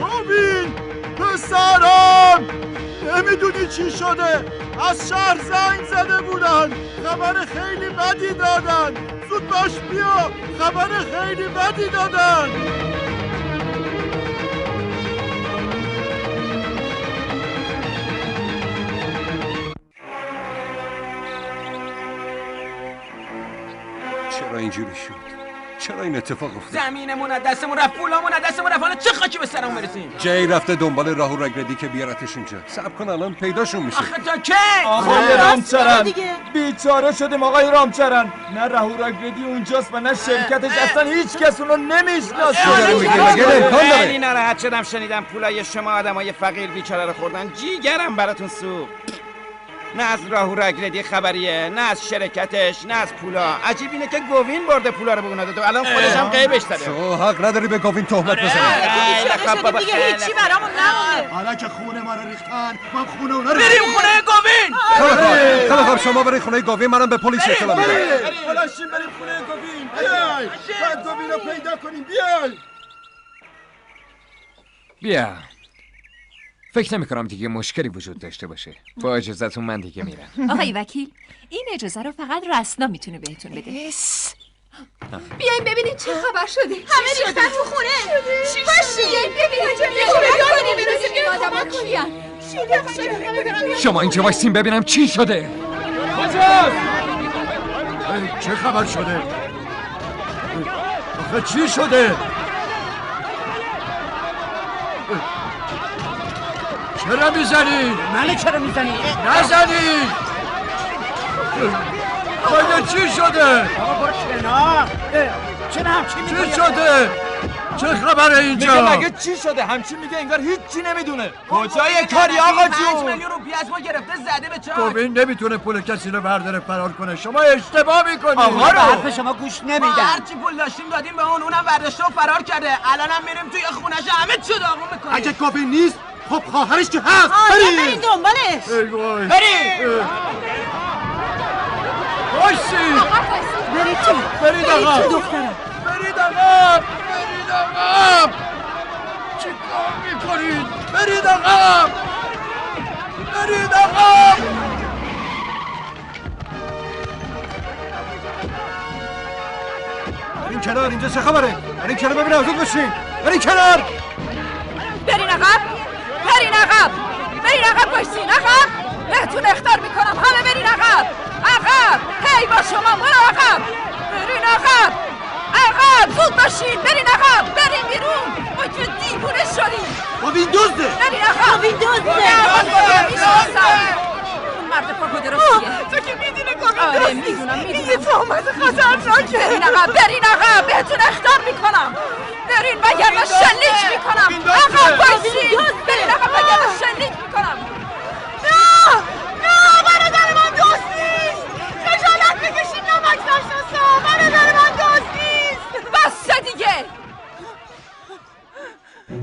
آمین پسرم نمیدونی چی شده از شهر زنگ زده بودن خبر خیلی بدی دادن زود باش بیا خبر خیلی بدی دادن چرا اینجوری شد؟ چرا این اتفاق افتاد؟ زمینمون از دستمون رفت، پولامون از دستمون رفت، حالا چه خاکی به سرمون برسیم؟ جی رفته دنبال راه و رگردی که بیارتش اینجا. صبر کن الان پیداشون میشه. آخه تا کی؟ آقای رامچران بیچاره شدیم آقای رامچران. نه راه و رگردی اونجاست و نه شرکتش اصلا هیچ کس اونو نمیشناسه. خیلی ناراحت شدم شنیدم پولای شما آدمای فقیر بیچاره رو خوردن. جیگرم براتون سوخت. نه از راه و رگردی خبریه، نه از شرکتش، نه از پولا. عجیب اینه که گوین برده پولا رو به اونا داده. الان خودش هم غیبش داده. تو حق نداری به گوین تهمت بزنی. دیگه هیچی برامون نمونده. حالا که خونه ما رو ریختن ما خونه اونا رو بریم خونه گوین. خیلی خوب شما برید خونه گوین، منم به پلیس اطلاع میدم. بلاشیم بریم خونه گوین بیای بعد گوین رو پیدا کنیم بیای بیا فکر نمی کنم دیگه مشکلی وجود داشته باشه. با اجازهتون من دیگه میرم. آقای وکیل این اجازه رو فقط رسنا میتونه بهتون بده. بیاین ببینید چه خبر شده. همه ریختن تو خونه. چی باشی؟ بیاین ببینید چه آدم‌ها. شما اینجا وایسین ببینم چی شده. چه خبر شده؟ آخه چی شده؟ چرا میزنی؟ منو چرا میزنی؟ نزنی! باید چی شده؟ آقا برو کنار. چرا همچین میگه؟ چی شده؟ چه خبره اینجا؟ مگه چی شده؟ همچین میگه انگار هیچی نمیدونه. کجای کاری آقا جون؟ 5 میلیون روپیه از ما گرفته زده به چاک. گوین نمیتونه پول کسی رو برداره فرار کنه. شما اشتباه میکنید. آقا رو حرف شما گوش نمیدن. هرچی پول داشتیم دادیم به اونم برداشته و فرار کرده. الانم میریم توی خونش همه چی داغون میکنیم. اگه گوین نیست خب خواهرش که هست. بریم دنبالش. بریم. باشی. برید تو. برید آقا. دخترم. برید آقا. برید آقا. چی کار میکنید؟ برید آقا. برید آقا. برین کنار، اینجا چه خبره؟ برین کنار ببینم زود باشین. برین کنار. برین عقب. برین عقب. برین عقب باشین. عقب. بهتون اخطار میکنم. همه برین عقب. عقب. هی با شما برو عقب. برین عقب. عقب. زود باشین. برین عقب. برین بیرون. ما که دیوونه شدیم. گوین دزده. برین عقب. گوین دزده. اون مرد پاکو درستیه. تو که میدونی گوین دزده. آره میدونم. این تهمت خطرناکه. برین عقب. برین عقب. بهتون اخطار میکنم. برین وگرنه شلیک میکنم. عقب باشین. برین عقب وگرنه شلیک میکنم. نه نه برادر من دوست نیست. خجالت بکشید نمک نشناسم. برادر من دوست نیست. بسه دیگه.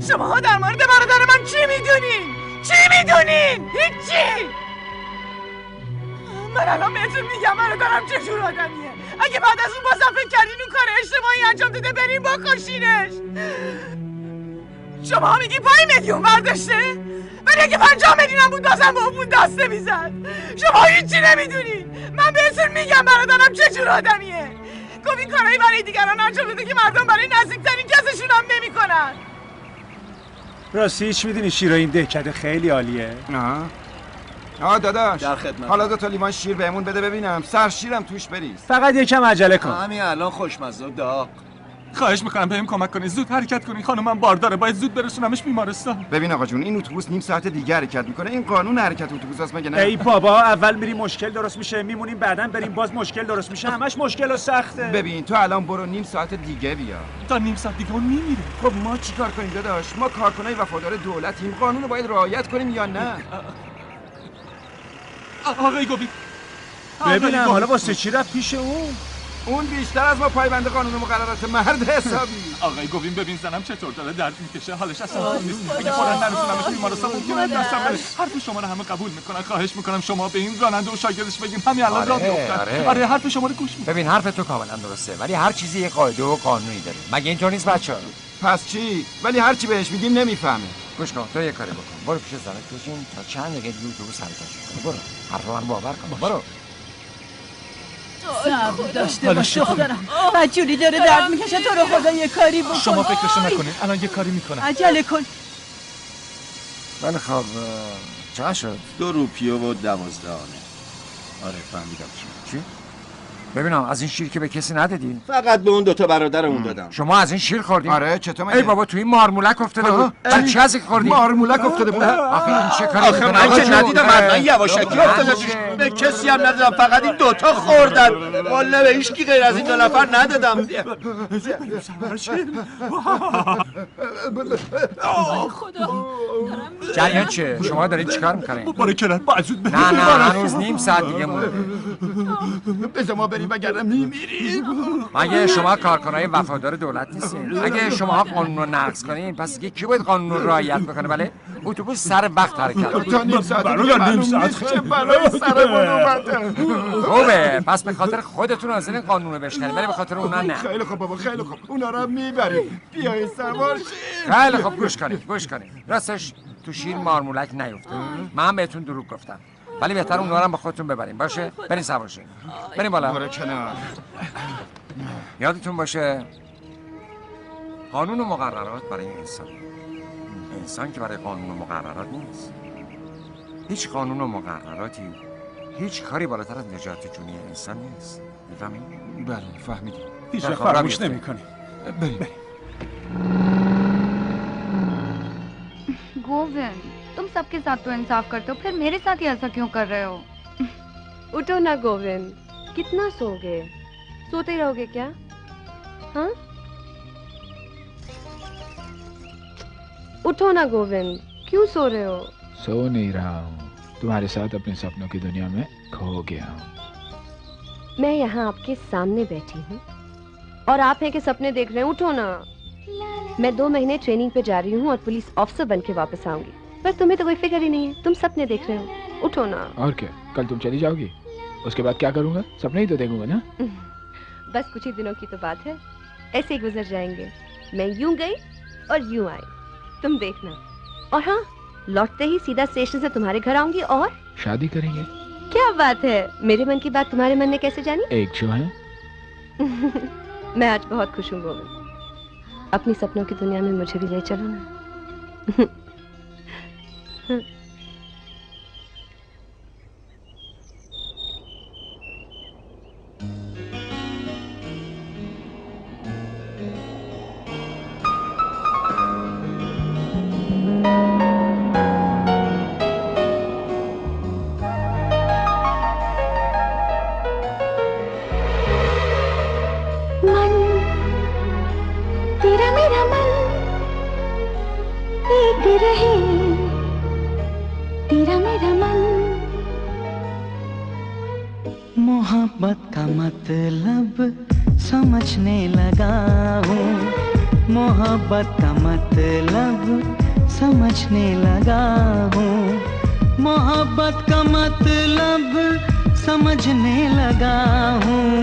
شماها در مورد برادر من چی میدونین؟ چی میدونین؟ هیچی. من الان بهتون میگم برادرم چجور آدمیه. اگه بعد از اون بازم فکر کردین اون کار اشتباهی انجام داده بریم بکشینش. شما میگی 5 میلیون برداشته؟ ولی اگه 50 میلیون هم بود بازم با اون دست نمیزد. شما هیچی نمیدونین. من بهتون میگم برادرم چجور آدمیه. گفت این کارهایی برای دیگران انجام بده که مردم برای نزدیکترین کسشون هم نمیکنن. راستی هیچ میدونی شیر این دهکده خیلی عالیه. آه داداش در خدمت. حالا 2 تا لیوان شیر بهمون بده ببینم. سر شیرم توش بریز. فقط یکم عجله کن. همین الان خوشمزه و داغ. خواهش میکنم بهم کمک کنید، زود حرکت کنید. خانمم بارداره، باید زود برسونمش بیمارستان. ببین آقا جون، این اتوبوس نیم ساعت دیگه حرکت میکنه. این قانون حرکت اتوبوس است مگه نه؟ ای بابا، اول میریم مشکل درست میشه، میمونیم، بعدن بریم باز مشکل درست میشه. همش مشکل و سخته. ببین تو الان برو نیم ساعت دیگه بیا. تا نیم ساعت دیگه اون میمیره. خب ما چیکار کنیم داداش؟ ما کارکنای وفادار دولتیم، قانون رو باید رعایت کنیم یا نه؟ آقای گوبی ببینم حالا واسه چی رفت پیش اون بیشتر از ما پایبند قانون و مقررات مرد حسابی. آقای گوبین ببین زنم چطور داره درد میکشه، حالش اصلا خوب نیست. اگه فوراً نرسونمش بیمارستان ممکنه دستم بره. حرف شما رو همه قبول میکنن. خواهش میکنم شما به این راننده و شاگردش بگیم همین الان راه بیفتن. آره حرف شما رو گوش میدم. ببین حرف تو کاملا درسته، ولی هر چیزی یه قاعده و قانونی داره. مگه اینطور نیست بچه‌ها؟ پس چی؟ ولی هر چی بهش میگیم نمیفهمه. گوش کن، تو یه کاری بکن. برو پیش زنت بشین تا چند دقیقه دیگه اتوبوس حرکت کنه. برو. حرف من باور کن. برو. صبر داشته باش دخترم. بدجوری داره درد میکشه، تو رو خدا یه کاری بکن. شما فکرشو نکنین، الان یه کاری میکنم. عجله کن. ولی خب چقدر شد؟ 2 روپیه و 12 آنه. آره فهمیدم. چی؟ ببینم از این شیر که به کسی ندادی؟ فقط به اون 2 تا برادرمون دادم. شما از این شیر خوردین؟ آره چطور مگه؟ ای بابا تو این مارمولک افتاده بود. بعد چی از این خوردی؟ مارمولک افتاده بود. آخه این چه کاری آخه من که ندیدم، حتما یواشکی افتاده به کسی هم ندادم، فقط این 2 تا خوردن. والا به هیچ کی غیر از این 2 نفر ندادم. خدا. جریان چیه؟ شما دارید چیکار میکنین؟ بارکلت با زود بریم. نه هنوز نیم ساعت دیگه مونده. بذار ما بریم وگرنه میمیریم. مگه شما کارکنای وفادار دولت نیستین؟ اگه شما قانون رو نقض کنین پس دیگه کی باید قانون رو رعایت بکنه؟ بله اتوبوس سر وقت حرکت. تا نیم ساعت برای نیم ساعت چه برای سرمون اومده. خوبه، پس به خاطر خودتون از این قانون رو بشکنین، ولی به خاطر اونا نه. خیلی خوب بابا، خیلی خوب. اونا رو میبریم. بیاین سوار شیم. خیلی خوب گوش کنید. راستش تو شیر مارمولک نیفته. من بهتون دروغ گفتم. ولی بهتر اونها رو هم با خودتون ببریم. باشه؟ بریم سوار شیم. بریم بالا. برو کنار. یادتون باشه قانون و مقررات برای انسان که برای قانون و مقررات نیست. هیچ قانون و مقرراتی، هیچ کاری بالاتر از نجات جونی انسان نیست. میفهمید؟ بله فهمیدیم. هیچ وقت فراموش نمی‌کنیم. بریم. गोविंद, तुम सबके साथ तो इंसाफ करते हो, फिर मेरे साथ ही ऐसा क्यों कर रहे हो? उठो ना गोविंद, कितना सोगे? सोते रहोगे क्या? हाँ? उठो ना गोविंद, क्यों सो रहे हो? सो नहीं रहा हूँ, तुम्हारे साथ अपने सपनों की दुनिया में खो गया हूँ। मैं यहाँ आपके सामने बैठी हूँ और आप हैं कि सपने देख रहे हैं। उठो ना। मैं 2 महीने ट्रेनिंग पे जा रही हूँ और पुलिस ऑफिसर बन के वापस आऊंगी, पर तुम्हें तो कोई फिक्र ही नहीं है। तुम सपने देख रहे हो। उठो ना। और क्या, कल तुम चली जाओगी, उसके बाद क्या करूँगा? सपने ही तो देखूंगा ना। बस कुछ ही दिनों की तो बात है, ऐसे ही गुजर जाएंगे। मैं यूं गई और यूं आई, तुम देखना। और हाँ, लौटते ही सीधा स्टेशन से तुम्हारे घर आऊंगी और शादी करेंगे। क्या बात है, मेरे मन की बात तुम्हारे मन ने कैसे जानी? एक जो है। मैं आज बहुत खुश हूँ गोविंद, अपनी सपनों की दुनिया में मुझे भी ले चलो ना। मोहब्बत का मतलब समझने लगा हूँ, मोहब्बत का मतलब समझने लगा हूँ, मोहब्बत का मतलब समझने लगा हूँ।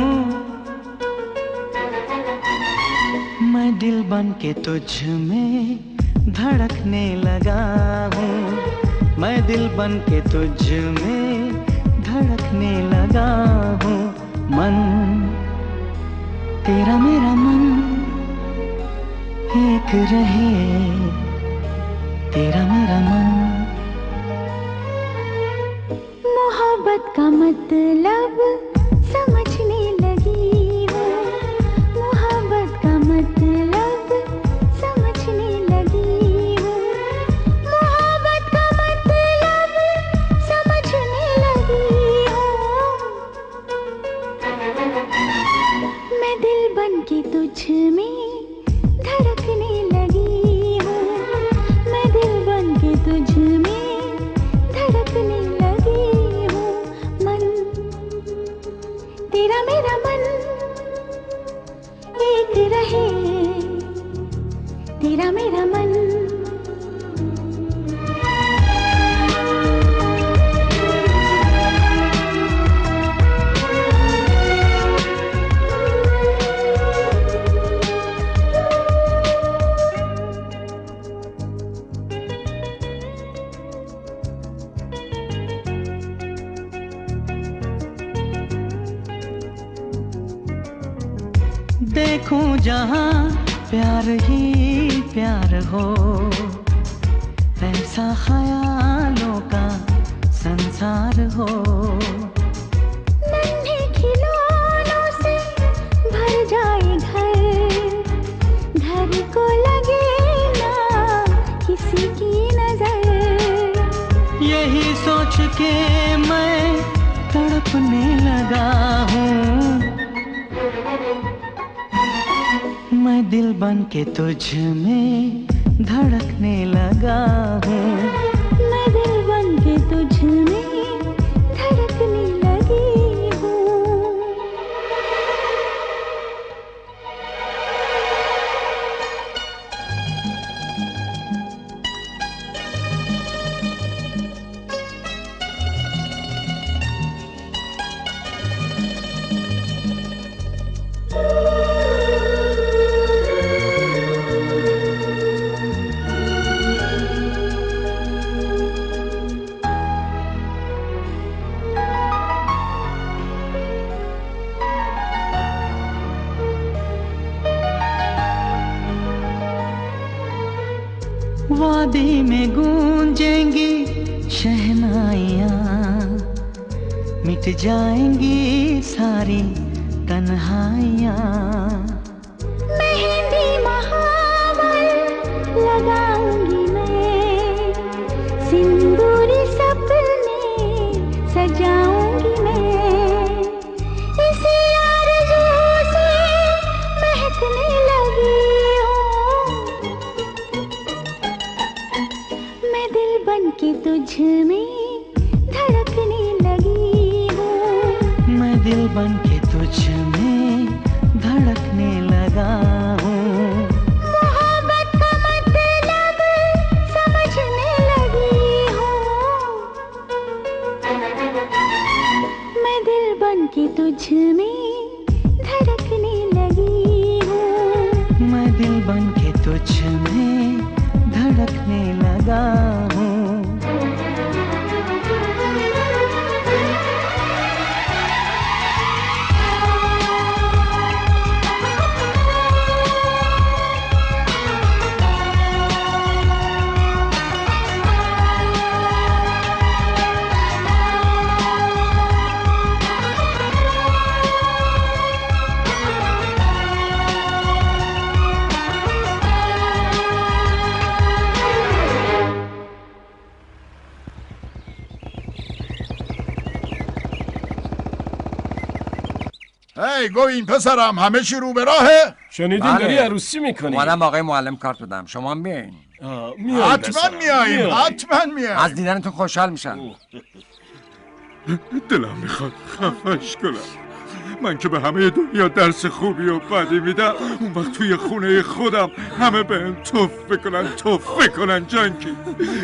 मैं दिल बन के तुझ में धड़कने लगा हूँ, मैं दिल बन के तुझ में धड़कने लगा हूँ। मन तेरा मेरा मन एक रहे, तेरा मेरा मन। मोहब्बत का मतलब समझने लगी हूँ, मोहब्बत का मतलब दिल बन के तुझ में धड़कने लगी हूँ, मैं दिल बन के तुझ में धड़कने लगी हूँ। मन तेरा मेरा मन एक रहे, तेरा मेरा मन। देखूं जहां प्यार ही प्यार हो, ऐसा ख्यालों का संसार हो। नन्हे खिलौनों से भर जाए घर, घर को लगे ना किसी की नजर। यही सोच के मैं तड़पने लगा हूँ, मैं दिल बन के तुझ में धड़कने लगा हूँ, मैं दिल बन के तुझ में धड़कने लगी हूँ। वादी में गूंजेंगी शहनाइयाँ, मिट जाएंगी सारी तन्हाइयाँ। मेहंदी महावर लगाऊंगी मैं, सिंदूरी सपने सजाऊंगी मैं। इसी आरज़ू से महकने लगी हूँ, मैं दिल बन के तुझ में धड़कने लगी हूँ, मैं दिल बन के तुझ में धड़कने लगा हूँ। मोहब्बत का मतलब समझने लगी हूँ, मैं दिल बन के तुझ में धड़कने लगी हूँ, मैं दिल बन के तुझ में धड़कने लगा हूँ। هی گوین پسرم همه چی رو به راهه؟ شنیدین داری عروسی میکنی؟ اومدم آقای معلم کارت بدم، شما هم بیاین. حتما میاییم، حتما میاییم. از دیدنتون خوشحال میشن. دلم میخواد خفش کنم. من که به همه دنیا درس خوبی و بدی میدم، اون وقت توی خونه خودم همه بهم توف بکنن جانکی،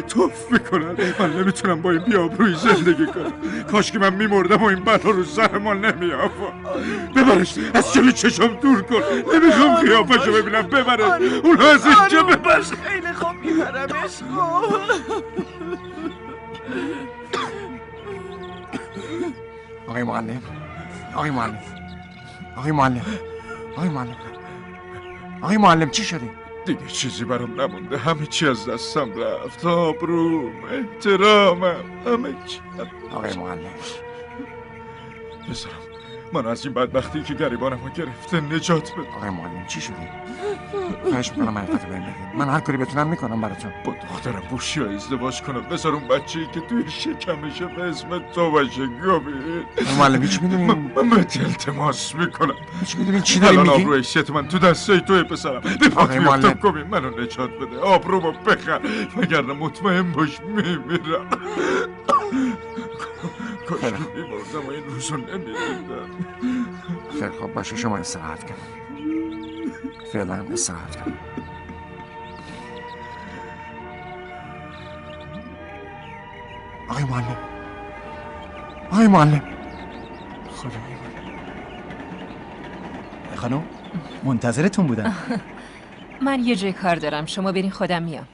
توف بکنن. من نمیتونم با این بیابرویی زندگی کنم. کاش که من میمردم و این بلا رو سر ما نمیآورد. ببرش از جلوی چشم دور کن، نمیخوام قیافشو ببینم. ببرش اونو از اینجا ببر. خیلی خوب میبرمش. آقای معلم، آقای معلم، آقای معلم، آقای معلم، آقای معلم چی شده؟ دیگه چیزی برام نمونده، همه چی از دستم رفت. آبروم، احترامم، همه چی. آقای معلم، من از این بدبختی که گریبانمو گرفته نجات بده. آقای معلم چی شده؟ خواهش میکنم حقیقت بهم بگید. من هر کاری بتونم میکنم براتون. با دختر بوشیا ازدواج کنم، بذار اون بچه‌ای که توی شکمشه به اسم تو باشه. گوبین معلم هیچ میدونین؟ من التماس میکنم. هیچ میدونین چی داری میگی؟ الان آبروی ست من تو دستای توی پسرم. آقای معلم گوبین منو نجات بده، آبرومو بخر، وگرنه مطمئن باش میمیرم. کاش میمردم و این روزو نمیدیدم. خیلی خوب باشه، شما استراحت کنید. فعلا استراحت کنید. آقای معلم، آقای معلم. خانم منتظرتون بودم. من یه جای کار دارم، شما برین، خودم میام.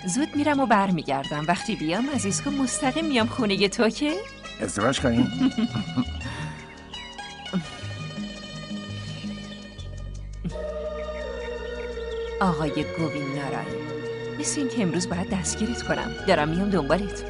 زود میرم و برمیگردم. وقتی بیام عزیزکو مستقیم میام خونه تو که ازدواج کنیم. آقای گووین نارایی، مثل این که امروز باید دستگیرت کنم. دارم میام دنبالت.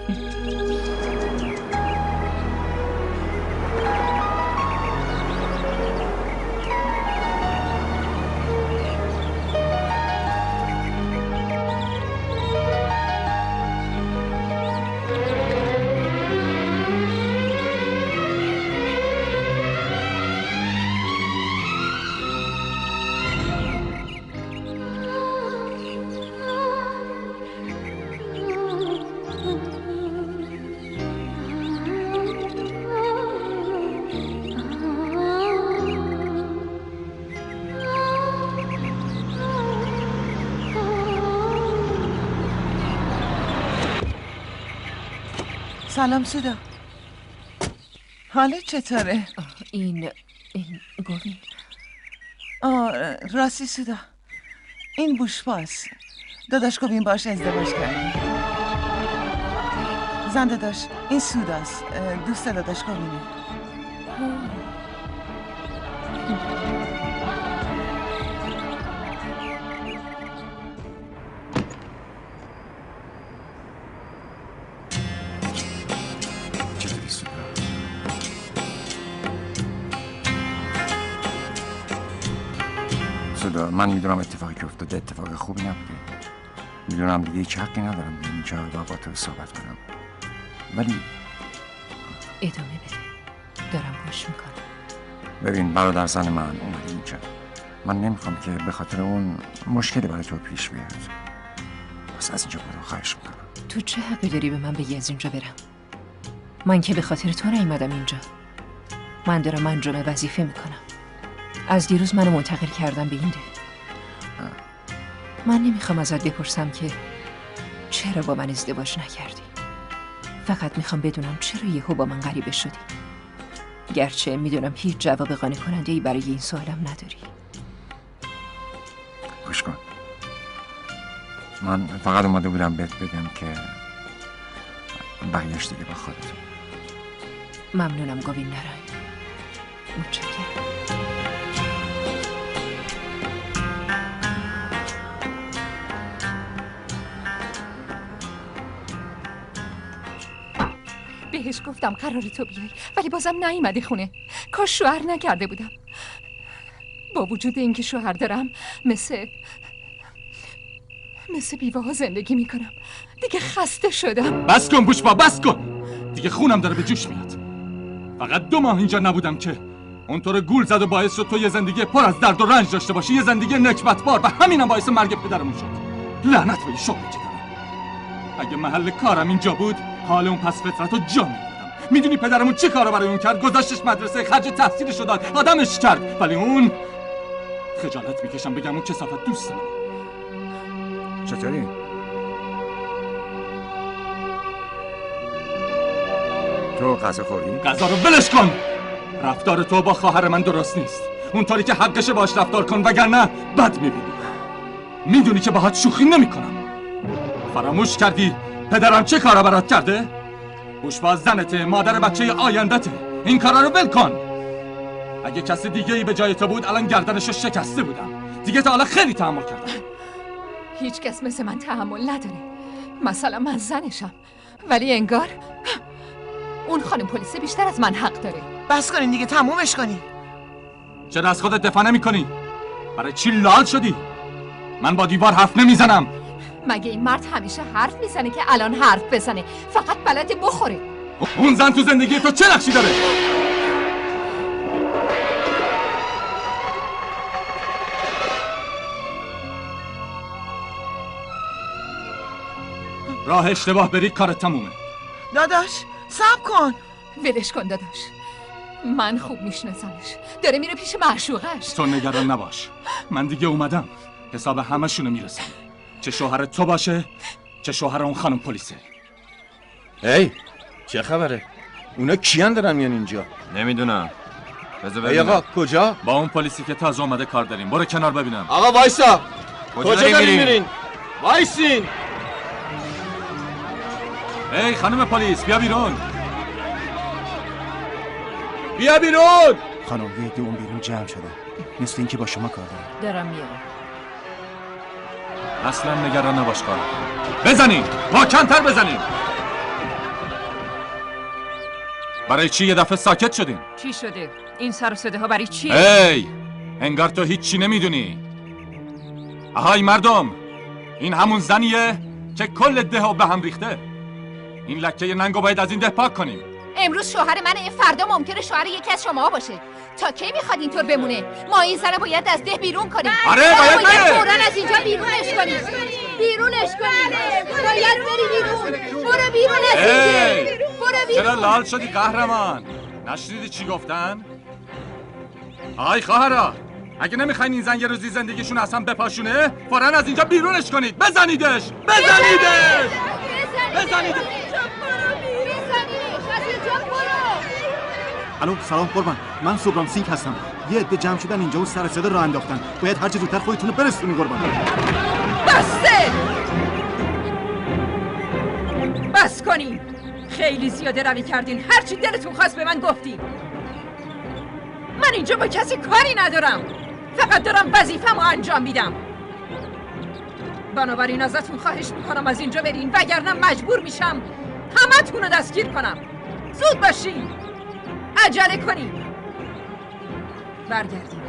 سلام سودا، حالت چطوره؟ این گووین. راستی سودا، این بوشباز داداش گووین باش ازدواج کرد. زن داداش این سوداست، دوست داداش گووینه. من میدونم اتفاقی که افتاده اتفاق خوبی نبوده. میدونم دیگه هیچ حقی ندارم به اینجا با تو صحبت کنم، ولی ادامه بده، دارم گوش میکنم. ببین برادر زن من اومده اینجا. من نمیخوام که به خاطر اون مشکلی برای تو پیش بیاد. بس از اینجا برو، خواهش میکنم. تو چه حقی داری به من بگی از اینجا برم؟ من که به خاطر تو نیومدم اینجا. من دارم انجام وظیفه میکنم. از دیروز منو منتقل کردم به این ده. من نمیخوام ازت بپرسم که چرا با من ازدواج نکردی. فقط میخوام بدونم چرا یهو با من غریبه شدی. گرچه میدونم هیچ جواب قانع کننده ای برای این سوالم نداری. گوش کن، من فقط اومده بودم بهت بگم که بقیه‌اش دیگه با خودت. ممنونم گووین نارایی. متشکرم. بهش گفتم قرار تو بیای ولی بازم نیومده خونه. کاش شوهر نکرده بودم. با وجود اینکه شوهر دارم مثل بیوه ها زندگی میکنم. دیگه خسته شدم. بس کن بوشبا، بس کن دیگه. خونم داره به جوش میاد. فقط 2 ماه اینجا نبودم که اونطور گول زد و باعث شد تو یه زندگی پر از درد و رنج داشته باشی، یه زندگی نکبتبار، و همینم باعث مرگ پدرمون شد. لعنت به این شغلی که دارم. اگه محل کارم اینجا بود حال اون پس فطرتو جا میدادم. میدونی پدرمون چه کارا برای اون کرد؟ گذاشتش مدرسه، خرج تحصیلشو داد، آدمش کرد. ولی اون خجالت میکشم بگم اون کثافت دوست من. چطوری؟ تو غذا خوری؟ غذا رو ولش کن. رفتار تو با خواهر من درست نیست. اونطوری که حقشه باش رفتار کن، وگرنه بد میبینی. میدونی که باهات شوخی نمیکنم. فراموش کردی پدرم چه کارا برات کرده؟ بوشباز زنته، مادر بچه آیندته. این کارا رو ول کن. اگه کسی دیگه ای به جای تو بود الان گردنشو شکسته بودم. دیگه تا حالا خیلی تحمل کردم. هیچ کس مثل من تحمل نداره. مثلا من زنشم، ولی انگار اون خانم پلیس بیشتر از من حق داره. بس کنین دیگه، تمومش کنین. چرا از خودت دفاع نمی‌کنی؟ برای چی لال شدی؟ من با دیوار حرف نمیزنم. مگه این مرد همیشه حرف میزنه که الان حرف بزنه؟ فقط بلده بخوره. اون زن تو زندگی تو چه نقشی داره؟ راه اشتباه بری کارت تمومه. داداش صبر کن. ولش کن داداش، من خوب میشناسمش، داره میره پیش معشوقش. تو نگران نباش، من دیگه اومدم حساب همشونو میرسم، چه شوهر تو باشه چه شوهر اون خانم پلیسه. هی چه خبره؟ اونا کیان دارن میان اینجا؟ نمیدونم. ای آقا کجا؟ با اون پلیسی که تازه اومده کار داریم. برو کنار ببینم. آقا وایسا. کجا دارین میرین؟ وایسین. ای خانم پلیس بیا بیرون. بیا بیرون. خانم یه عده اون بیرون جمع شده، مثل اینکه با شما کار دارن. دارم میام. اصلا نگران نباش کارم. بزنین، واکن‌تر بزنین. برای چی یه دفعه ساکت شدین؟ چی شده؟ این سر و صده ها برای چیه؟ ای انگار تو هیچی نمیدونی. آهای مردم، این همون زنیه که کل دهو به هم ریخته. این لکه ننگو باید از این ده پاک کنیم. امروز شوهر منه، فردا ممکنه شوهر یکی از شما باشه. تا کی میخواد اینطور بمونه؟ ما این زنه باید از ده بیرون کنیم. آره باید بره. فوراً از اینجا بیرونش کنیم. بیرونش کنیم. باید بری بیرون. برو بیرون از اینجا. برو بیرون. چرا لال شدی قهرمان؟ نشنیدی چی گفتن؟ آی خواهرا، اگه نمیخواین این زن یه روزی زندگیشون اصلا بپاشونه، فوراً از اینجا بیرونش کنید. بزنیدش. بزنیدش. الو سلام قربان، من سوبرام سینگ هستم. یه عده جمع شدن اینجا و سر صدا راه انداختن. باید هر چه زودتر خودتون رو برسونی قربان. بسته! بس کنین. خیلی زیاده روی کردین. هرچی دلتون خواست به من گفتین. من اینجا با کسی کاری ندارم، فقط دارم وظیفه‌مو انجام میدم. بنابراین ازتون خواهش میکنم از اینجا برین، وگرنه مجبور میشم همتون رو دستگیر کنم. زود باشین، عجله کنین، برگردین.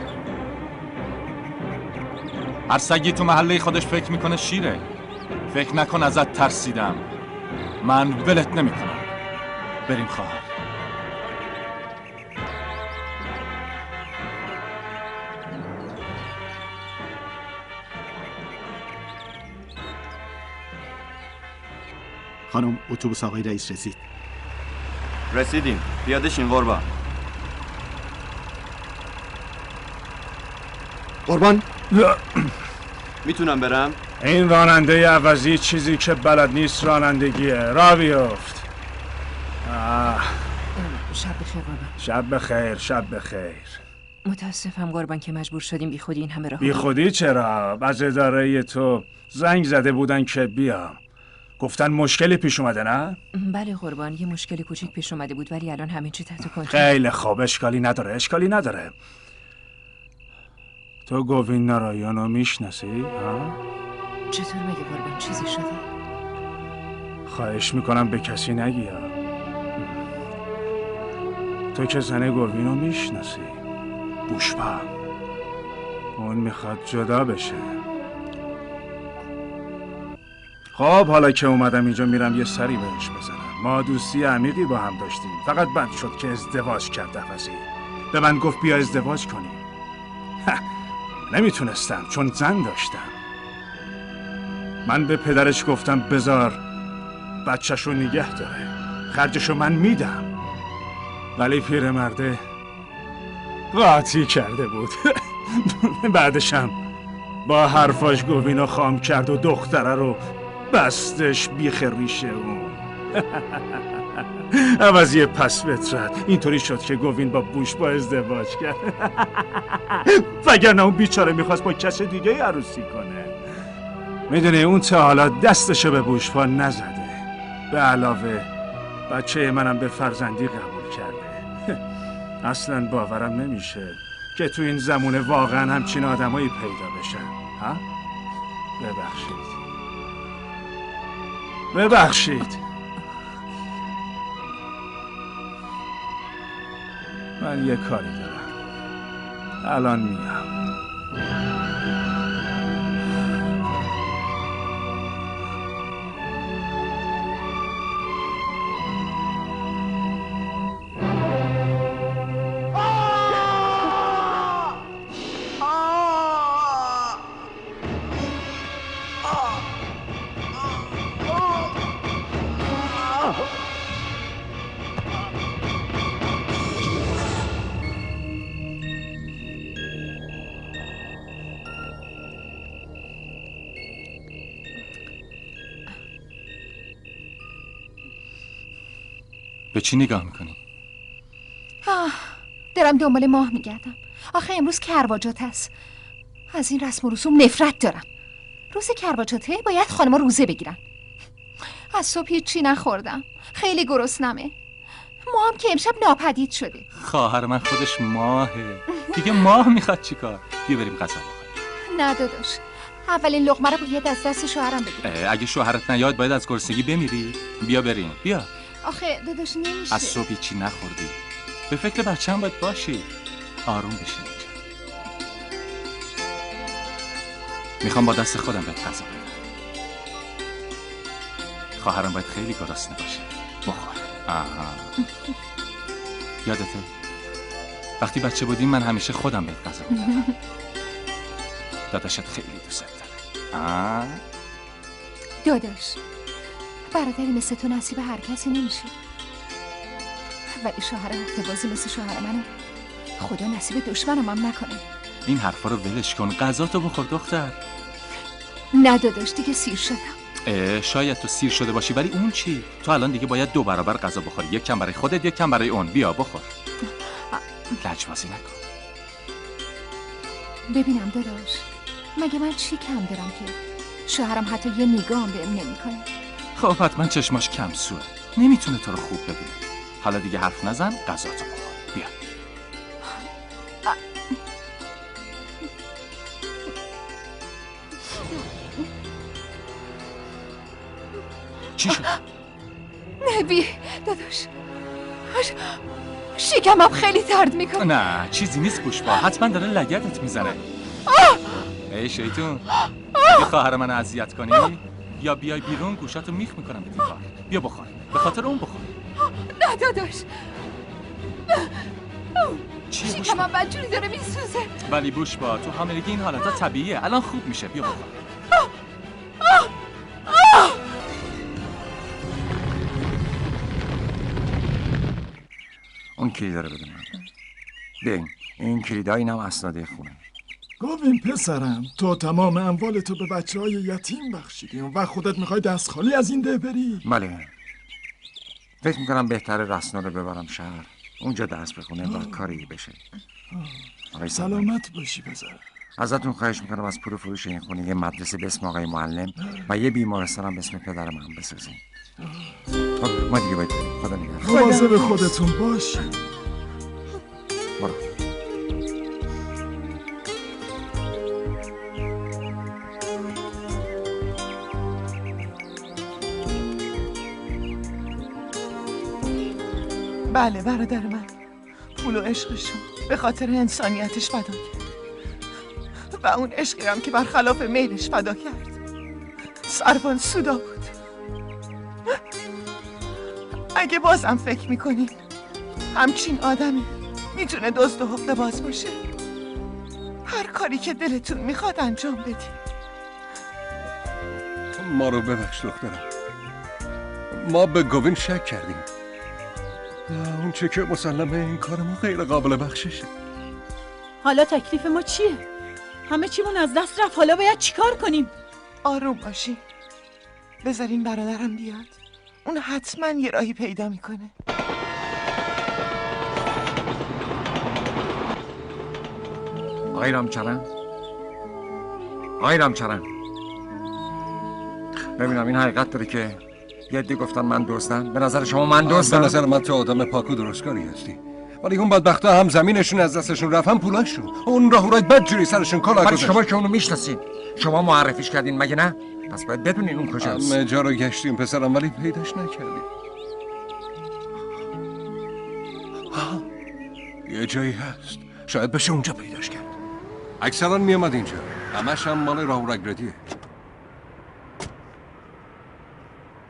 هر سگی تو محله خودش فکر میکنه شیره. فکر نکن ازت ترسیدم. من ولت نمیکنم. بریم خواهر. خانم اتوبوس آقای رئیس رسید. رسیدیم. پیاده شین قربان. قربان میتونم برم؟ این راننده عوضی چیزی که بلد نیست رانندگیه. را بیفت. شب بخیر بابا. شب بخیر. شب بخیر. متاسفم قربان که مجبور شدیم بی خودی این همه راه. بی خودی چرا؟ از اداره تو زنگ زده بودن که بیام. گفتن مشکلی پیش اومده نه؟ بله قربان، یه مشکلی کوچیک پیش اومده بود ولی الان همه چی تحت کنترل. خیلی خوب، اشکالی نداره. تو گوین نارایانو میشناسی؟ ها؟ چطور مگه قربان، چیزی شده؟ خواهش میکنم به کسی نگی ها. تو که زن گوینو میشناسی، بوشپا. اون میخواد جدا بشه. خب حالا که اومدم اینجا میرم یه سری بهش بزنم. ما دوستی عمیقی با هم داشتیم، فقط بند شد که ازدواج کرد عوضی. به من گفت بیا ازدواج کنیم. نمیتونستم چون زن داشتم. من به پدرش گفتم بذار بچه‌شو نگه داره، خرجشو من میدم. ولی پیرمرده قاطی کرده بود. بعدشم با حرفاش گوینو خام کرد و دختره رو بستش بیخ ریشه اون. عوضی پس فطرت اینطوری شد که گوین با بوشپا ازدواج کرد. وگرنه اون بیچاره میخواست با کس دیگه عروسی کنه. میدونی اون تا حالا دستشو به بوشپا نزده. به علاوه بچه منم به فرزندی قبول کرده. اصلا باورم نمیشه که تو این زمونه واقعا همچین آدمایی پیدا بشن. ها؟ ببخشید. من یه کاری دارم، الان میام. به چی نگاه میکنی؟ دارم دنبال ماه میگردم. آخه امروز کرواجات هست. از این رسم و رسوم نفرت دارم. روز کرواجاته باید خانم‌ها روزه بگیرن. از صبح هیچی نخوردم، خیلی گرسنمه. ماهم که امشب ناپدید شده. خواهر من خودش ماهه، دیگه ماه میخواد چیکار؟ بیا بریم غذا بخوریم. نه داداش، اولین لقمه رو باید از دست شوهرم بگیرم. اگه شوهرت نیاد باید از گرسنگی بمیری. بیا بریم، بیا. آخه داداش نمیشه. از صبح چی نخوردی، به فکر بچه‌م باید باشی. آروم بشین اینجا. میخوام با دست خودم بهت غذا بدم. خواهرم باید خیلی گرسنه باشه. بخور. آها. یادته وقتی بچه بودیم من همیشه خودم بهت غذا میدادم. داداشت خیلی دوست داره. داداش، برادری مثل تو نصیب هر کسی نمیشه. ولی شوهر اقتباسی مثل شوهر منو خدا نصیب دشمنم هم نکنه. این حرفا رو ولش کن، غذاتو بخور دختر. نه داداش، دیگه سیر شدم. شاید تو سیر شده باشی، ولی اون چی؟ تو الان دیگه باید 2 برابر غذا بخوری، 1 کم برای خودت، 1 کم برای اون. بیا بخور. لجبازی نکن. ببینم داداش، مگه من چی کم دارم که شوهرم حتی یه نگاه هم بهم نمیکنه؟ خب حتما چشماش کم سوه، نمیتونه تو رو خوب ببینه. حالا دیگه حرف نزن، غذاتو بخور. بیا. چی شد؟ نبی داداش، شکمم خیلی درد میکنه. نه چیزی نیست، گوش با، حتما داره لگدت میزنه. ای شیطون، بی خواهر من اذیت کنی یا بیای بیرون گوشاتو میخ میکنم به دیوار. بیا بخور، به خاطر اون بخور. نه داداش، چی؟ شکمم بدجوری داره میسوزه. ولی بوش با، تو حاملگی این حالتا طبیعیه، الان خوب میشه. بیا بخور. اون کلید داره بده من. ببین این کلیدها اینم اسناد خونه. گوین پسرم، تو تمام اموال تو به بچه‌های یتیم بخشیدی و خودت میخوای دست خالی از این ده بری؟ بله. فکر میکنم بهتره رسنا رو ببرم شهر، اونجا درس بخونه و کاری بشه. سلامت باشی پسر. ازتون خواهش میکنم از پول فروش این خونه یه مدرسه به اسم آقای معلم و یه بیمارستان هم به اسم پدر من بسازین. خب ما دیگه باید بریم. خدا نگهدار. مواظب خودتون باشی. برو. بله برادر من، پول و عشقشون به خاطر انسانیتش فدا کرد و اون عشقی هم که برخلاف میلش فدا کرد سروان سودا بود. اگه بازم فکر میکنین همچین آدمی میتونه دزد و حقه باز باشه، هر کاری که دلتون میخواد انجام بدین. ما رو ببخش دخترم، ما به گوین شک کردیم. اون چه که مسلمه این کار ما غیر قابل بخششه. حالا تکلیف ما چیه؟ همه چیمون از دست رفت، حالا باید چیکار کنیم؟ آروم باشین، بذارین برادرم بیاد، اون حتما یه راهی پیدا میکنه. آقای رامچران، آقای رامچران، ببینم این حقیقت داره که یه عده گفتن من دزدم؟ به نظر شما من دزدم؟ به نظر من تو آدم پاک و درستکاری هستی، ولی اون بدبختا هم زمینشون از دستشون رفت هم پولاشون. اون راهورای بدجوری سرشون کلاه گذاشت. شما که اونو میشناسین، شما معرفیش کردین مگه نه؟ پس باید بدونین اون کجاست. همه جا رو گشتیم پسرم ولی پیداش نکردیم. یه جایی هست، شاید بشه اونجا پیداش کرد. اکثرا میامد اینجا، همش هم مال راهو رگردیه.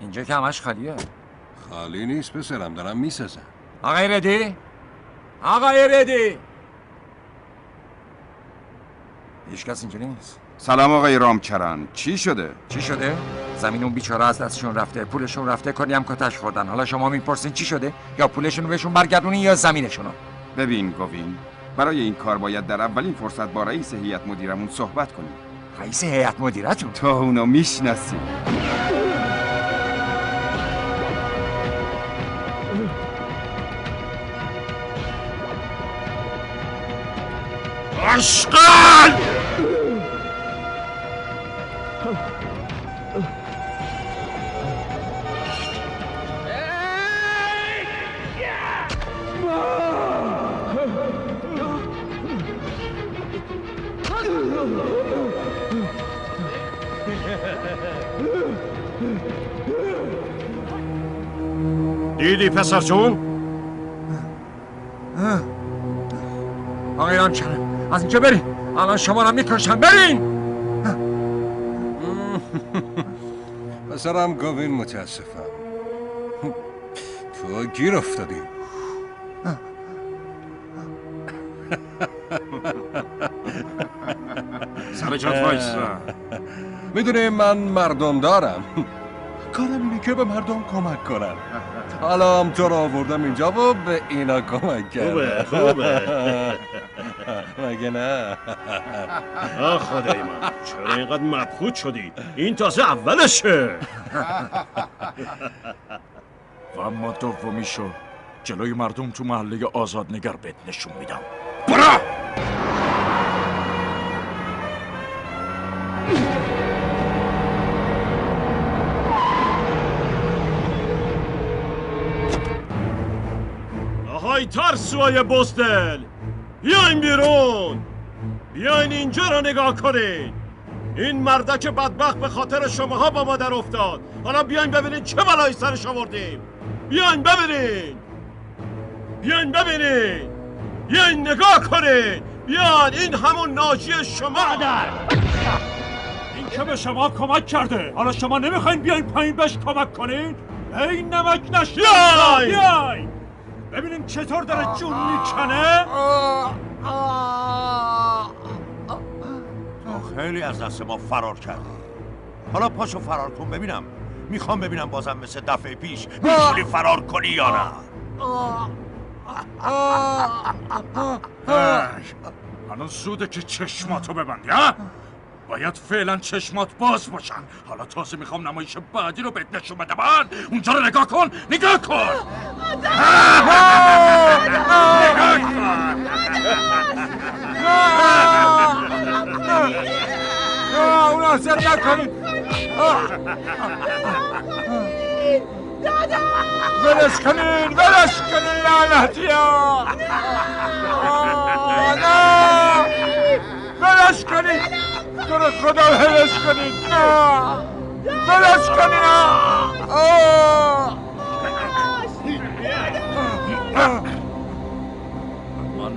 اینجا که همش خالیه. خالی نیست پسرم، دارم میسازم. آقای ردی؟ آقای ردی؟ هیچ کس اینجا نیست. سلام آقای رامچران، چی شده؟ چی شده؟ زمین اون بیچاره از دستشون رفته، پولشون رفته، کلی هم کتش خوردن. حالا شما میپرسین چی شده؟ یا پولشون رو بهشون برگردونین یا زمینشونو. ببین گوین، برای این کار باید در اولین فرصت با رئیس هیئت مدیرمون صحبت کنیم. رئیس هیئت مدیرتون؟ تو اونو میشناسی. اشغال! دیدی پسر جون؟ آقای رامچران از اینجا برین، الان شما رو میکشن، برین. پسرم گوین متاسفم، تو گیر افتادی. سر جات وایسا. میدونی من مردم دارم، کارم اینه که به مردم کمک کنم. حالا هم تو رو آوردم اینجا و به اینا کمک کردم. خوبه مگه نه؟ آه خدای من، چرا اینقدر مبهوت شدی؟ این تازه اولشه. و اما دومیشو جلوی مردم تو محله آزادنگر بهت نشون میدم. برو! آهای ترسوهای بزدل، بیاین بیرون، بیاین اینجا رو نگاه کنین. این مردک بدبخت به خاطر شماها با ما در افتاد. حالا بیاین ببینین چه بلایی سرش آوردیم. بیاین ببینین، بیاین ببینین، بیاین نگاه کنین. بیاین، این همون ناجی شما. این که به شما کمک کرده، حالا شما نمیخواین بیاین پایین بهش کمک کنین؟ این نمک نشید. بیاین ببینیم چطور داره جون میکنه. تو خیلی از دست ما فرار کردی، حالا پاشو فرار کن ببینم. میخوام ببینم بازم مثل دفعه پیش میتونی فرار کنی یا نه. هنوز زوده که چشماتو ببندی ها؟ باید فعلا چشمات باز باشن. حالا تازه میخوام نمایش بعدی رو بهت نشون بدم. اونجا رو نگاه کن، نگاه کن. نگاه کن. اونا سر نکنید. ولش کنین، ولش کنین لعنتی ها. نه ولش کنین، تو رو خدا ولش کنین. ولش کنین. من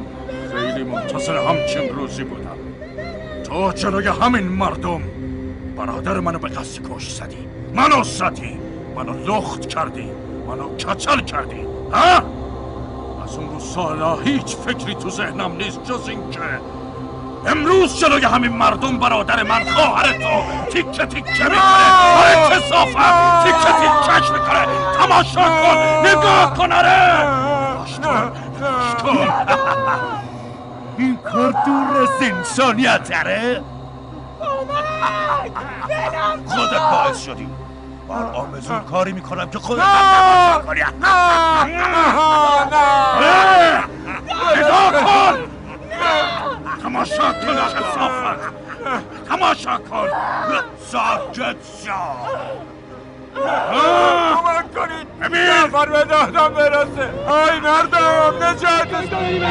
خیلی منتظر همچین روزی بودم. تو جلوی همین مردم برادر منو به قصد کش زدی، منو زدی، منو لخت کردی، منو کچل کردی. ها؟ از اون روز سالا هیچ فکری تو ذهنم نیست جز این که امروز جلوی همین مردم برادر من خواهر تو تیکه تیکه میکنه. آره کثافت، تیکه تیکهش میکنه. تماشا کن، نگاه کن. آره نگاش کن. این کار دور از انسانیت داره. خودت باعث شدی. بر آمزون کاری میکنم که خودت تماشا کنی. نگاه کن، تماشا کن کثافت، تماشا کن. ساکت شو. کمک کنید، نفر به دادم برسه. آی مردم نجاتش کنید.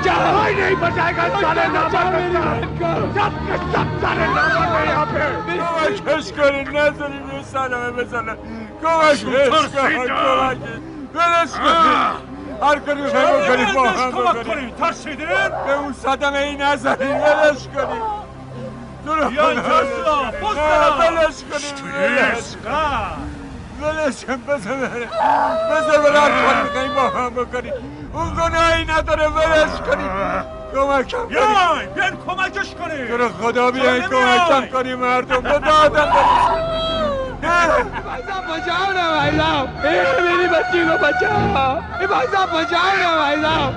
कोई नहीं बचाएगा साले नामर्द सब के सब साले नामर्द हैं यहाँ पे ولش کنین نذارین یه سلامه بزنه کمکش کنین ولش کنین هر کاری میخوایم بکنیم با هم بکنیم ترسیدین؟ به اون صدمه ای نذارین ولش کنین بیا اینجا ولش کنین ولش کن بذار بره هر کاری میخوایم با هم بکنیم اون گناهی نداره ولش کنیم کمکم کنیم بیاین کمکش کنیم تو رو خدا بیاین کمکم کنیم مردم به دادم बचाओ ना भाई साहब मेरी बच्ची को बचाओ भाई साहब बचाओ ना भाई साहब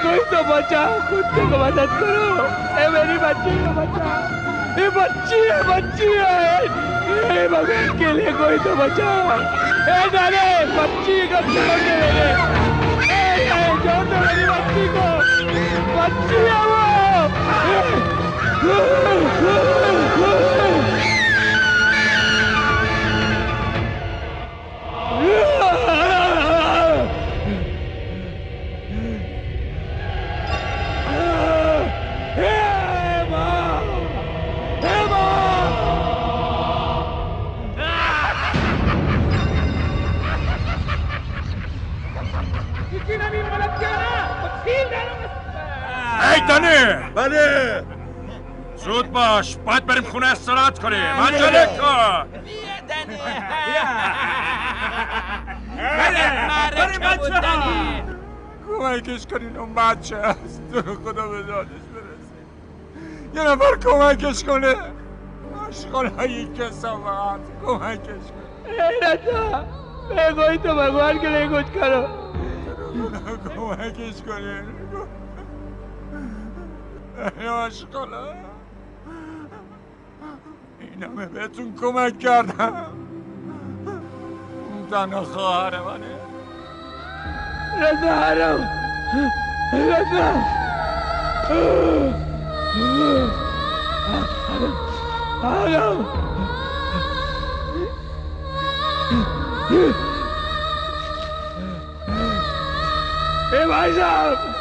कोई तो बचाओ खुद को मदद करो मेरी बच्ची को बचाओ ये बच्ची है भगवान के लिए कोई तो बचाओ नारे बच्ची को छोड़ दे मेरे छोड़ दो मेरी बच्ची को बच्ची है वो ای دنی بله زود باش باید بریم خونه استراحت کنیم عجله کن بریم بچه ها کمکش کنین اون بچه هست تو رو خدا به دادش برسید یه نفر کمکش کنه آشغالهای کسافت کمکش کنه رضا کوئی تو भगवान के लिए कुछ करो کمکش کنین آشغالا این همه بهتون کمک کردم اون تنها خواهر منه رضا حرام رضا حرام ए भाई साहब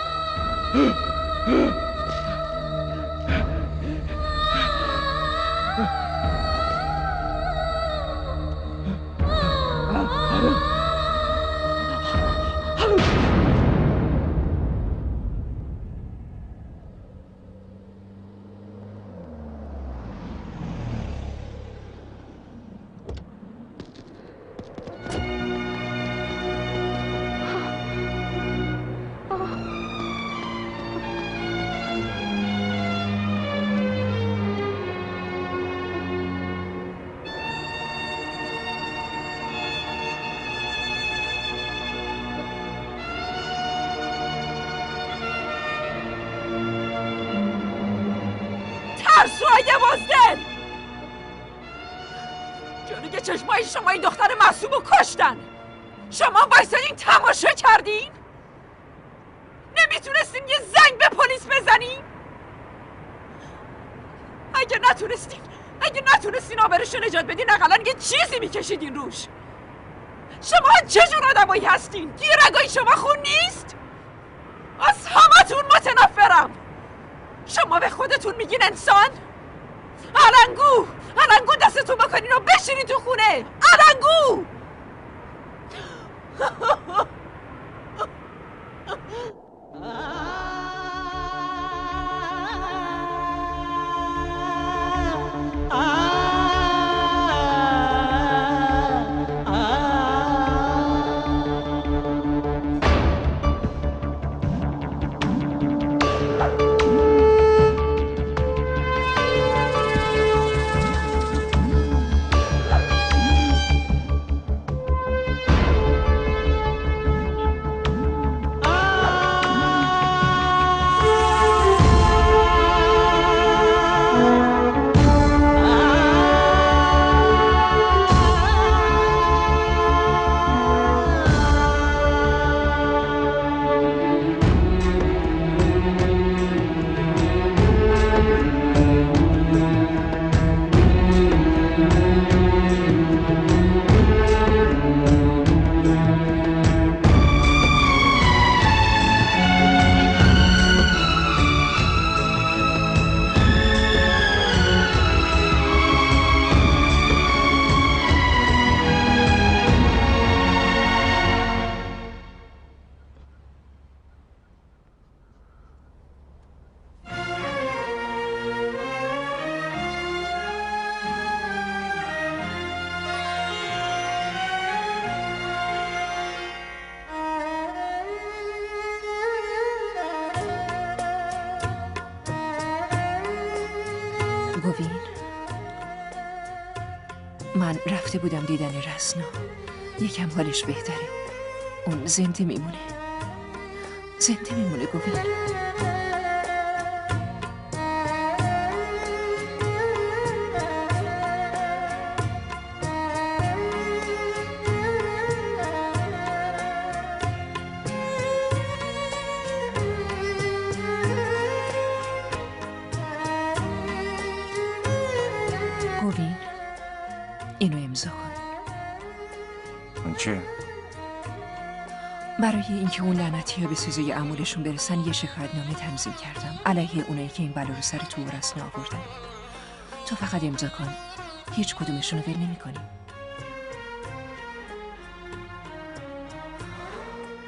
ترسوهای بزدل جونی که چشمای شما این دختر معصوم رو کشتن شما بایستدین تماشا کردین؟ نمیتونستین یه زنگ به پلیس بزنین؟ اگه نتونستین آبروشو نجات بدین اقلا یه چیزی میکشیدین روش شما چه جور آدمایی هستین؟ توی رگای شما خون نیست؟ از همتون متنفرم شما به خودتون میگین انسان؟ علنگو دستتون بکنین و بشینین تو خونه علنگو من رفته بودم دیدن رسنا. یکم حالش بهتره. اون زنده میمونه گوین. گوین اینو امضا کن. اون چه؟ برای اینکه اون لعنتی‌ها به سزای اعمالشون برسن یه شکایتنامه تنظیم کردم علیه اونایی که این بلا رو سر تو و رسنا آوردن. تو فقط امضا کن. هیچ کدومشون رو ول نمی‌کنی.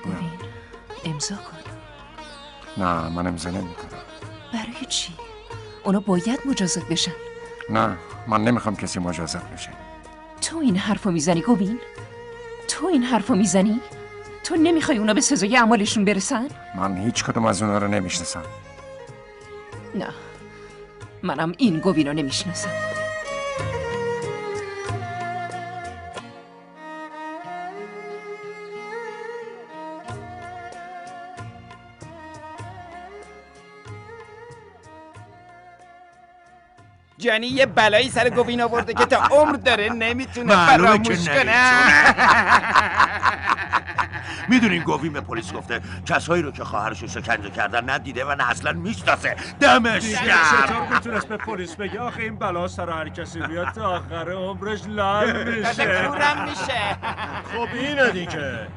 گوین امضا کن. نه من امضا نمی‌کنم. برای چی؟ اونا باید مجازات بشن. نه من نمیخوام کسی مجازات بشه. تو این حرفو میزنی گوین؟ تو این حرفو میزنی؟ تو نمیخوای اونا به سزای اعمالشون برسن؟ من هیچ کدوم از اونا رو نمیشناسم. نه منم این گوین رو نمیشناسم. جانی یه بلایی سر گوین آورده که تا عمر داره نمیتونه فراموش کنه. میدونین گوین به پلیس گفته کسایی رو که خواهرشو شکنجه کردن ندیده و نه اصلا میشناسه. دمش گرم. چطور میتونست به پلیس بگه آخه این بلا سر هر کسی بیاد تا آخر عمرش لال میشه. کورم میشه. خب اینه دیگه.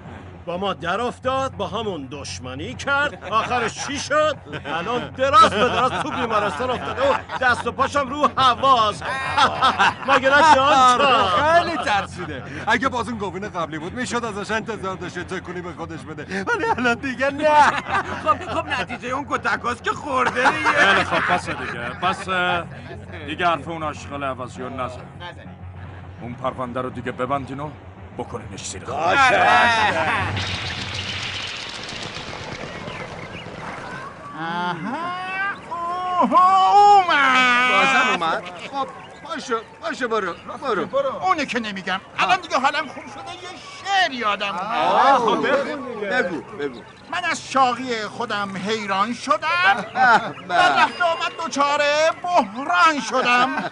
با ما در افتاد، با همون دشمنی کرد، آخرش چی شد؟ الان دراز به دراز تو بیمارستان افتاده و دست و پاشم رو حواس. مگه نه جان؟ خیلی ترسیده. اگه باز اون گوین قبلی بود میشد ازش انتظار داشته تکونی به خودش بده، ولی الان دیگه نه. خب نتیجه اون کتکاست که خورده دیگه. خیلی خب پس دیگه حرف اون عاشقال عوضی رو نزن. اون پرونده رو دیگه ببندین و بکنینش زیر خاک. بازم اومد. خب باشه برو. اونه که نمیگم. الان دیگه حالم خوب شده یه شعر یادم اومد. بگو. من از شاقی خودم حیران شدم و رفت آمد دوچاره بحران شدم.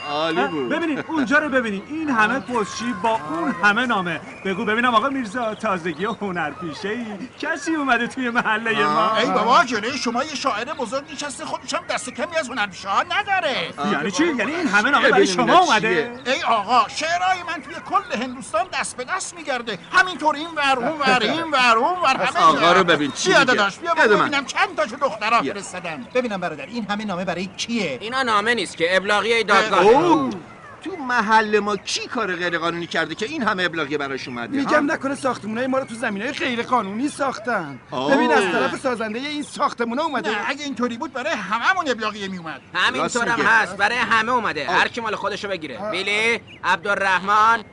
عالی بود. ببینین اونجا رو ببینین، این همه پستچی با اون همه نامه. بگو ببینم آقا میرزا تازگی و هنرپیشه ای کسی اومده توی محله ما؟ ای بابا جلوی شما یه شاعر بزرگ نشسته خودش هم دست کمی از هنرپیشه ها نداره. یعنی چی؟ یعنی این همه نامه برای شما اومده؟ ای آقا شعرهای من توی کل هندوستان دست به دست میگرده. همینطور این ور اون ور همه آقا رو ببین چی میگه. بیا ببینم چند تاشو دخترا فرستادن. ببینم برادر این همه نامه برای کیه؟ اینا نامه نیست که ابلاغیه دادگاه. تو محل ما کی کار غیر قانونی کرده که این همه ابلاغیه براش اومده؟ میگم نکنه ساختمونای ما رو تو زمینای غیر قانونی ساختن. ببین از طرف سازنده این ساختمونا اومده. نه اگه اینطوری بود برای هممون ابلاغیه میومد. همینطور هم هست، برای همه اومده. هر کی مال خودشو بگیره. بیلی، عبدالرحمن.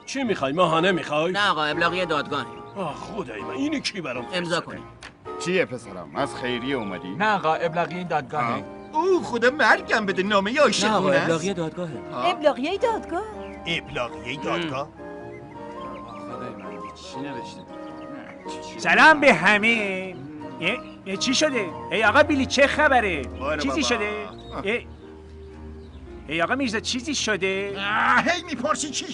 چی میخوای؟ ماهانه میخوای؟ نه آقا ابلاغیه دادگاه. خدای من اینو کی برام امضا کنی؟ چیه پسرم؟ از خیریه اومدی؟ نه آقا ابلاغیه دادگاهه. او خدا مرگم بده نامه عاشقونه. نه آقا ابلاغیه دادگاهه. ابلاغیه دادگاه؟ ابلاغیه دادگاه؟ چی نوشته؟ سلام به همه. چی شده؟ ای آقا بیلی چه خبره؟ چیزی شده؟ ای آقا میرزا چیزی شده؟ هی میپرسی چی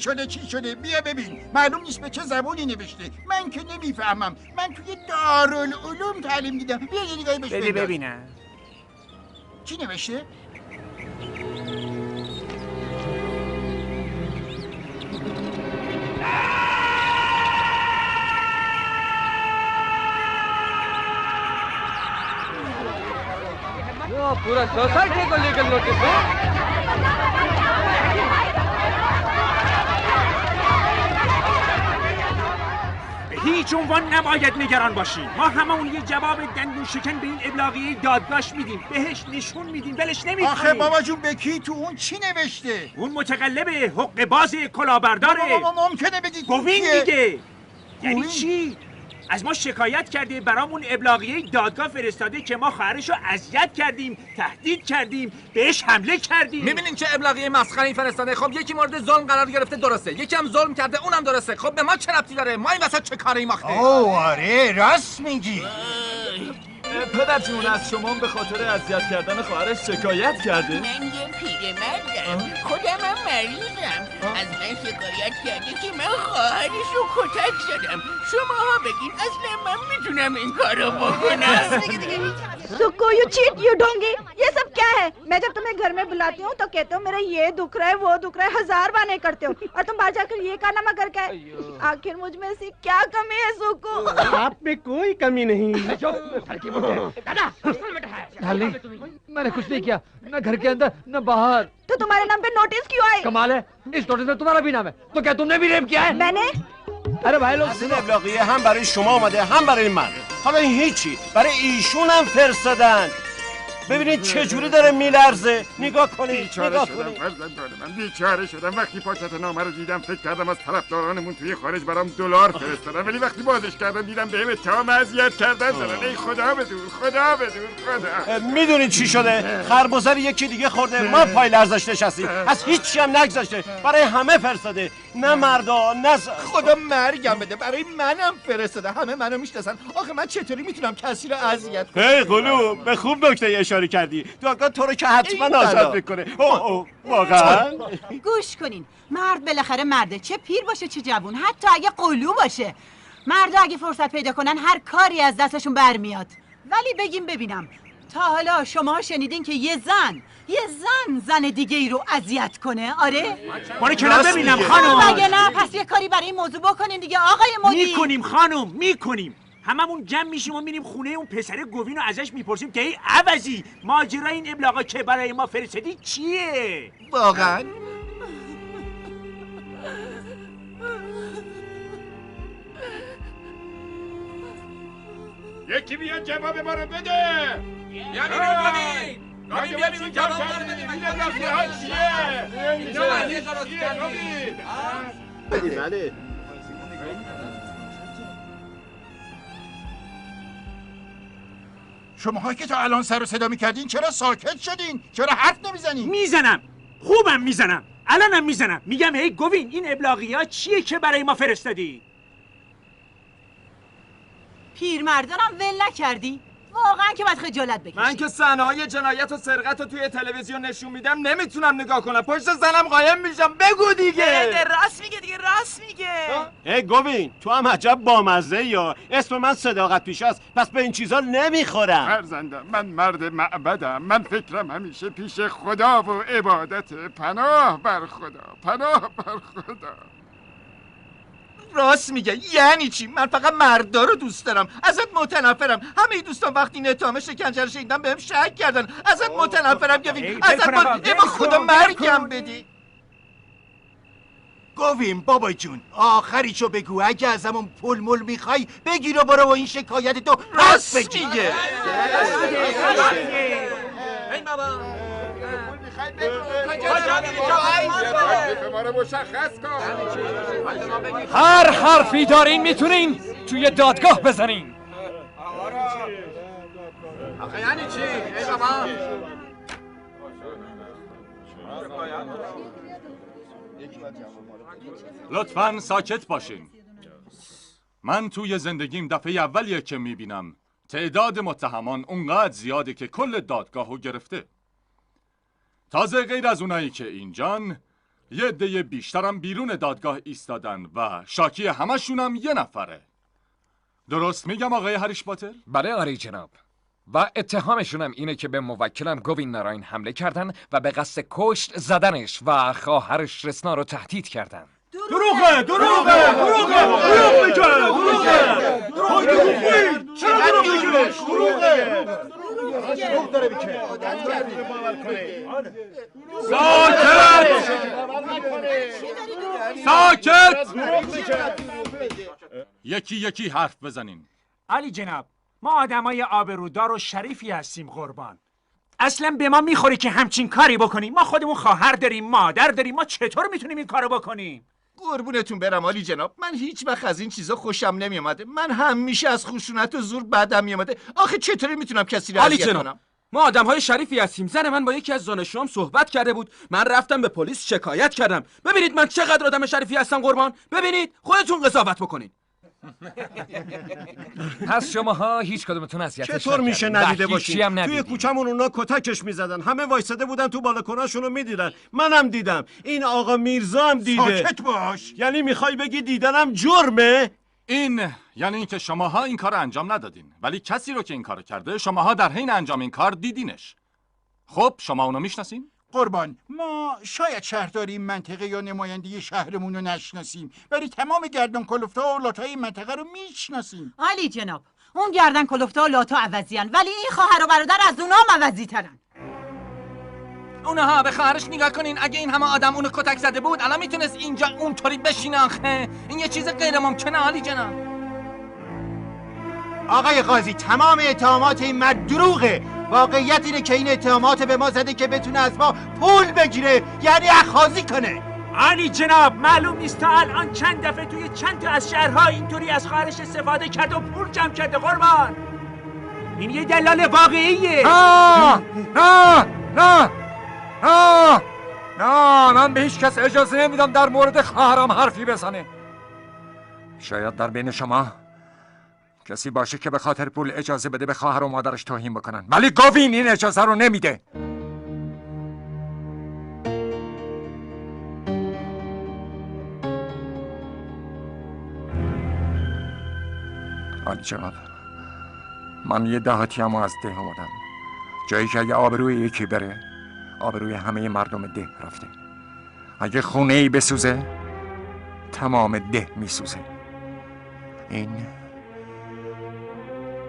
شده؟ بیا ببین معلوم نیست به چه زبونی نوشته. من که نمیفهمم. من توی دارالعلوم تعلیم دیدم. بیا یه نگاهی بهش بده ببینم چی نوشته؟ पूरा सोसाइटी को लीगल नोटिस है। به هیچ عنوان نباید نگران باشین. ما همه اون یه جواب دندون شکن به این ابلاغیه دادگاهش میدیم. بهش نشون میدیم ولش نمیکنیم. آخه بابا جون به کی تو اون چی نوشته؟ اون متقلبه، حق باز کلاهبرداره. ممکنه بگی گوین دیگه. یعنی چی؟ از ما شکایت کرده، برامون ابلاغیه دادگاه فرستاده که ما خواهرشو اذیت کردیم، تهدید کردیم، بهش حمله کردیم. میبینین چه ابلاغیه مسخره فرستاده؟ خب یکی مورد ظلم قرار گرفته، درسته، یکی هم ظلم کرده، اونم درسته. خب به ما چه ربطی داره؟ ما این وسط چه کاریم آخه؟ اوه آره راست میگی. پدر جون از شما به خاطر اذیت کردن خواهرش شکایت کرده؟ من یه پیرمردم، خودم هم مریضم. از من شکایت کرده که من خواهرش رو کتک زدم. شماها بگین اصلا من میتونم این کارو بکنم؟ सुक्कू यू चीट यू ढोंगी ये सब क्या है? मैं जब तुम्हें घर में बुलाती हूँ तो कहते हो मेरा ये दुख रहा है वो दुख रहा है, 1000 बहाने करते हो और तुम बाहर जाकर ये कारनामा करके आए। आखिर मुझ में ऐसी क्या कमी है सुक्कू? आप में कोई कमी नहीं। डार्लिंग, मैंने कुछ नहीं किया, न घर के अंदर न बाहर। तो तुम्हारे नाम पे नोटिस क्यों आए? कमाल है, इस नोटिस में तुम्हारा भी नाम है, तो क्या तुमने भी रेप किया है? मैंने अरे भाई लोग این ابلاغیه هم برای شما اومده هم برای من. حالا این هیچی، برای ایشون هم فرستادن. ببینید چه جوری داره میلرزه. نگاه کنید. بیچاره شدم فرزندان من، بیچاره شدم. وقتی پاکت نامه رو دیدم فکر کردم از طرفدارانمون توی خارج برام دلار فرستادن، ولی وقتی بازش کردم دیدم بهم اتهام اذیت کردن زدن. ای خدا بدون، خدا بدون، خدا. میدونید چی شده؟ خربزر یکی دیگه خورده، ما پای لرزش نشستیم. از هیچی هم نگذاشته. برای همه فرستاده. نه مردا نه خدا مرگم بده، برای منم فرستاده. همه منو میشناسن. آخه من چطوری میتونم کسی رو اذیت کنم؟ هی قلو، به خوب نکته اشاره کردی. دادگاه تو رو که حتما آزاد میکنه. واقعا؟ گوش کنین، مرد بالاخره مرده، چه پیر باشه چه جوون، حتی اگه قلو باشه. مردا اگه فرصت پیدا کنن هر کاری از دستشون برمیاد. ولی بگیم ببینم، تا حالا شما شنیدین که یه زن دیگه ای رو اذیت کنه؟ آره؟ باره کنار ببینم خانم. اگه نه پس یه کاری برای این موضوع بکنین دیگه آقای مدیر. میکنیم خانم، میکنیم. هممون جمع میشیم و میریم خونه اون پسر گوین رو ازش میپرسیم که ای عوضی ماجرای این ابلاغا که برای ما فرستادی چیه؟ واقعا؟ یکی بیاد جواب ما رو بده. یعنی گوین بیا بیرون جواب ما رو بده. این ابلاغیه ها چیه؟ بله. شماها که تا الان سر و صدا میکردین چرا ساکت شدین؟ چرا حرف نمیزنین؟ میزنم، خوبم میزنم، الانم میزنم. میگم ای گوین این ابلاغیه ها چیه که برای ما فرستادی؟ پیرمردانم ول نکردی؟ واقعا که باید خجالت بکشی. من که صحنه‌های جنایت و سرقت رو توی تلویزیون نشون میدم نمیتونم نگاه کنم. پشت زنم قایم میشم. بگو دیگه. راست میگه دیگه، راست میگه. ای گوین تو هم عجب بامزه یا اسم من صداقت پیش است، پس به این چیزا نمیخورم. فرزندم من مرد معبدم. من فکرم همیشه پیش خدا و عبادت. پناه بر خدا، پناه بر خدا. راست میگه. یعنی چی؟ من فقط مردا رو دوست دارم. ازت متنفرم. همه دوستان وقتی این اتهام شکنجه رو شنیدن بهم شک کردن. ازت متنفرم گوین. ازت با خدا مرگم بدی. گوین بابا جون آخریشو بگو. اگه ازمون پول مول میخوای بگیر و برو و این شکایت تو راست میگه. ای بابا هر حرفی دارین میتونین توی دادگاه بزنین. آخه یعنی چی؟ ای بابا لطفاً ساکت باشین. من توی زندگیم دفعه اولیه که میبینم تعداد متهمان اونقدر زیاده که کل دادگاهو گرفته. تازه غیر از اونایی که اینجان یه عده بیشترم بیرون دادگاه ایستادن و شاکی همشونم یه نفره. درست میگم آقای هریش باتر؟ بله آره جناب. و اتهامشونم اینه که به موکلم گوین ناراین حمله کردن و به قصد کشت زدنش و خواهرش رسنا رو تهدید کردن. دروغه دروغ میگه. چرا دروغ میگه؟ دروغ داره میگه. ساکت! یکی یکی حرف بزنین. علی جناب ما آدمای آبرودار و شریفی هستیم قربان. اصلا به ما میخوره که همچین کاری بکنیم؟ ما خودمون خواهر داریم، مادر داریم، ما چطور میتونیم این کارو بکنیم؟ قربونتون برم عالی جناب، من هیچ وقت از این چیزا خوشم نمی اومده. من همیشه از خشونت و زور بدم می اومده. آخه چطوری میتونم کسی رو اذیت کنم؟ ما آدم‌های شریفی هستیم. زن من با یکی از دانشجوام صحبت کرده بود، من رفتم به پلیس شکایت کردم. ببینید من چقدر آدم شریفی هستم قربان. ببینید خودتون قضاوت بکنید. پس شماها هیچ کدومتون اذیتش چطور میشه ندیده باشی؟ هم توی کوچمون اونا کتکش میزدن، همه وایساده بودن تو بالکناشونو میدیدن، منم دیدم، این آقا میرزا هم دیده. ساکت باش. یعنی میخوای بگی دیدنم جرمه؟ این یعنی اینکه شماها این کار انجام ندادین، ولی کسی رو که این کارو کرده شماها در حین انجام این کار دیدینش. خب شما اونو میشناسین؟ قربان، ما شاید شهرداری این منطقه یا نماینده شهرمون رو نشناسیم، ولی تمام گردن کلفتا و لاتا این منطقه رو میشناسیم. عالی جناب، اون گردن کلفتا و لاتا عوضیان، ولی این خواهر و برادر از اونها هم عوضی ترن. اونها به خواهرش نگاه کنین، اگه این همه آدم اونو کتک زده بود الان میتونست اینجا اونطوری بشینه. آخه این یه چیز غیر ممکنه عالی جناب. آقای قاضی، تمام اتهامات این مرد دروغه. واقعیت اینه که این اتهامات به ما زده که بتونه از ما پول بگیره، یعنی اخاذی کنه. عالی جناب، معلوم نیست تا الان چند دفعه توی چند تا از شهرها اینطوری از خواهرش استفاده کرد و پول جمع کرده قربان. این یه دلال واقعیه. نه من به هیچ کس اجازه نمیدم در مورد خواهرم حرفی بزنه. شاید در بین شما کسی باشه که به خاطر پول اجازه بده به خواهر و مادرش توهین بکنن، ولی گوین این اجازه رو نمیده. عالی جناب، من یه دهاتی هم از ده اومدم، جایی که اگه آبروی یکی بره آبروی همه مردم ده رفته. اگه خونه ای بسوزه تمام ده میسوزه.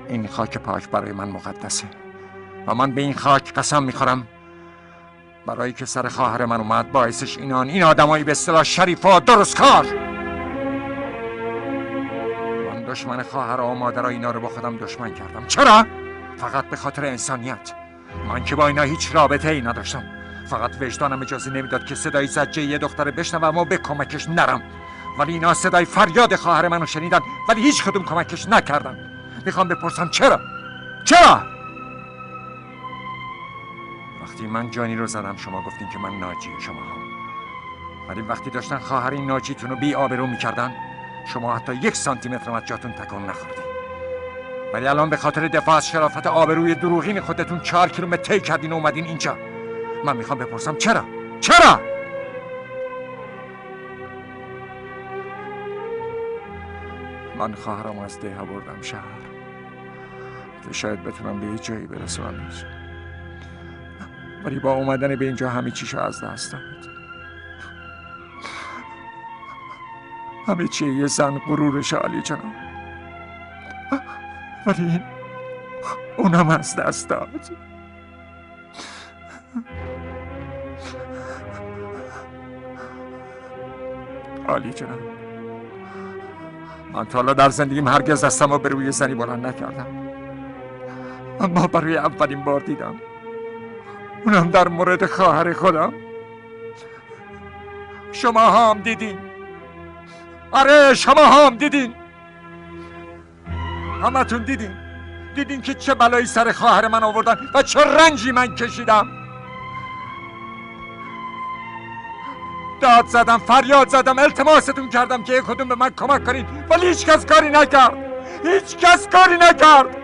این خاک پاک برای من مقدسه و من به این خاک قسم میخورم برای که سر خواهر من اومد باعثش این آدمایی به اصطلاح شریفا درستکار. من دشمن خواهر و مادر اینا رو با خودم دشمن کردم. چرا؟ فقط به خاطر انسانیت. من که با اینا هیچ رابطه ای نداشتم، فقط وجدانم اجازه نمیداد که صدای زجه یه دختر بشنوم و به کمکش نرم، ولی اینا صدای فریاد خواهر منو شنیدن ولی هیچ کدوم کمکش نکردن. میخوام بپرسم چرا؟ وقتی من جانی رو زدم شما گفتین که من ناجی شما هم، ولی وقتی داشتن خواهر این ناجیتون رو بی آبرو میکردن شما حتی 1 سانتیمتر از جاتون تکون نخوردین. ولی الان به خاطر دفاع از شرافت آبروی دروغین خودتون 4 کیلومتر طی کردین و اومدین اینجا. من میخوام بپرسم چرا؟ من خواهرم از ده بردم شهر که شاید بتونم به یه جایی برسونمش، ولی با اومدن به اینجا همه چیشو از دست داد. همه چی یه زن غرورش عالی جناب، ولی اونم از دست داد. عالی جناب، من تا حالا در زندگیم هرگز دستم رو به روی زنی بلند نکردم، اما برای اولین بار دیدم، اونم در مورد خواهر خودم. شما هم دیدین، آره شما هم دیدین، همتون دیدین که چه بلایی سر خواهر من آوردن و چه رنجی من کشیدم. داد زدم، فریاد زدم، التماستون کردم که یک کدوم به من کمک کنین، ولی هیچ کس کاری نکرد.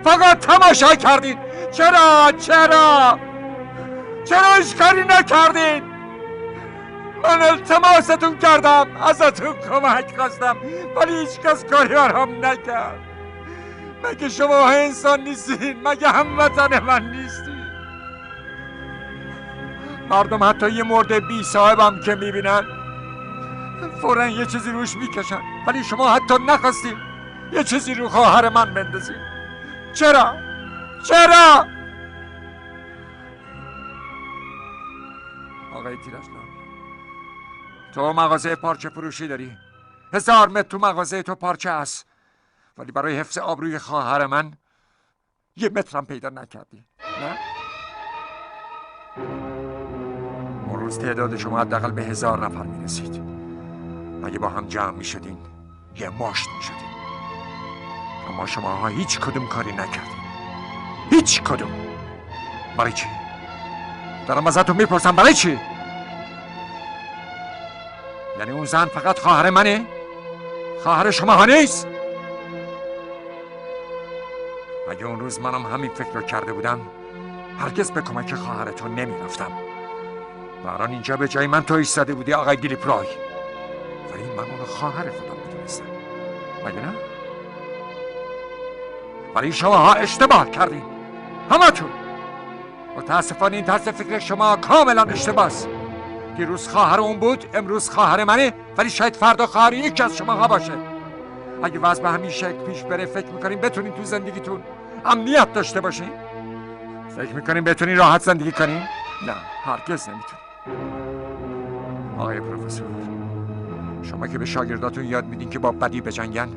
فقط تماشا کردین. چرا هیچ کاری نکردین؟ من التماستون کردم، ازتون کمک خواستم، ولی هیچ کس کاری برام نکرد. مگه شما انسان نیستین؟ مگه هموطن من نیستین؟ مردم حتی یه مرده بی صاحبم که میبینن فوراً یه چیزی روش میکشن، ولی شما حتی نخواستین یه چیزی رو خواهر من بندازین. چرا؟ آقای تیرشلان، تو مغازه پارچه فروشی داری، 1000 متر تو مغازه تو پارچه هست، ولی برای حفظ آبروی خواهر من 1 مترم پیدا نکردی، نه؟ اون روز تعداد شما حداقل به 1000 نفر میرسید، اگه با هم جمع می شدین یه مشت می شدین، اما شماها هیچ کدوم کاری نکردین. هیچ کدوم. برای چی؟ دارم ازتون میپرسم برای چی؟ یعنی اون زن فقط خواهر منه؟ خواهر شماها نیست؟ اگه اون روز منم همین فکر رو کرده بودم هرگز به کمک خواهرتون نمیرفتم. بران اینجا به جای من تو ایستاده بودی آقای گلیپرای، ولی من اونو خواهر خودم میدونستم، مگه نه؟ ولی شماها اشتباه کردین، همتون. متاسفانه این طرز فکر شما کاملا اشتباه است. دیروز خواهر اون بود، امروز خواهر منه، ولی شاید فردا خواهر یکی از شماها باشه. اگه وضع به همین شکل پیش بره فکر میکنین بتونین تو زندگیتون امنیت داشته باشین؟ فکر میکنین بتونین راحت زندگی کنین؟ نه، هرگز نمیتونین. آقای پروفسور، شما که به شاگرداتون یاد میدین که با بدی بجنگن،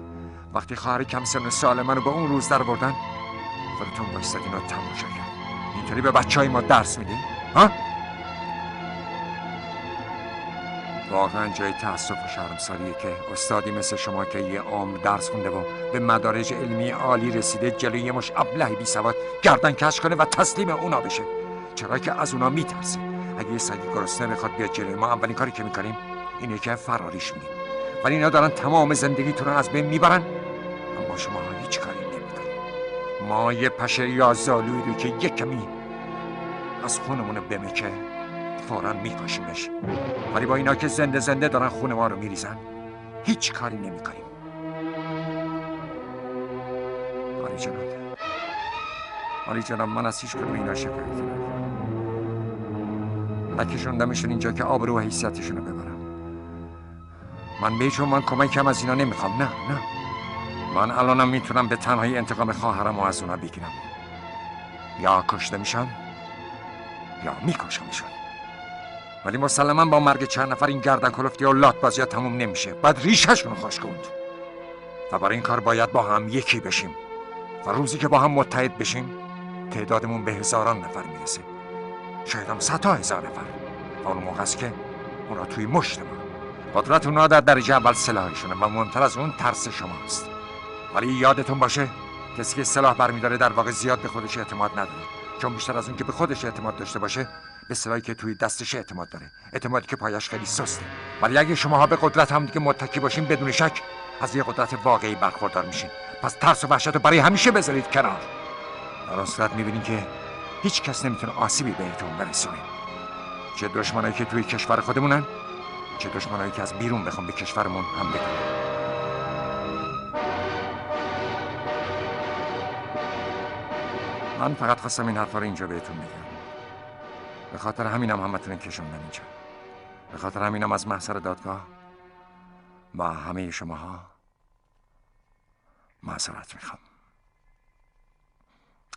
وقتی خواهر کم سن سال منو به اون روز در بردن خودتون وایستادین و تماشا کردین. اینطوری به بچهای ما درس میدین؟ ها؟ واقعا جای تأسف و شرمساریه که استادی مثل شما که یه عمر درس خونده و به مدارج علمی عالی رسیده جلوی یه مش ابله بی سواد گردن کش کنه و تسلیم اونا بشه. چرا که از اونا میترسه. اگه یه سگی گرسنه بخواد بیاد جلوی ما، اولین کاری که میکنیم اینه که فراریش میدیم. ولی اینا دارن تمام زندگیتون رو از بین میبرن، اما شما هیچ کاری نمیکنید. ما یه پشه یا زالویی رو که یک کمی از خونمون بمکه فوراً میکشیمش، ولی با اینا که زنده زنده دارن خون ما رو میریزن هیچ کاری نمیکنیم. آلی جناب من از هیچ کدوم اینا شکایتی ندارم. نکشوندمشون اینجا که آبرو و حیثیتشون رو ببرم. من به هیچ عنوان کمکم از اینا نمیخوام. نه من الانم میتونم به تنهایی انتقام خواهرم و از اونا بگیرم. یا کشته میشم یا میکشمشون. ولی مسلما با مرگ چند نفر این گردن کلفتی و لات بازی ها تموم نمیشه. باید ریشهشون رو خشک کند و برای این کار باید با هم یکی بشیم و روزی که با هم متحد بشیم تعدادمون به هزاران نفر میرسه، شاید هم 100,000 نفر. و اون موقع است که اونا توی مشت ما. قدرت اونا در درجه اول سلاحشونه و مهمتر از اون ترس شماست. ولی یادتون باشه کسی که سلاح برمیداره در واقع زیاد به خودش اعتماد نداره، چون بیشتر از اون که به خودش اعتماد داشته باشه به سلاحی که توی دستش اعتماد داره، اعتمادی که پایش خیلی سسته. ولی اگه شماها به قدرت هم دیگه متکی باشین بدون شک از یه قدرت واقعی برخوردار میشین. پس ترس و وحشت رو برای همیشه بذارید کنار. در اون صورت میبینین که هیچ کس نمیتونه آسیبی بهتون برسونه، چه دشمنایی که توی کشور خودمونن، چه دشمنایی که از بیرون بخوام به کشورمون حمله کنن. من فقط خواستم این حرفا رو اینجا بهتون بگم. به خاطر همینم همتون کشوندم اینجا. به خاطر همینم از محضر دادگاه و همه شماها معذرت میخوام.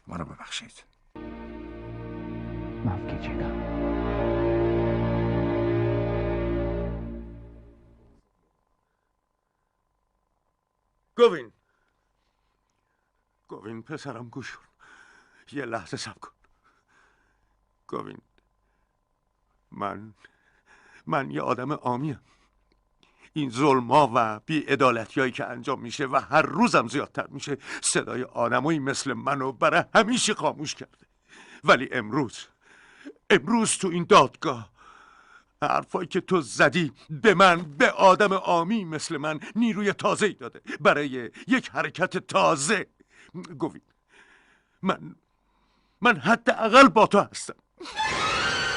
منو ببخشید. माफ कीजिएगा. گوین پسرم گوش کن. یه لحظه صبر کن. گوین من یه آدم عامیم. این ظلما و بی‌عدالتیایی که انجام میشه و هر روزم زیادتر میشه صدای آدمایی مثل منو برای همیشه خاموش کرده. ولی امروز تو این دادگاه حرفایی که تو زدی به من، به آدم عامی مثل من، نیروی تازه‌ای داده برای یک حرکت تازه. گوین من حداقل با تو هستم.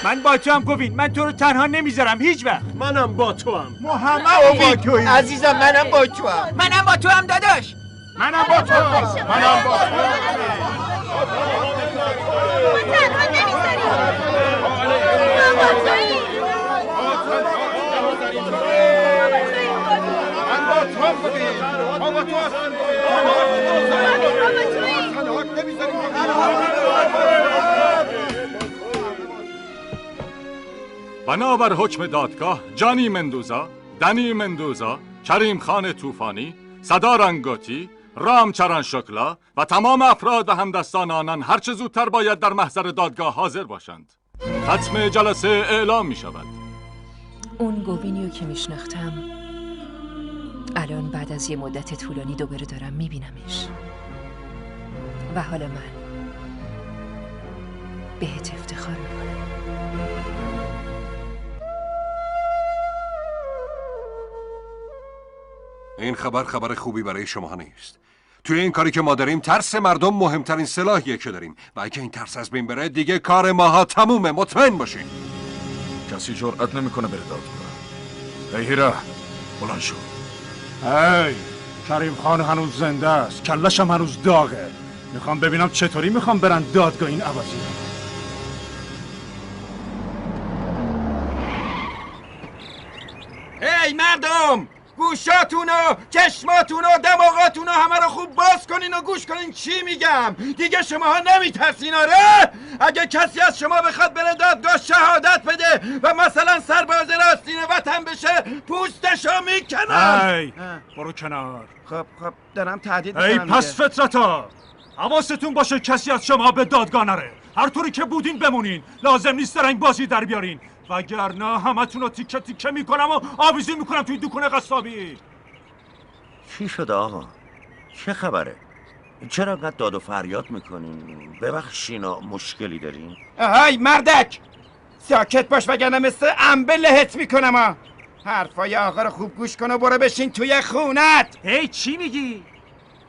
من با تو هم گوین. من تو رو تنها نمیذارم هیچ وقت. منم با تو هم. محمد با تویی عزیزم. منم با تو هم. منم با تو هم داداش. منم با تو هم. منم با تو بنابر حکم دادگاه جانی مندوزا، دنی مندوزا، کریم خان طوفانی، صدا رنگوتی، رام چران شکلا و تمام افراد و همدستان آنان هرچه زودتر باید در محضر دادگاه حاضر باشند. ختم جلسه اعلام می شود. اون گوینیو که میشناختم الان بعد از یه مدت طولانی دوباره دارم میبینمش و حالا من بهت افتخار میکنم. این خبر خوبی برای شما نیست. توی این کاری که ما داریم ترس مردم مهمترین سلاحیه که داریم و اگه این ترس از بین بره دیگه کار ماها تمومه. مطمئن باشین. کسی جرأت نمیکنه بره داد کنه. ای هیره بلند شو. هی کریم خان هنوز زنده است، کلش هم هنوز داغه. میخوام ببینم چطوری میخوام برن دادگاه این عوضی. ای مردم، گوشاتونو، چشماتونو، دماغاتونو همه رو خوب باز کنین و گوش کنین چی میگم. دیگه شماها نمیترسین آره؟ اگه کسی از شما بخواد بره دادگاه شهادت بده و مثلا سرباز راستین وطن بشه پوستشو میکنم. ای برو کنار. خب دارم تهدید ای میکنم. پس فطرتا حواستون باشه کسی از شما به دادگاه نره. هر طوری که بودین بمونین، لازم نیست رنگ بازی در بیارین وگرنه همتون رو تیکه تیکه میکنم و آویزی میکنم توی دکون قصابی. چی شده آقا؟ چه خبره؟ چرا انقدر داد و فریاد میکنین؟ ببخشینا مشکلی دارین؟ های مردک ساکت باش وگرنه مثل انبه لهت میکنم ها. حرفای آقا رو خوب گوش کن و برو بشین توی خونت. هی چی میگی؟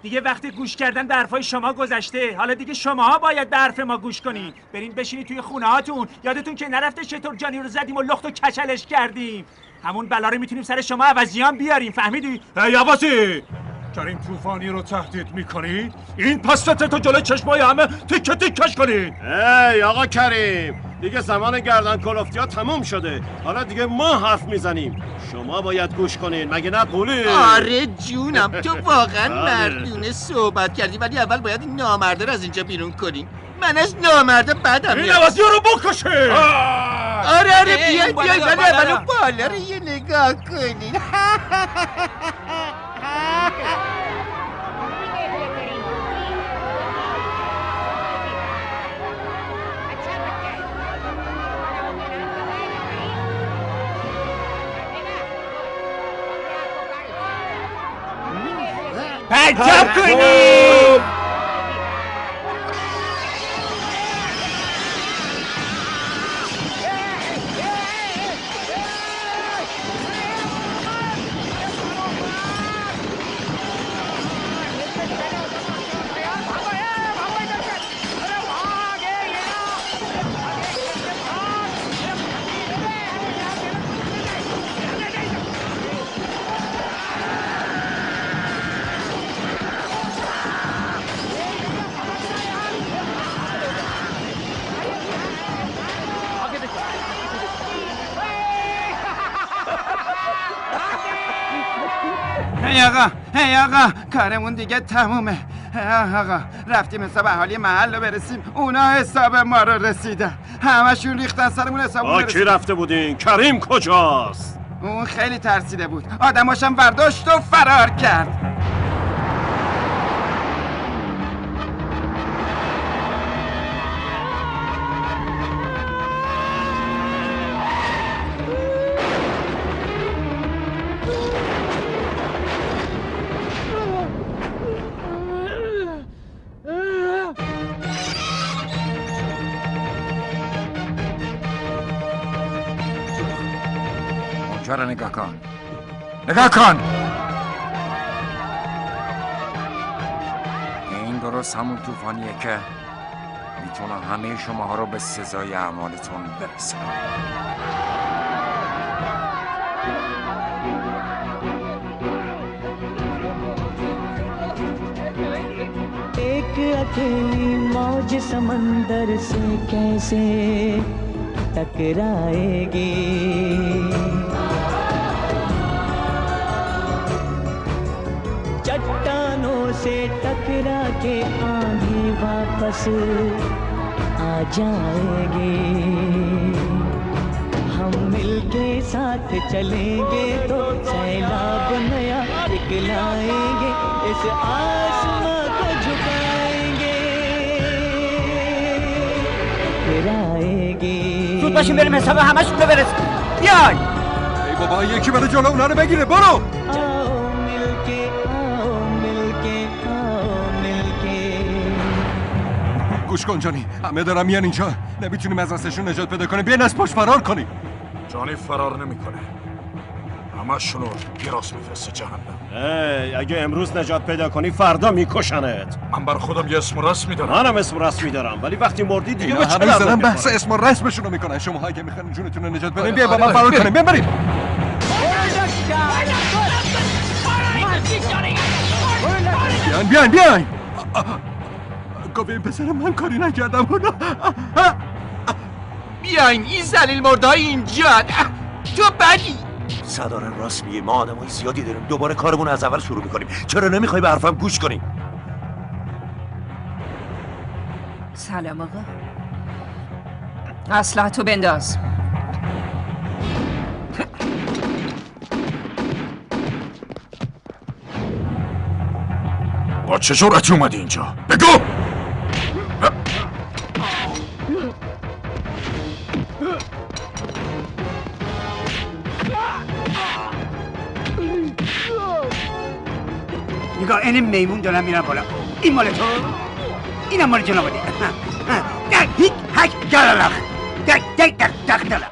دیگه وقت گوش کردن به حرفای شما گذشته. حالا دیگه شماها باید به حرف ما گوش کنین. برین بشینید توی خونه هاتون. یادتون که نرفته چطور جانی رو زدیم و لخت و کچلش کردیم. همون بلا رو میتونیم سر شما عوضیان بیاریم. فهمیدی؟ ای عوضی کریم طوفانی رو تهدید میکنی؟ این پس تو جلوی چشمای همه تیکه تیکش کنید. ای آقا کریم دیگه زمان گردن کلفتی ها تموم شده. حالا دیگه ما حرف میزنیم، شما باید گوش کنین. مگه نه پولی؟ آره جونم تو واقعا مردونه صحبت کردی، ولی اول باید این نامرده رو از اینجا بیرون کنیم. من از نامرده بدم این عوضی رو بکشین. آره بیاید ولی اولو بالا رو یه نگاه کنین. پرچم کنید. هی آقا کارمون دیگه تمومه. آقا رفتیم حساب اهالی محل رو برسیم، اونا حساب ما رو رسیدن. همشون ریختن سرمون حساب رو کی رفته بودین؟ کریم کجاست؟ اون خیلی ترسیده بود، آدماشم برداشت و فرار کرد. اونجا رو نگاه کن. نگاه کن. این درست همون طوفانیه که میتونه همه شماها رو به سزای اعمالتون برسه. एक अकेली मौज समंदर से कैसे टकराएगी, चट्टानों से टकरा के आंधी वापस आ जाएगी। हम मिलके साथ चलेंगे तो सैलाब नया दिखलाएंगे, इस आसमां को झुकाएंगे, गिराएंगे। زود باشیم بریم حساب همشون رو برسیم. بیای. ای بابا یکی برای جلو اونا رو بگیره. برو. گوش کن جانی، همه دارن میان اینجا. نمیتونیم از دستشون نجات پیدا کنیم. بیاین از پشت فرار کنیم. جانی فرار نمیکنه. همه‌شونو گراس میفرسته جهنم. اگه امروز نجات پیدا کنی فردا میکشنت. من بر خودم یه اسم و رسمی دارم. منم اسم و رسمی دارم، ولی وقتی مردی دیگه به چه دردم بحث اسم و رسمشون رو میکنن. شما اگه میخواین جونتون رو نجات بدین بیاین با من فرار کنیم. بیاین بریم. بیاین. گوین پسرم من کاری نکردم. بیاین این ذلیل مردای اینجا. تو بدی. صدارن راست میگه، ما آدمای زیادی داریم. دوباره کارمون از اول شروع میکنیم. چرا نمیخوای به حرفم گوش کنی؟ سلام آقا. اسلحه‌تو بنداز. با چه جرأتی اومدی اینجا؟ بگو! نگاه این میمون دارم میرم بالا. این مال تو؟ اینم مال جنابالی. دک هیک هک دلالخ. دک دلالخ.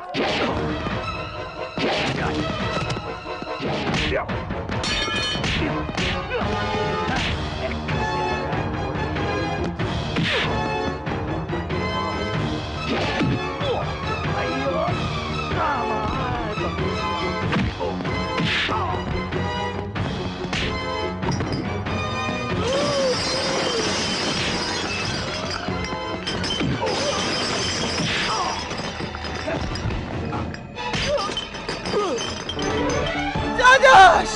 داداش!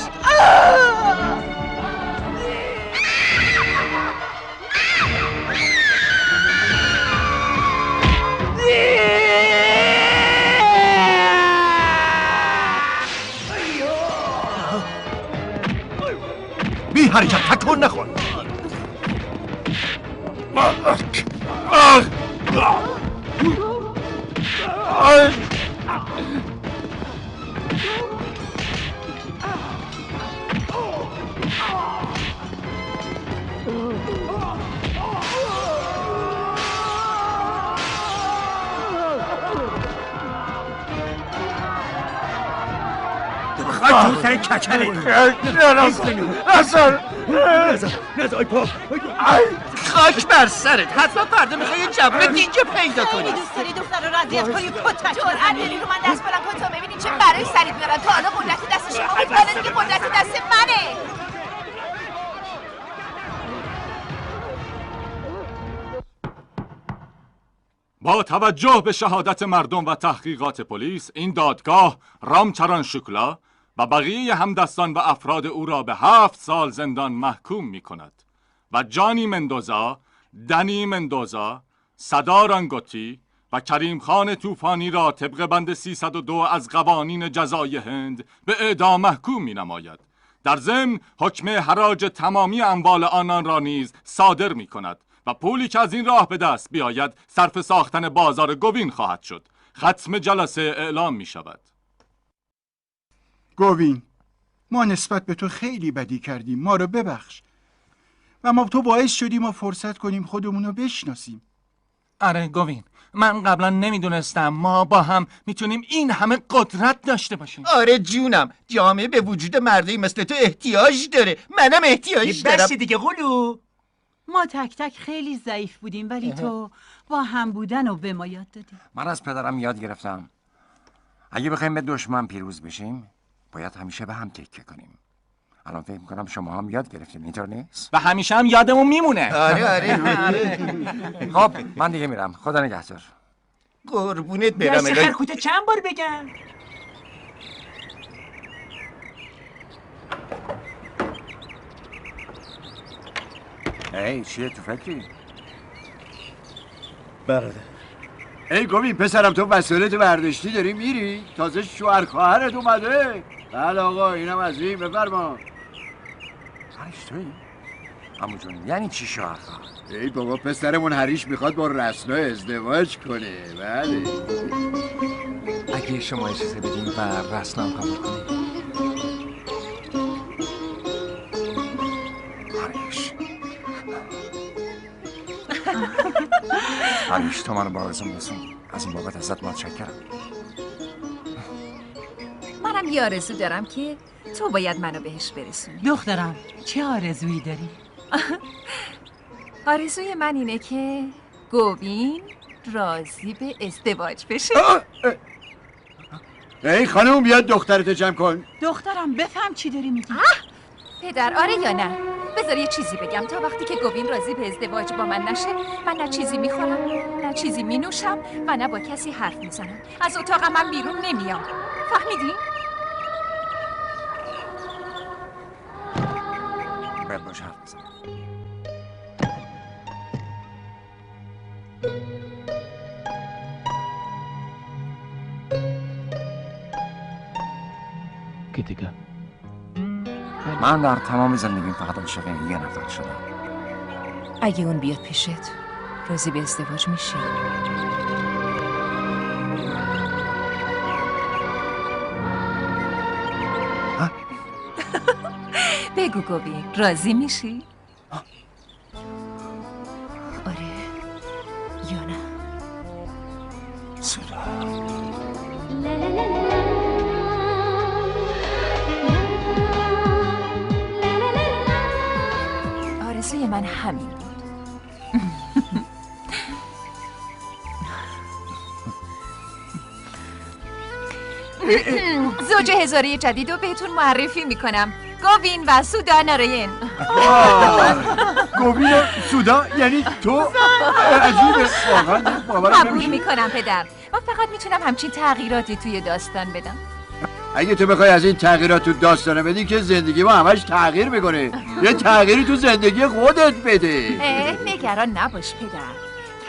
بی حرکت تکون نخور. تو سر کچله نزای پا خاک بر سرت. حتما فردا میخوای یه جوون دیگه پیدا کنی. دوست داری دختر رو رضایت کنی کتک جرأت داری رو من دست بلند کنی تا ببینی چه برای سرید میارن. تا حالا قدرت دست شما بود، حالا دیگه قدرت دست منه. با توجه به شهادت مردم و تحقیقات پلیس، این دادگاه رامچران شکلا و بقیه همدستان و افراد او را به 7 سال زندان محکوم می کند و جانی مندوزا، دنی مندوزا، سدارانگوتی و کریم خان توفانی را طبق بند 302 از قوانین جزای هند به اعدام محکوم می نماید. در ضمن حکم حراج تمامی اموال آنان را نیز صادر می کند و پولی که از این راه به دست بیاید صرف ساختن بازار گوین خواهد شد. ختم جلسه اعلام می شود. گوین، ما نسبت به تو خیلی بدی کردیم، ما رو ببخش و ما تو باعث شدیم ما فرصت کنیم خودمون رو بشناسیم. آره گوین، من قبلا نمیدونستم ما با هم میتونیم این همه قدرت داشته باشیم. آره جونم، جامعه به وجود مردی مثل تو احتیاج داره. منم احتیاج دارم. بسی دیگه قلو. ما تک تک خیلی ضعیف بودیم ولی تو با هم بودن و به ما یاد دادی. من از پدرم یاد گرفتم اگه بخوایم به دشمن پیروز بشیم باید همیشه به هم تکیه کنیم. الان فکر میکنم شما هم یاد گرفتین، اینطور نیست؟ و همیشه هم یادمون میمونه. آره. خب من دیگه میرم. خدا نگهدار. قربونت برم. دست خرکوته چند بار بگم؟ ای چیه تو فکری؟ برادر ای گوین پسرم، تو وسایلتو برداشتی داری میری؟ تازه شوهر خواهرت اومده. بله آقا اینم از این. بفرما. هریش تویی؟ عمو جون یعنی چی شوهر خواهر؟ ای بابا پسرمون هریش میخواد با رسنا ازدواج کنه. بله اگه شما اجازه بدین و رسنا هم قبول کنیم. هریش علیش تو منو با آرزوم رسوندی. از این بابت ازت متشکرم. منم یه آرزو دارم که تو باید منو بهش برسونی. دخترم چه آرزویی داری؟ آرزوی من اینه که گوین راضی به ازدواج بشه. ای خانم بیاد دخترتو جمع کن. دخترم بفهم چی داری میگی؟ پدر آره یا نه؟ بذار یه چیزی بگم. تا وقتی که گوین راضی به ازدواج با من نشه، من نه چیزی میخورم نه چیزی مینوشم و نه با کسی حرف میزنم. از اتاقم من بیرون نمیام. فهمیدی؟ باید باش حرف بزنم. Ketika من در تمام زندگیم فقط عاشق یه نفر شدم. اگه اون بیاد پیشت راضی به ازدواج میشی؟ بگو گوین راضی میشی؟ آره یا نه؟ سودا آرزوی من همین بود. زوج هزاره جدید رو بهتون معرفی میکنم. گوین و سودا نارین. گوین و سودا یعنی تو؟ عجیبه واقعا باورم قبول نمیشه. میکنم پدر. من فقط میتونم همچین تغییراتی توی داستان بدم. اگه تو بخوای از این تغییرات تو داستانه بدی که زندگی ما همش تغییر میکنه. یه تغییری تو زندگی خودت بده. نگران نباش پدر.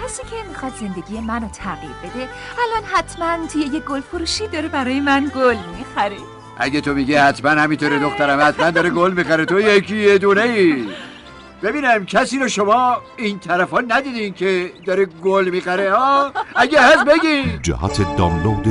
کسی که میخواد زندگی منو تغییر بده الان حتما توی یه گل فروشی داره برای من گل میخره. اگه تو میگی حتما همینطوره دخترم، حتما داره گل میخره. تو یکی یه دونه ای. ببینم کسی رو شما این طرفا ندیدین که داره گل میخره ها؟ اگه هست بگی. جهت دانلود